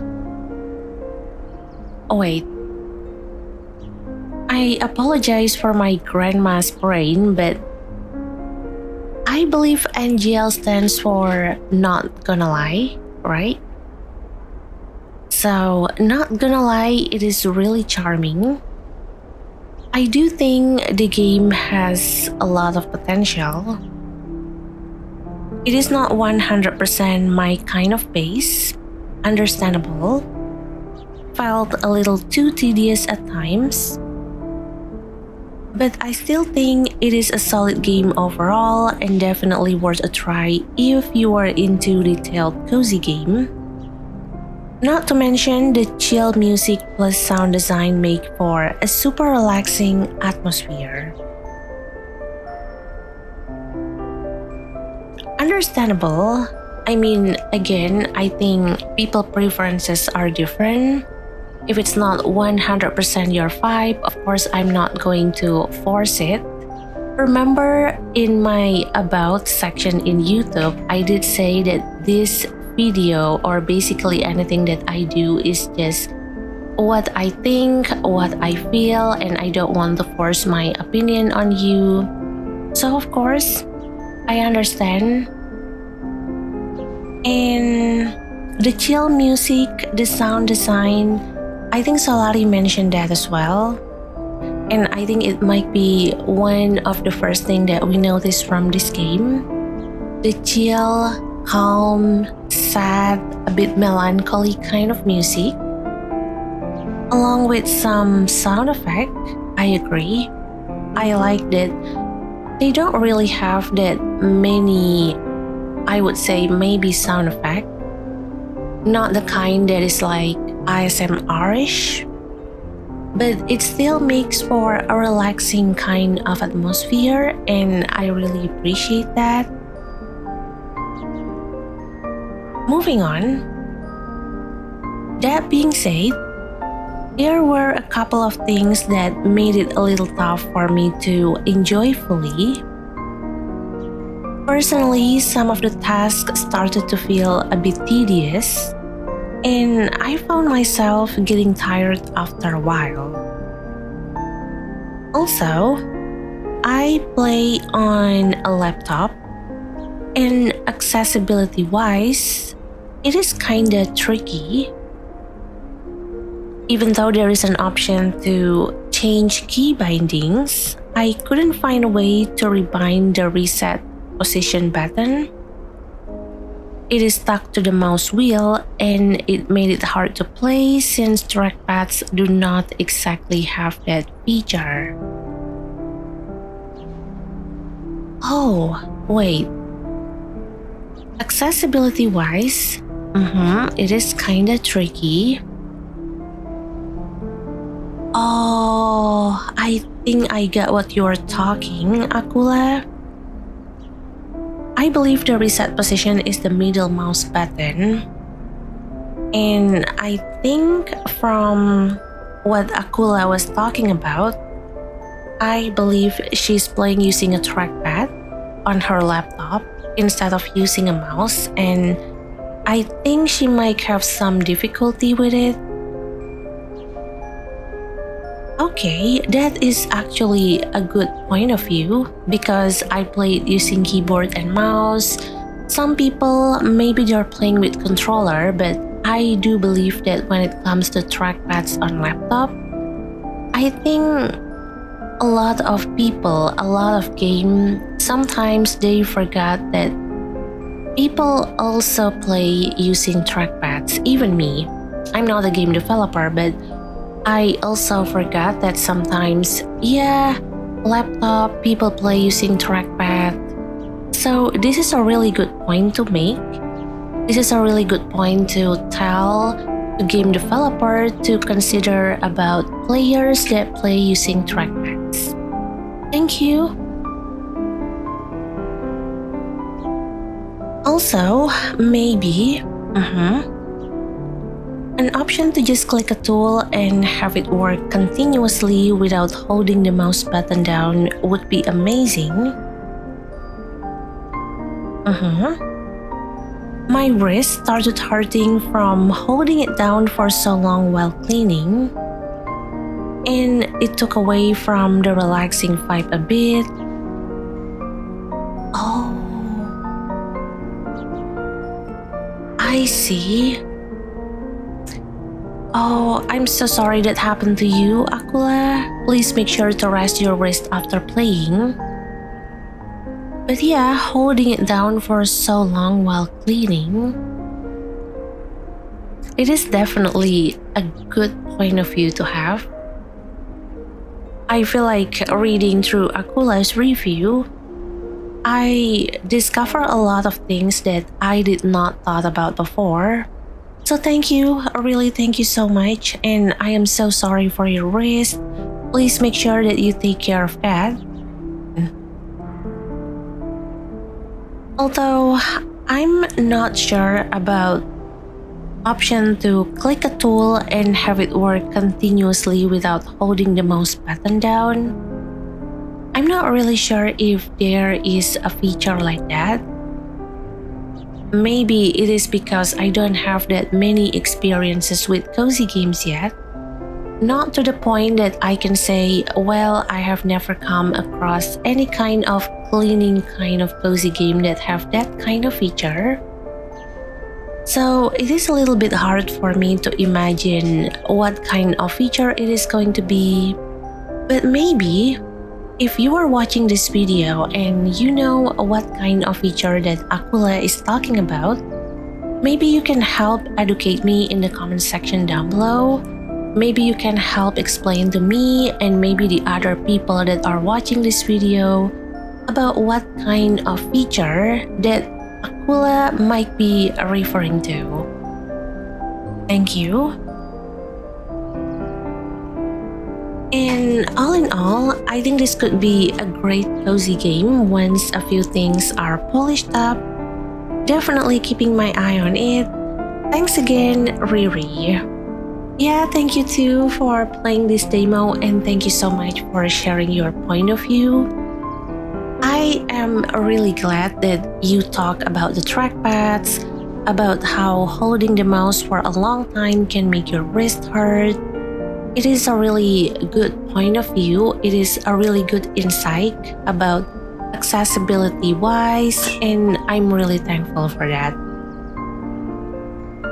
Oh wait. I apologize for my grandma's brain, but I believe NGL stands for not gonna lie, right? So, not gonna lie, it is really charming. I do think the game has a lot of potential. It is not 100% my kind of pace, understandable. Felt a little too tedious at times. But I still think it is a solid game overall and definitely worth a try if you are into detailed cozy game. Not to mention the chill music plus sound design make for a super relaxing atmosphere. Understandable. I mean, again, I think people preferences are different. If it's not 100% your vibe, of course, I'm not going to force it. Remember in my About section in YouTube, I did say that this video, or basically anything that I do, is just what I think, what I feel, and I don't want to force my opinion on you. So, of course, I understand. And the chill music, the sound design, I think Solari mentioned that as well. And I think it might be one of the first things that we notice from this game. The chill, calm, sad, a bit melancholy kind of music. Along with some sound effect, I agree. I like that They don't really have that many, I would say maybe sound effect. Not the kind that is like ASMR-ish, but it still makes for a relaxing kind of atmosphere, and I really appreciate that. Moving on. That being said, there were a couple of things that made it a little tough for me to enjoy fully. Personally, some of the tasks started to feel a bit tedious, and I found myself getting tired after a while. Also, I play on a laptop, and accessibility-wise, it is kinda tricky. Even though there is an option to change key bindings, I couldn't find a way to rebind the reset position button. It is stuck to the mouse wheel, and it made it hard to play since trackpads do not exactly have that feature. Oh, wait. Accessibility-wise, it is kinda tricky. Oh, I think I get what you're talking, Acula. I believe the reset position is the middle mouse button. And I think from what Acula was talking about, I believe she's playing using a trackpad on her laptop instead of using a mouse, and I think she might have some difficulty with it. Okay, that is actually a good point of view because I played using keyboard and mouse. Some people, maybe they're playing with controller, but I do believe that when it comes to trackpads on laptop, I think a lot of people, a lot of game, sometimes they forgot that people also play using trackpads, even me. I'm not a game developer, but I also forgot that sometimes, laptop, people play using trackpad. So this is a really good point to make. This is a really good point to tell the game developer to consider about players that play using trackpads. Thank you. Also, maybe, an option to just click a tool and have it work continuously without holding the mouse button down would be amazing. My wrist started hurting from holding it down for so long while cleaning, and it took away from the relaxing vibe a bit. Oh, I see. Oh, I'm so sorry that happened to you, Acula. Please make sure to rest your wrist after playing. But yeah, holding it down for so long while cleaning, it is definitely a good point of view to have. I feel like reading through Acula's review, I discover a lot of things that I did not thought about before. So thank you, really thank you so much, and I am so sorry for your wrist. Please make sure that you take care of that. Although I'm not sure about option to click a tool and have it work continuously without holding the mouse button down. I'm not really sure if there is a feature like that. Maybe it is because I don't have that many experiences with cozy games yet. Not to the point that I can say, well, I have never come across any kind of cleaning kind of cozy game that have that kind of feature. So it is a little bit hard for me to imagine what kind of feature it is going to be. But maybe if you are watching this video and you know what kind of feature that Acula is talking about, maybe you can help educate me in the comment section down below. Maybe you can help explain to me and maybe the other people that are watching this video about what kind of feature that Acula might be referring to. Thank you. And all in all, I think this could be a great cozy game once a few things are polished up. Definitely keeping my eye on it. Thanks again, Riri. Yeah, thank you too for playing this demo, and thank you so much for sharing your point of view. I am really glad that you talk about the trackpads, about how holding the mouse for a long time can make your wrist hurt. It is a really good point of view. It is a really good insight about accessibility wise, and I'm really thankful for that.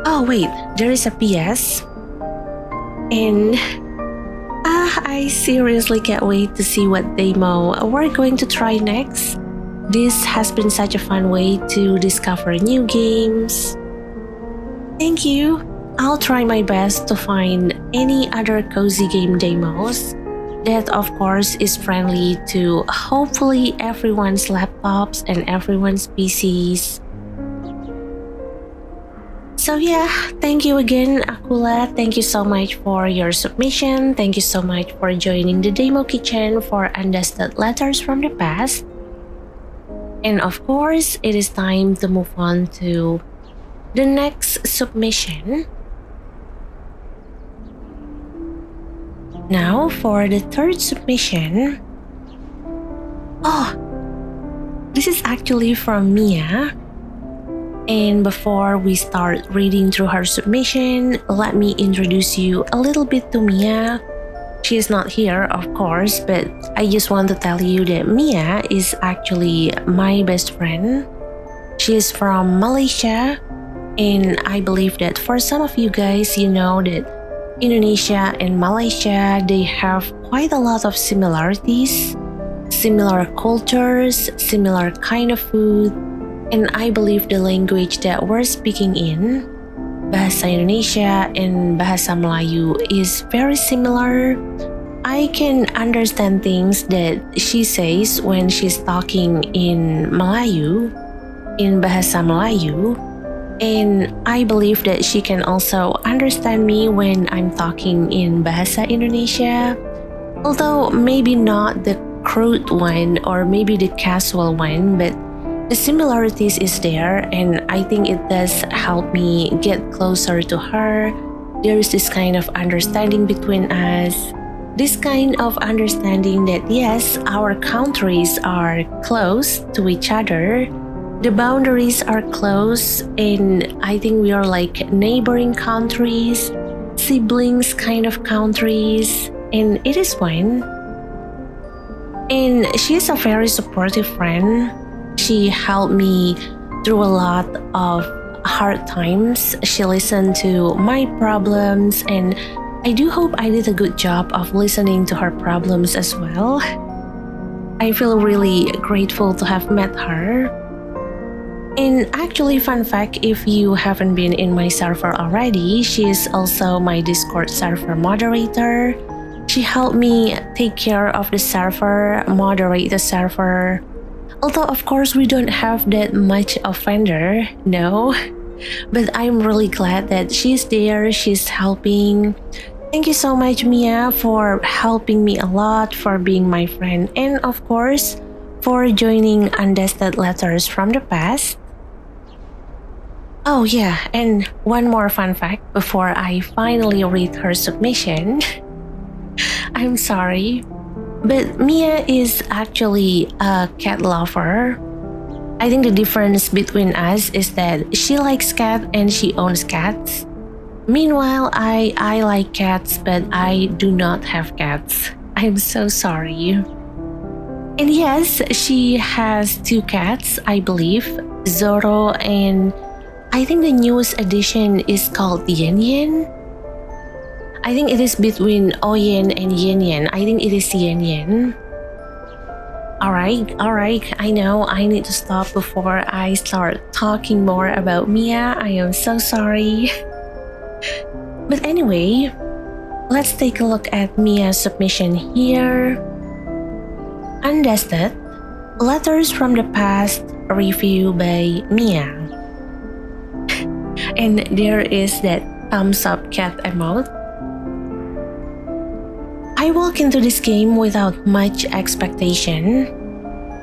Oh wait, there is a PS. And I seriously can't wait to see what demo we're going to try next. This has been such a fun way to discover new games. Thank you. I'll try my best to find any other cozy game demos that of course is friendly to hopefully everyone's laptops and everyone's PCs. So yeah, thank you again, Acula. Thank you so much for your submission. Thank you so much for joining the demo kitchen for Undusted Letters from the Past. And of course, it is time to move on to the next submission. Now for the third submission. Oh, this is actually from Miya. And before we start reading through her submission, let me introduce you a little bit to Miya. She is not here, of course, but I just want to tell you that Miya is actually my best friend. She is from Malaysia, and I believe that for some of you guys, you know that Indonesia and Malaysia, they have quite a lot of similarities, similar cultures, similar kind of food, and I believe the language that we're speaking in, Bahasa Indonesia and Bahasa Melayu, is very similar. I can understand things that she says when she's talking in Melayu, in Bahasa Melayu, and I believe that she can also understand me when I'm talking in Bahasa Indonesia, although maybe not the crude one or maybe the casual one, but the similarities is there, and I think it does help me get closer to her. There is this kind of understanding between us, this kind of understanding that yes, our countries are close to each other, the boundaries are close, and I think we are like neighboring countries, siblings kind of countries, and it is fine. And she is a very supportive friend. She helped me through a lot of hard times. She listened to my problems, and I do hope I did a good job of listening to her problems as well. I feel really grateful to have met her. And actually, fun fact, if you haven't been in my server already, she is also my Discord server moderator. She helped me take care of the server, moderate the server. Although, of course, we don't have that much offender, no. But I'm really glad that she's there, she's helping. Thank you so much, Miya, for helping me a lot, for being my friend, and of course, for joining Undusted Letters from the Past. Oh yeah, and one more fun fact before I finally read her submission. I'm sorry. But Miya is actually a cat lover. I think the difference between us is that she likes cats and she owns cats. Meanwhile, I like cats, but I do not have cats. I'm so sorry. And yes, she has 2 cats, I believe, Zoro, and I think the newest edition is called Yen Yen. I think it is between Oyen and Yen Yen. I think it is Yen Yen. Alright, I know I need to stop before I start talking more about Miya. I am so sorry. But anyway, let's take a look at Miya's submission here. Undusted, Letters from the Past review by Miya. And there is that thumbs up cat emote. I walk into this game without much expectation,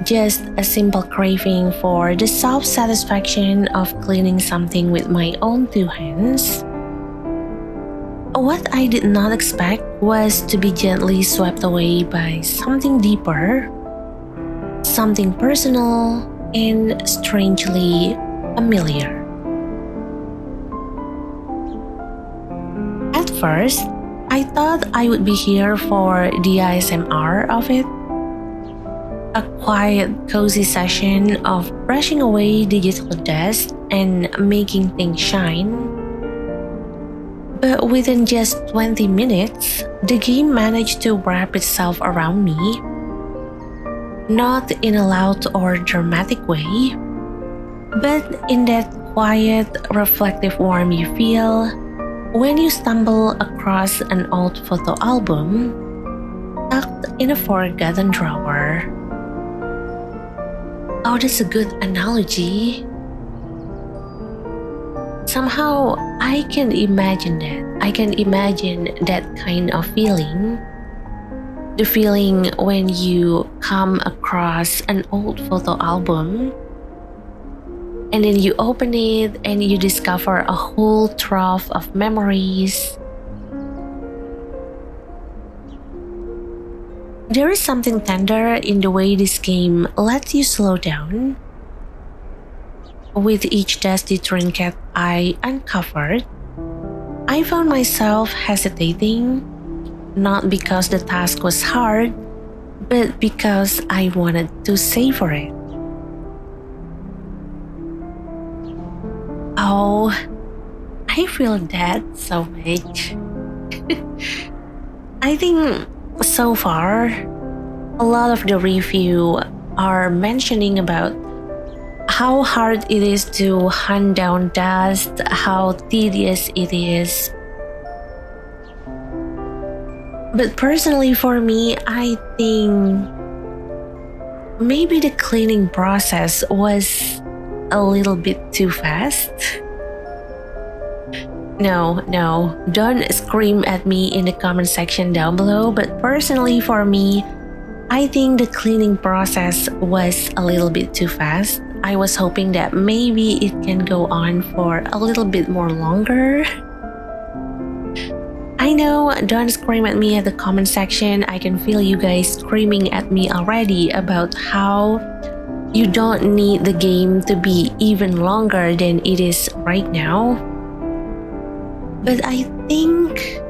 just a simple craving for the self-satisfaction of cleaning something with my own two hands. What I did not expect was to be gently swept away by something deeper, something personal, and strangely familiar. At first, I thought I would be here for the ASMR of it, a quiet, cozy session of brushing away digital dust and making things shine. But within just 20 minutes, the game managed to wrap itself around me, not in a loud or dramatic way, but in that quiet, reflective warmth you feel when you stumble across an old photo album tucked in a forgotten drawer. Oh, that's a good analogy. Somehow, I can imagine that. I can imagine that kind of feeling. The feeling when you come across an old photo album and then you open it and you discover a whole trove of memories. There is something tender in the way this game lets you slow down. With each dusty trinket I uncovered, I found myself hesitating, not because the task was hard, but because I wanted to savor it. Oh, I feel that so much. I think so far, a lot of the review are mentioning about how hard it is to hunt down dust, how tedious it is. But personally for me, I think maybe the cleaning process was a little bit too fast. No, don't scream at me in the comment section down below, but personally for me, I think the cleaning process was a little bit too fast. I was hoping that maybe it can go on for a little bit more longer. I know, don't scream at me at the comment section. I can feel you guys screaming at me already about how you don't need the game to be even longer than it is right now. But I think,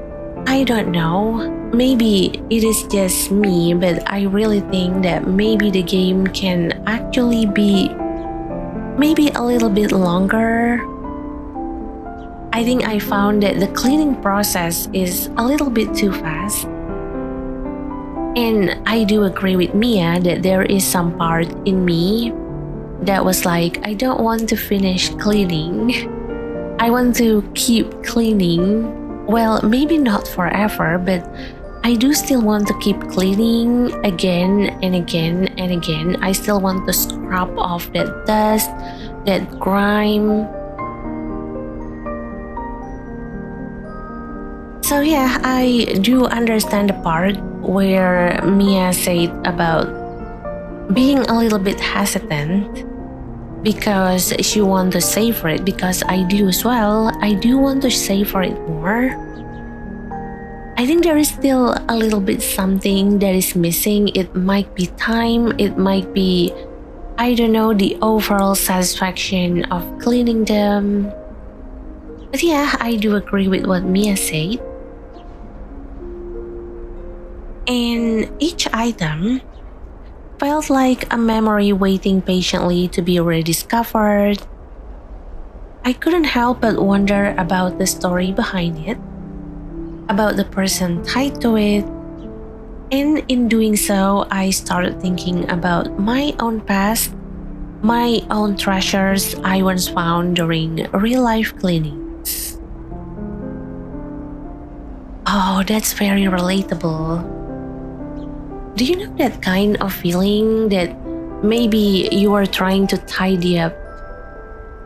I don't know, maybe it is just me, but I really think that maybe the game can actually be maybe a little bit longer. I think I found that the cleaning process is a little bit too fast. And I do agree with Miya that there is some part in me that was like, I don't want to finish cleaning. I want to keep cleaning. Well, maybe not forever, but I do still want to keep cleaning again and again and again. I still want to scrub off that dust, that grime. So yeah, I do understand the part where Miya said about being a little bit hesitant because she wants to savor it, because I do as well. I do want to savor it more. I think there is still a little bit something that is missing. It might be time, it might be, I don't know, the overall satisfaction of cleaning them. But yeah, I do agree with what Miya said. And each item felt like a memory waiting patiently to be rediscovered. I couldn't help but wonder about the story behind it, about the person tied to it, and in doing so, I started thinking about my own past, my own treasures I once found during real-life cleanings. Oh, that's very relatable. Do you know that kind of feeling that Maybe you are trying to tidy up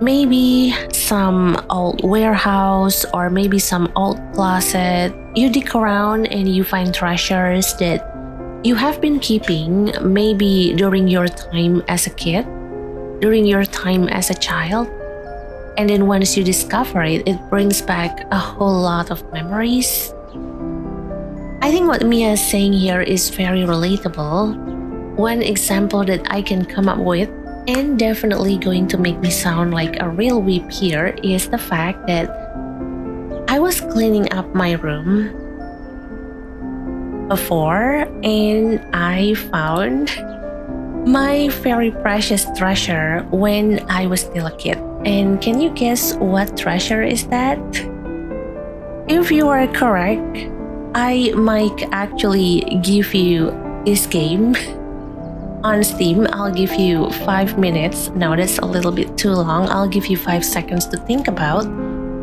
maybe some old warehouse or maybe some old closet. You dig around and you find treasures that you have been keeping maybe during your time as a kid, during your time as a child. And then once you discover it, it brings back a whole lot of memories. I think what Miya is saying here is very relatable. One example that I can come up with, and definitely going to make me sound like a real weep here, is the fact that I was cleaning up my room before and I found my very precious treasure when I was still a kid. And can you guess what treasure is that? If you are correct, I might actually give you this game on Steam. I'll give you 5 minutes. No, that's a little bit too long. I'll give you 5 seconds to think about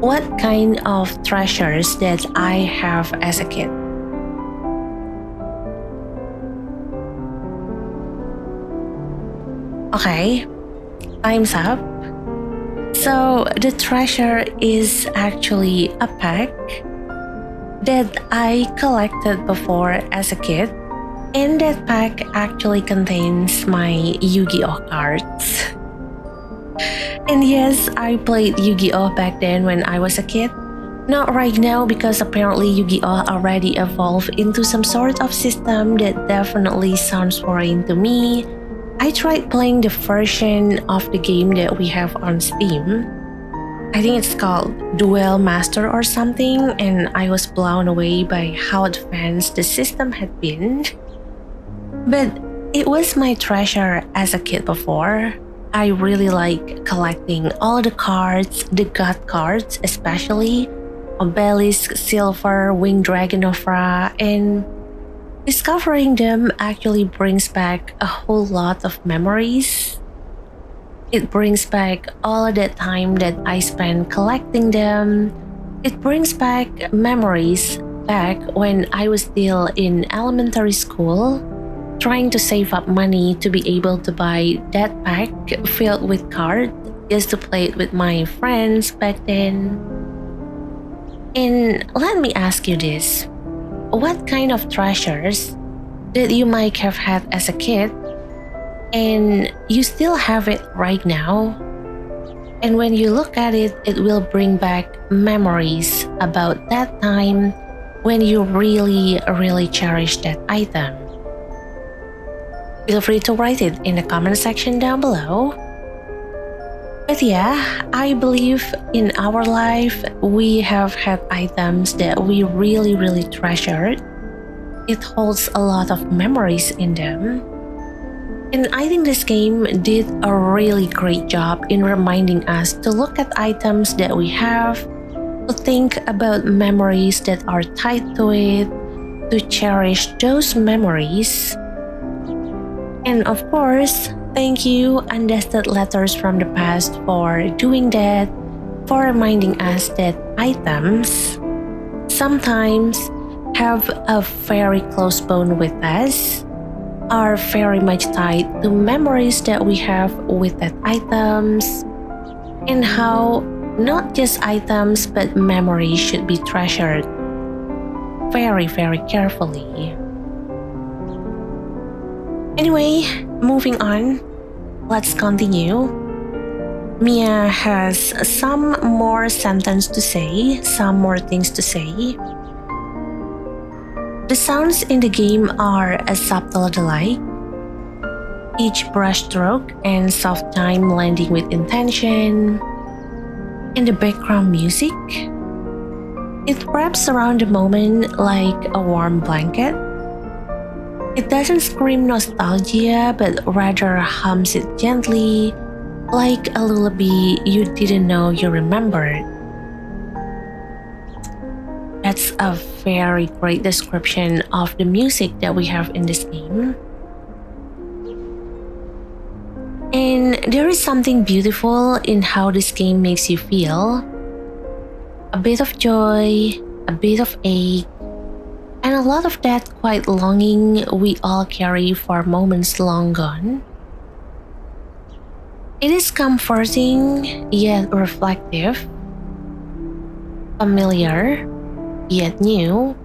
what kind of treasures that I have as a kid. Okay, time's up. So the treasure is actually a pack that I collected before as a kid, and that pack actually contains my Yu-Gi-Oh cards. And yes, I played Yu-Gi-Oh back then when I was a kid. Not right now, because apparently Yu-Gi-Oh already evolved into some sort of system that definitely sounds foreign to me. I tried playing the version of the game that we have on Steam. I think it's called Duel Master or something, and I was blown away by how advanced the system had been. But it was my treasure as a kid before. I really like collecting all the cards, the god cards especially, Obelisk, Silver, Winged Dragon of Ra, and discovering them actually brings back a whole lot of memories. It brings back all of that time that I spent collecting them. It brings back memories back when I was still in elementary school, trying to save up money to be able to buy that pack filled with cards just to play it with my friends back then. And let me ask you this. What kind of treasures that you might have had as a kid and you still have it right now? And when you look at it, it will bring back memories about that time when you really, really cherish that item. Feel free to write it in the comment section down below. But yeah, I believe in our life, we have had items that we really, really treasured. It holds a lot of memories in them. And I think this game did a really great job in reminding us to look at items that we have, to think about memories that are tied to it, to cherish those memories. And of course, thank you, Undusted Letters from the Past, for doing that, for reminding us that items sometimes have a very close bond with us, are very much tied to memories that we have with that items, and how not just items but memories should be treasured very, very carefully. Anyway, moving on, let's continue. Miya has some more sentences to say, some more things to say. The sounds in the game are a subtle delight. Each brushstroke and soft time landing with intention. And the background music, it wraps around the moment like a warm blanket. It doesn't scream nostalgia, but rather hums it gently, like a lullaby you didn't know you remembered. That's a very great description of the music that we have in this game. And there is something beautiful in how this game makes you feel. A bit of joy, a bit of ache, and a lot of that quiet longing we all carry for moments long gone. It is comforting yet reflective, familiar yet new.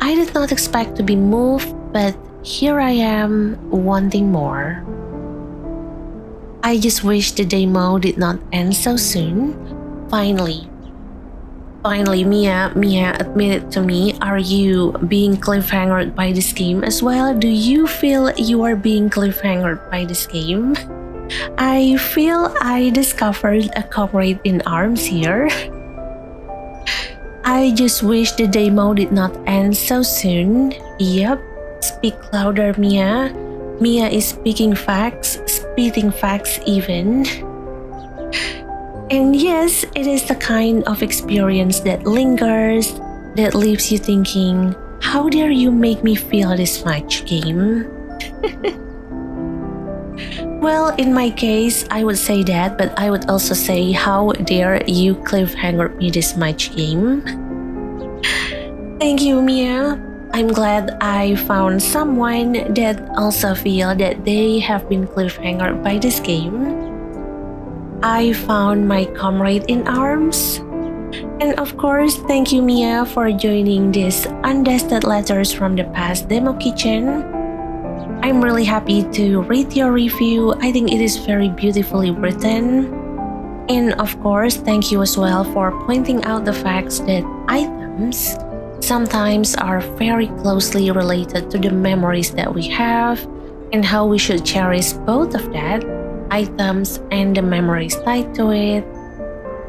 I did not expect to be moved, but here I am wanting more. I just wish the demo did not end so soon. Finally, Miya, admit it to me. Are you being cliffhangered by this game as well? Do you feel you are being cliffhangered by this game? I feel I discovered a comrade in arms here. I just wish the demo did not end so soon. Yep, speak louder, Miya. Miya is speaking facts, spitting facts even. And yes, it is the kind of experience that lingers, that leaves you thinking, how dare you make me feel this much, game? Well, in my case, I would say that, but I would also say, how dare you cliffhanger me this much, game? Thank you, Miya. I'm glad I found someone that also feel that they have been cliffhangered by this game. I found my comrade in arms. And of course, thank you, Miya, for joining this Undusted Letters from the Past demo kitchen. I'm really happy to read your review. I think it is very beautifully written. And of course, thank you as well for pointing out the facts that items sometimes are very closely related to the memories that we have and how we should cherish both of that, items and the memories tied to it.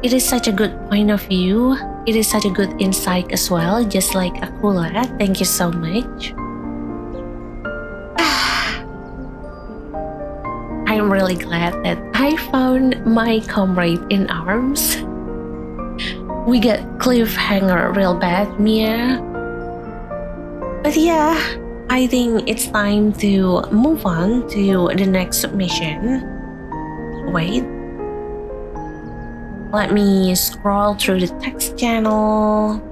It is such a good point of view. It is such a good insight as well, just like Acula. Thank you so much. I'm really glad that I found my comrade in arms. We got cliffhanger real bad, Miya. But yeah, I think it's time to move on to the next submission. Wait. Let me scroll through the text channel.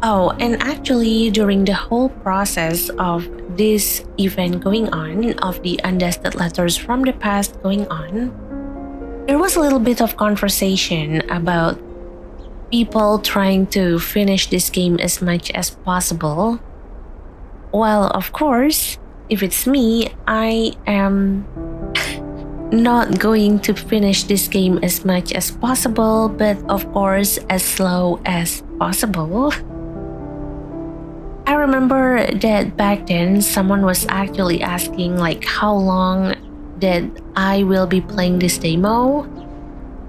Oh, and actually, during the whole process of this event going on, of the Undusted Letters from the Past going on, there was a little bit of conversation about people trying to finish this game as much as possible. Well, of course, if it's me, I am not going to finish this game as much as possible, but of course, as slow as possible. I remember that back then, someone was actually asking like how long that I will be playing this demo.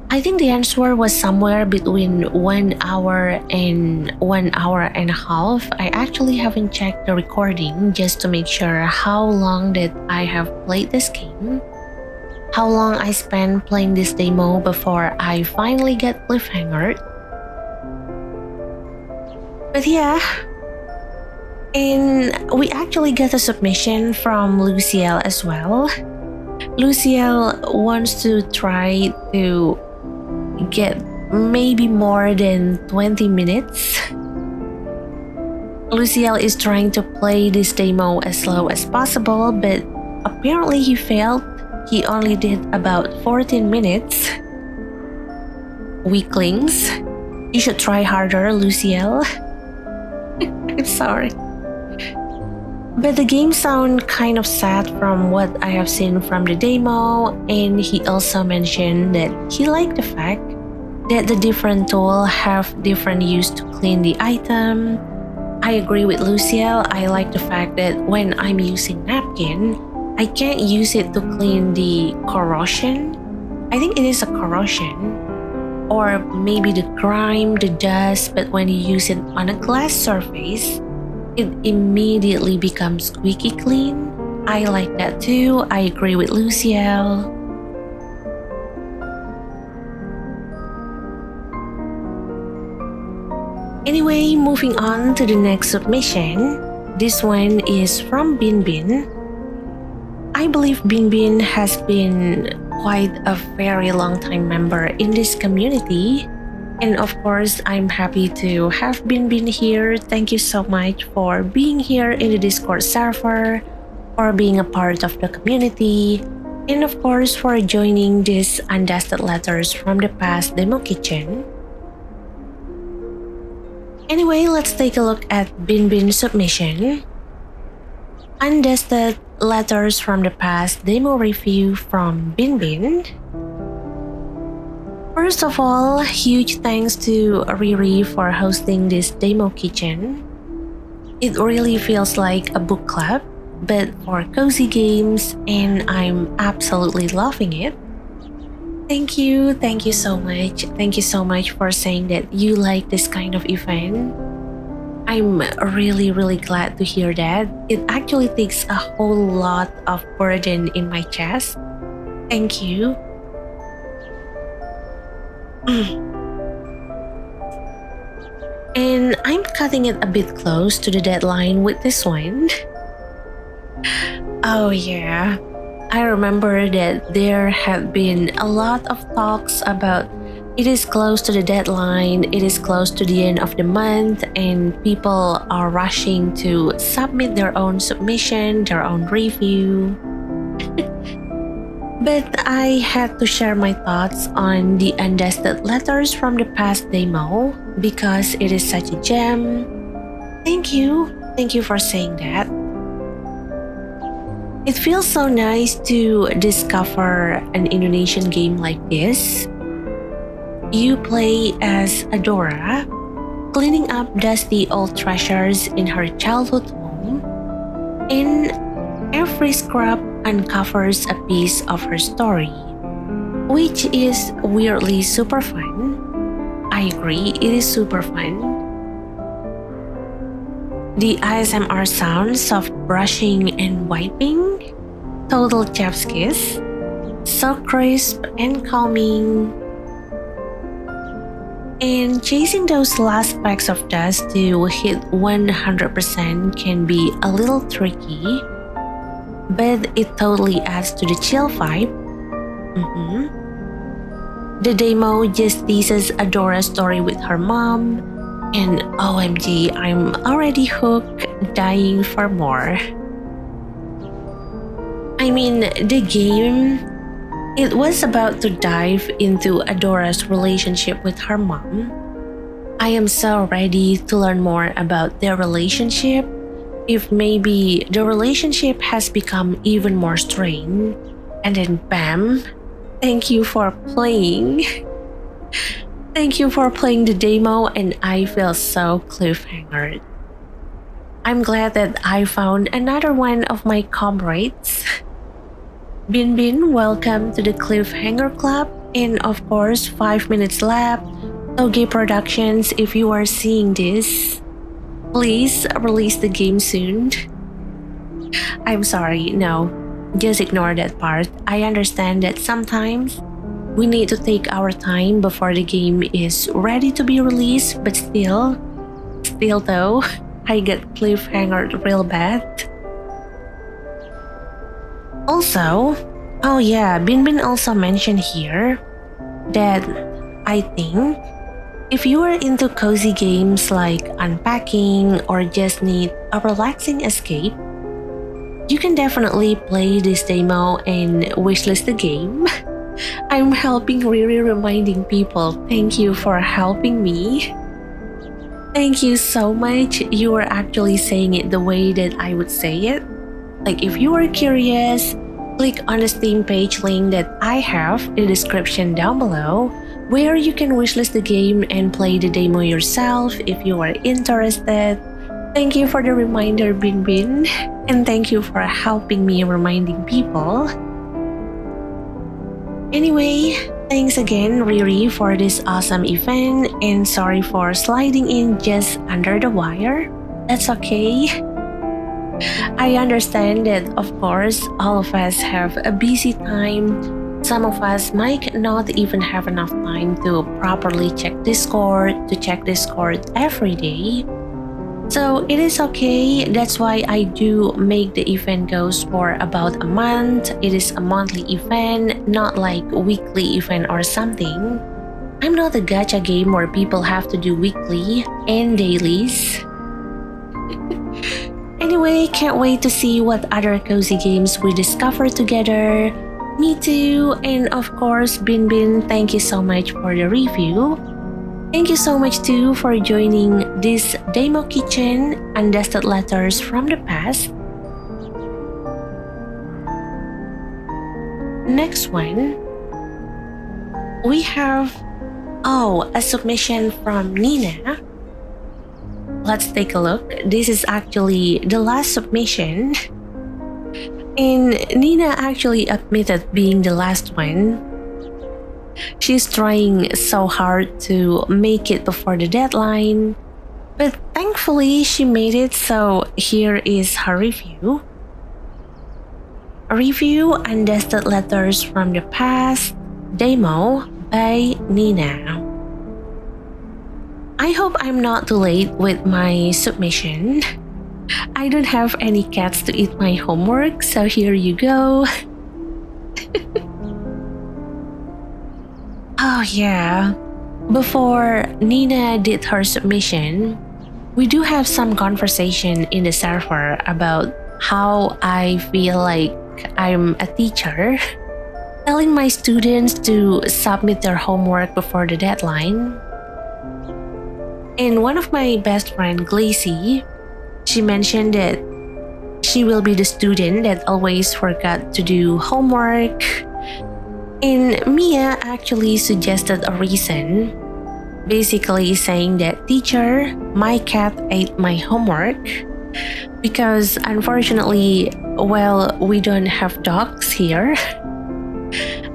I think the answer was somewhere between 1 hour and 1 hour and a half. I actually haven't checked the recording just to make sure how long that I have played this game, how long I spent playing this demo before I finally get cliffhangered. But yeah, and we actually got a submission from Luciel as well. Luciel wants to try to get maybe more than 20 minutes. Luciel is trying to play this demo as slow as possible, but apparently he failed. He only did about 14 minutes. Weaklings. You should try harder, Luciel. I'm sorry. But the game sounds kind of sad from what I have seen from the demo, and he also mentioned that he liked the fact that the different tools have different use to clean the item. I agree with Luciel. I like the fact that when I'm using napkin, I can't use it to clean the corrosion. I think it is a corrosion. Or maybe the grime, the dust, but when you use it on a glass surface, it immediately becomes squeaky clean. I like that too. I agree with Luciel. Anyway, moving on to the next submission. This one is from Binbin. I believe Binbin has been quite a very long time member in this community. And of course, I'm happy to have Binbin here. Thank you so much for being here in the Discord server, for being a part of the community. and of course for joining this Undusted Letters from the Past demo kitchen. Anyway, let's take a look at Binbin submission. Undusted Letters from the Past demo review from Binbin. First of all, huge thanks to Riri for hosting this demo kitchen. It really feels like a book club, but for cozy games, and I'm absolutely loving it. Thank you so much. Thank you so much for saying that you like this kind of event. I'm really glad to hear that. It actually takes a whole lot of burden in my chest. Thank you. And I'm cutting it a bit close to the deadline with this one. Oh yeah, I remember that there have been a lot of talks about it is close to the deadline, it is close to the end of the month, and people are rushing to submit their own submission, their own review. But I had to share my thoughts on the Undusted Letters from the Past demo because it is such a gem. Thank you for saying that. It feels so nice to discover an Indonesian game like this. You play as Adora, cleaning up dusty old treasures in her childhood home, and every scrap uncovers a piece of her story, which is weirdly super fun. I agree, it is super fun. The ASMR sounds of brushing and wiping, total chef's kiss, so crisp and calming. And chasing those last specks of dust to hit 100% can be a little tricky, but it totally adds to the chill vibe. The demo just teases Adora's story with her mom, and OMG, I'm already hooked, dying for more. I mean, the game, it was about to dive into Adora's relationship with her mom. I am so ready to learn more about their relationship, if maybe the relationship has become even more strained. And then bam, thank you for playing. Thank you for playing the demo, and I feel so cliffhangered. I'm glad that I found another one of my comrades. Binbin, welcome to the Cliffhanger Club, and of course 5 Minutes Lab, Toge Productions. If you are seeing this, please release the game soon. I'm sorry, no, just ignore that part. I understand that sometimes we need to take our time before the game is ready to be released, but still though, I get cliffhangered real bad. Also, oh yeah, Binbin also mentioned here that I think if you are into cozy games like unpacking or just need a relaxing escape, you can definitely play this demo and wishlist the game. I'm helping Riri reminding people. Thank you for helping me. Thank you so much. You were actually saying it the way that I would say it. Like if you are curious, click on the Steam page link that I have in the description down below, where you can wishlist the game and play the demo yourself if you are interested. Thank you for the reminder, Binbin, and thank you for helping me reminding people. Anyway, thanks again, Riri, for this awesome event, and sorry for sliding in just under the wire. That's okay. I understand that, of course, all of us have a busy time. Some of us might not even have enough time to properly check Discord every day. So it is okay. That's why I do make the event goes for about a month. It is a monthly event, not like a weekly event or something. I'm not a gacha game where people have to do weekly and dailies. Anyway, can't wait to see what other cozy games we discover together. Me too. And of course, Binbin, thank you so much for the review. Thank you so much too for joining this demo kitchen, Undusted Letters from the Past. Next one, we have, a submission from Nina. Let's take a look. This is actually the last submission. And Nina actually admitted being the last one. She's trying so hard to make it before the deadline, but thankfully she made it, so here is her review. A review, Undusted Letters from the Past, demo by Nina. I hope I'm not too late with my submission. I don't have any cats to eat my homework, so here you go. Oh yeah, before Nina did her submission, we do have some conversation in the server about how I feel like I'm a teacher, telling my students to submit their homework before the deadline. And one of my best friend, Glacy, she mentioned that she will be the student that always forgot to do homework. And Miya actually suggested a reason, basically saying that, "Teacher, my cat ate my homework." Because unfortunately, we don't have dogs here.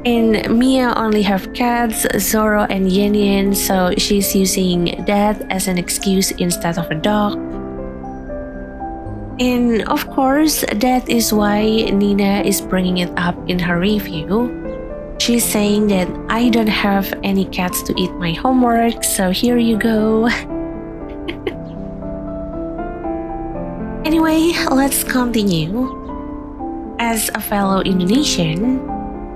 And Miya only have cats, Zoro and Yen Yen, so she's using that as an excuse instead of a dog. And of course, that is why Nina is bringing it up in her review. She's saying that I don't have any cats to eat my homework, so here you go. Anyway, let's continue. As a fellow Indonesian,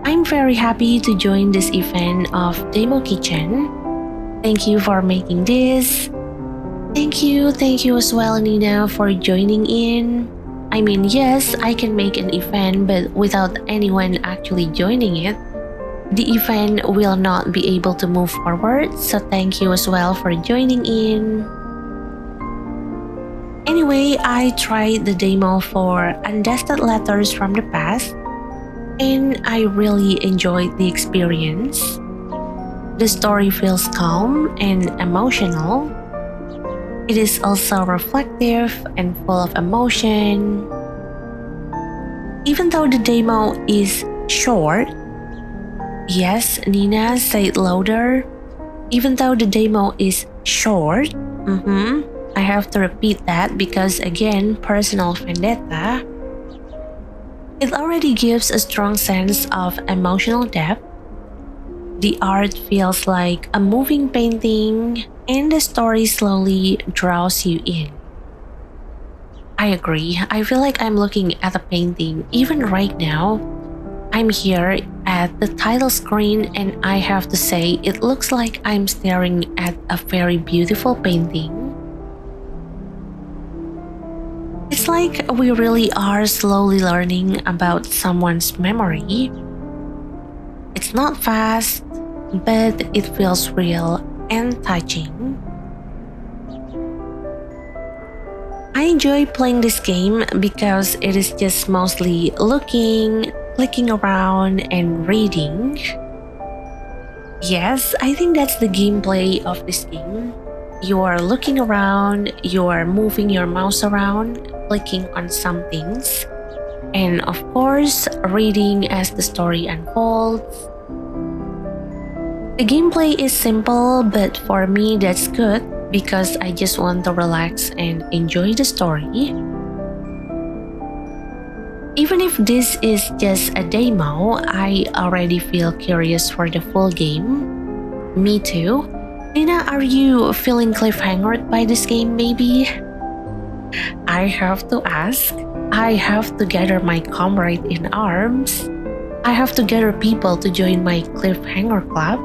I'm very happy to join this event of Demo Kitchen. Thank you for making this. Thank you as well, Nina, for joining in. I mean, yes, I can make an event, but without anyone actually joining it, the event will not be able to move forward, so thank you as well for joining in. Anyway, I tried the demo for Undusted Letters from the Past, and I really enjoyed the experience. The story feels calm and emotional. It is also reflective and full of emotion. Even though the demo is short, yes, Nina, say it louder. Even though the demo is short, I have to repeat that because again, personal vendetta. It already gives a strong sense of emotional depth. The art feels like a moving painting, and the story slowly draws you in. I agree. I feel like I'm looking at a painting even right now. I'm here at the title screen, and I have to say it looks like I'm staring at a very beautiful painting. It's like we really are slowly learning about someone's memory. It's not fast, but it feels real and touching. I enjoy playing this game because it is just mostly looking, clicking around, and reading. Yes, I think that's the gameplay of this game. You are looking around, you are moving your mouse around, clicking on some things, and of course, reading as the story unfolds. The gameplay is simple, but for me that's good because I just want to relax and enjoy the story. Even if this is just a demo, I already feel curious for the full game. Me too. Nina, are you feeling cliffhangered by this game maybe? I have to ask. I have to gather my comrade in arms. I have to gather people to join my cliffhanger club.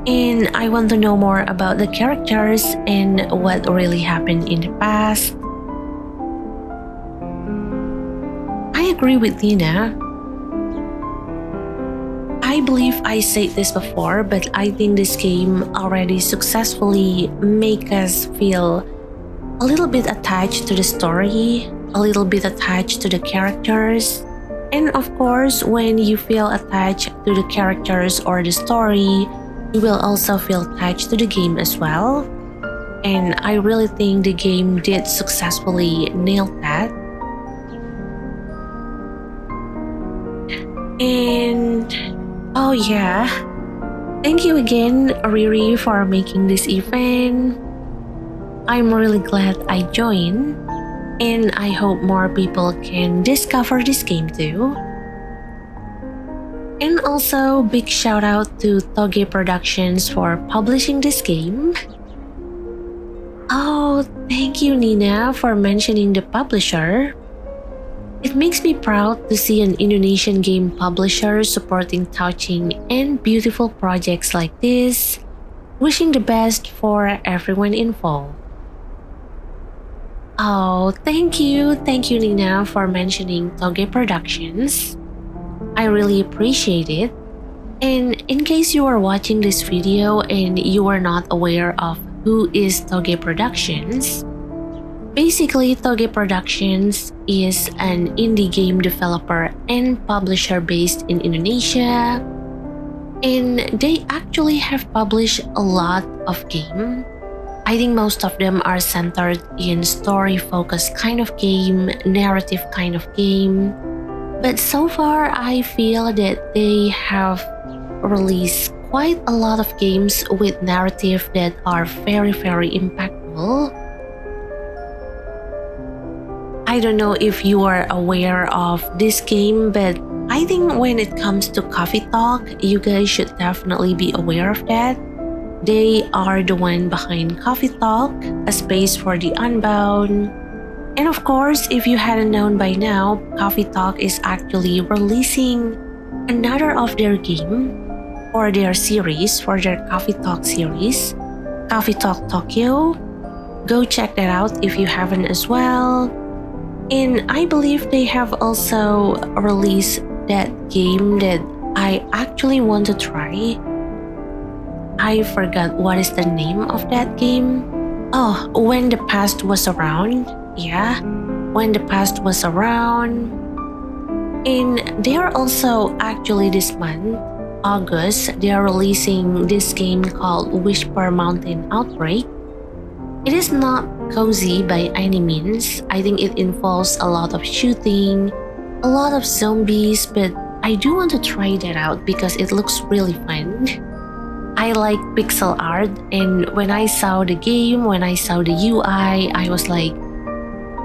And I want to know more about the characters and what really happened in the past. I agree with Nina. believe I said this before, but I think this game already successfully make us feel a little bit attached to the story, a little bit attached to the characters. And of course, when you feel attached to the characters or the story, you will also feel attached to the game as well. And I really think the game did successfully nail that. And oh yeah, thank you again, Riri, for making this event. I'm really glad I joined, and I hope more people can discover this game too. And also, big shout out to Toge Productions for publishing this game. Oh, thank you, Nina, for mentioning the publisher. It makes me proud to see an Indonesian game publisher supporting touching and beautiful projects like this. Wishing the best for everyone involved. Oh, thank you, Nina, for mentioning Toge Productions. I really appreciate it. And in case you are watching this video and you are not aware of who is Toge Productions, basically Toge Productions is an indie game developer and publisher based in Indonesia, and they actually have published a lot of games. I think most of them are centered in story-focused kind of game, narrative kind of game. But so far, I feel that they have released quite a lot of games with narrative that are very, very impactful. I don't know if you are aware of this game, but I think when it comes to Coffee Talk, you guys should definitely be aware of that. They are the one behind Coffee Talk, a space for the unbound. And of course, if you hadn't known by now, Coffee Talk is actually releasing another of their game or their series for their Coffee Talk series, Coffee Talk Tokyo. Go check that out if you haven't as well. And I believe they have also released that game that I actually want to try. I forgot what is the name of that game. Oh, When the Past Was Around. Yeah, When the Past Was Around. And they are also actually this month, August, they are releasing this game called Whisper Mountain Outbreak. It is not cozy by any means. I think it involves a lot of shooting, a lot of zombies, but I do want to try that out because it looks really fun. I like pixel art, and when I saw the game, when I saw the UI, I was like,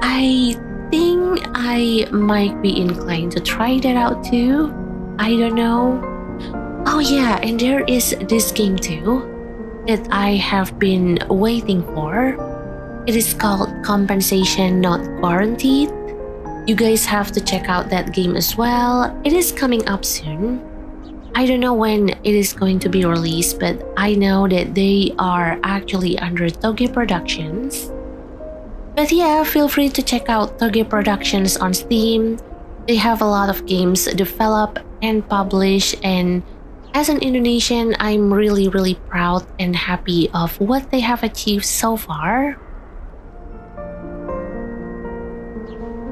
I think I might be inclined to try that out too. I don't know. Oh yeah, and there is this game too that I have been waiting for. It is called Compensation Not Guaranteed. You guys have to check out that game as well. It is coming up soon. I don't know when it is going to be released, but I know that they are actually under Toge Productions. But yeah, feel free to check out Toge Productions on Steam. They have a lot of games developed and published, and as an Indonesian, I'm really proud and happy of what they have achieved so far.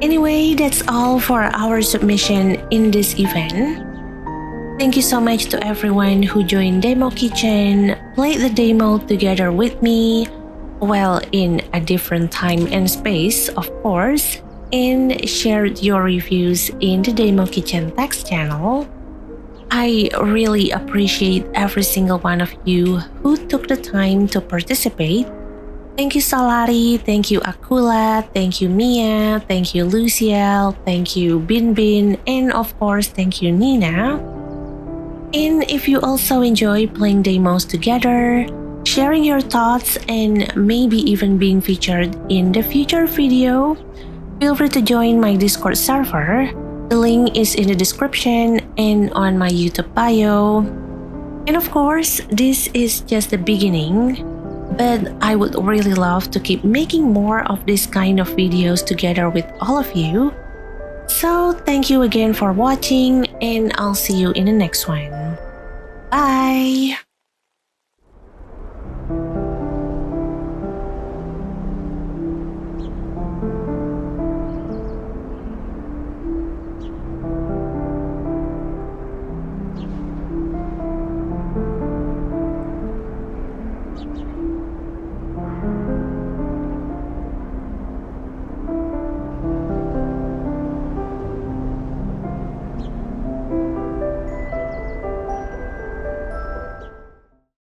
Anyway, that's all for our submission in this event. Thank you so much to everyone who joined Demo Kitchen, played the demo together with me, well, in a different time and space, of course, and shared your reviews in the Demo Kitchen text channel. I really appreciate every single one of you who took the time to participate. Thank you, Solari, thank you, Acula, thank you, Miya, thank you, Luciel, thank you, Binbin, and of course, thank you, Nina. And if you also enjoy playing demos together, sharing your thoughts, and maybe even being featured in the future video, feel free to join my Discord server. The link is in the description and on my YouTube bio. And of course, this is just the beginning, but I would really love to keep making more of this kind of videos together with all of you. So thank you again for watching, and I'll see you in the next one. Bye.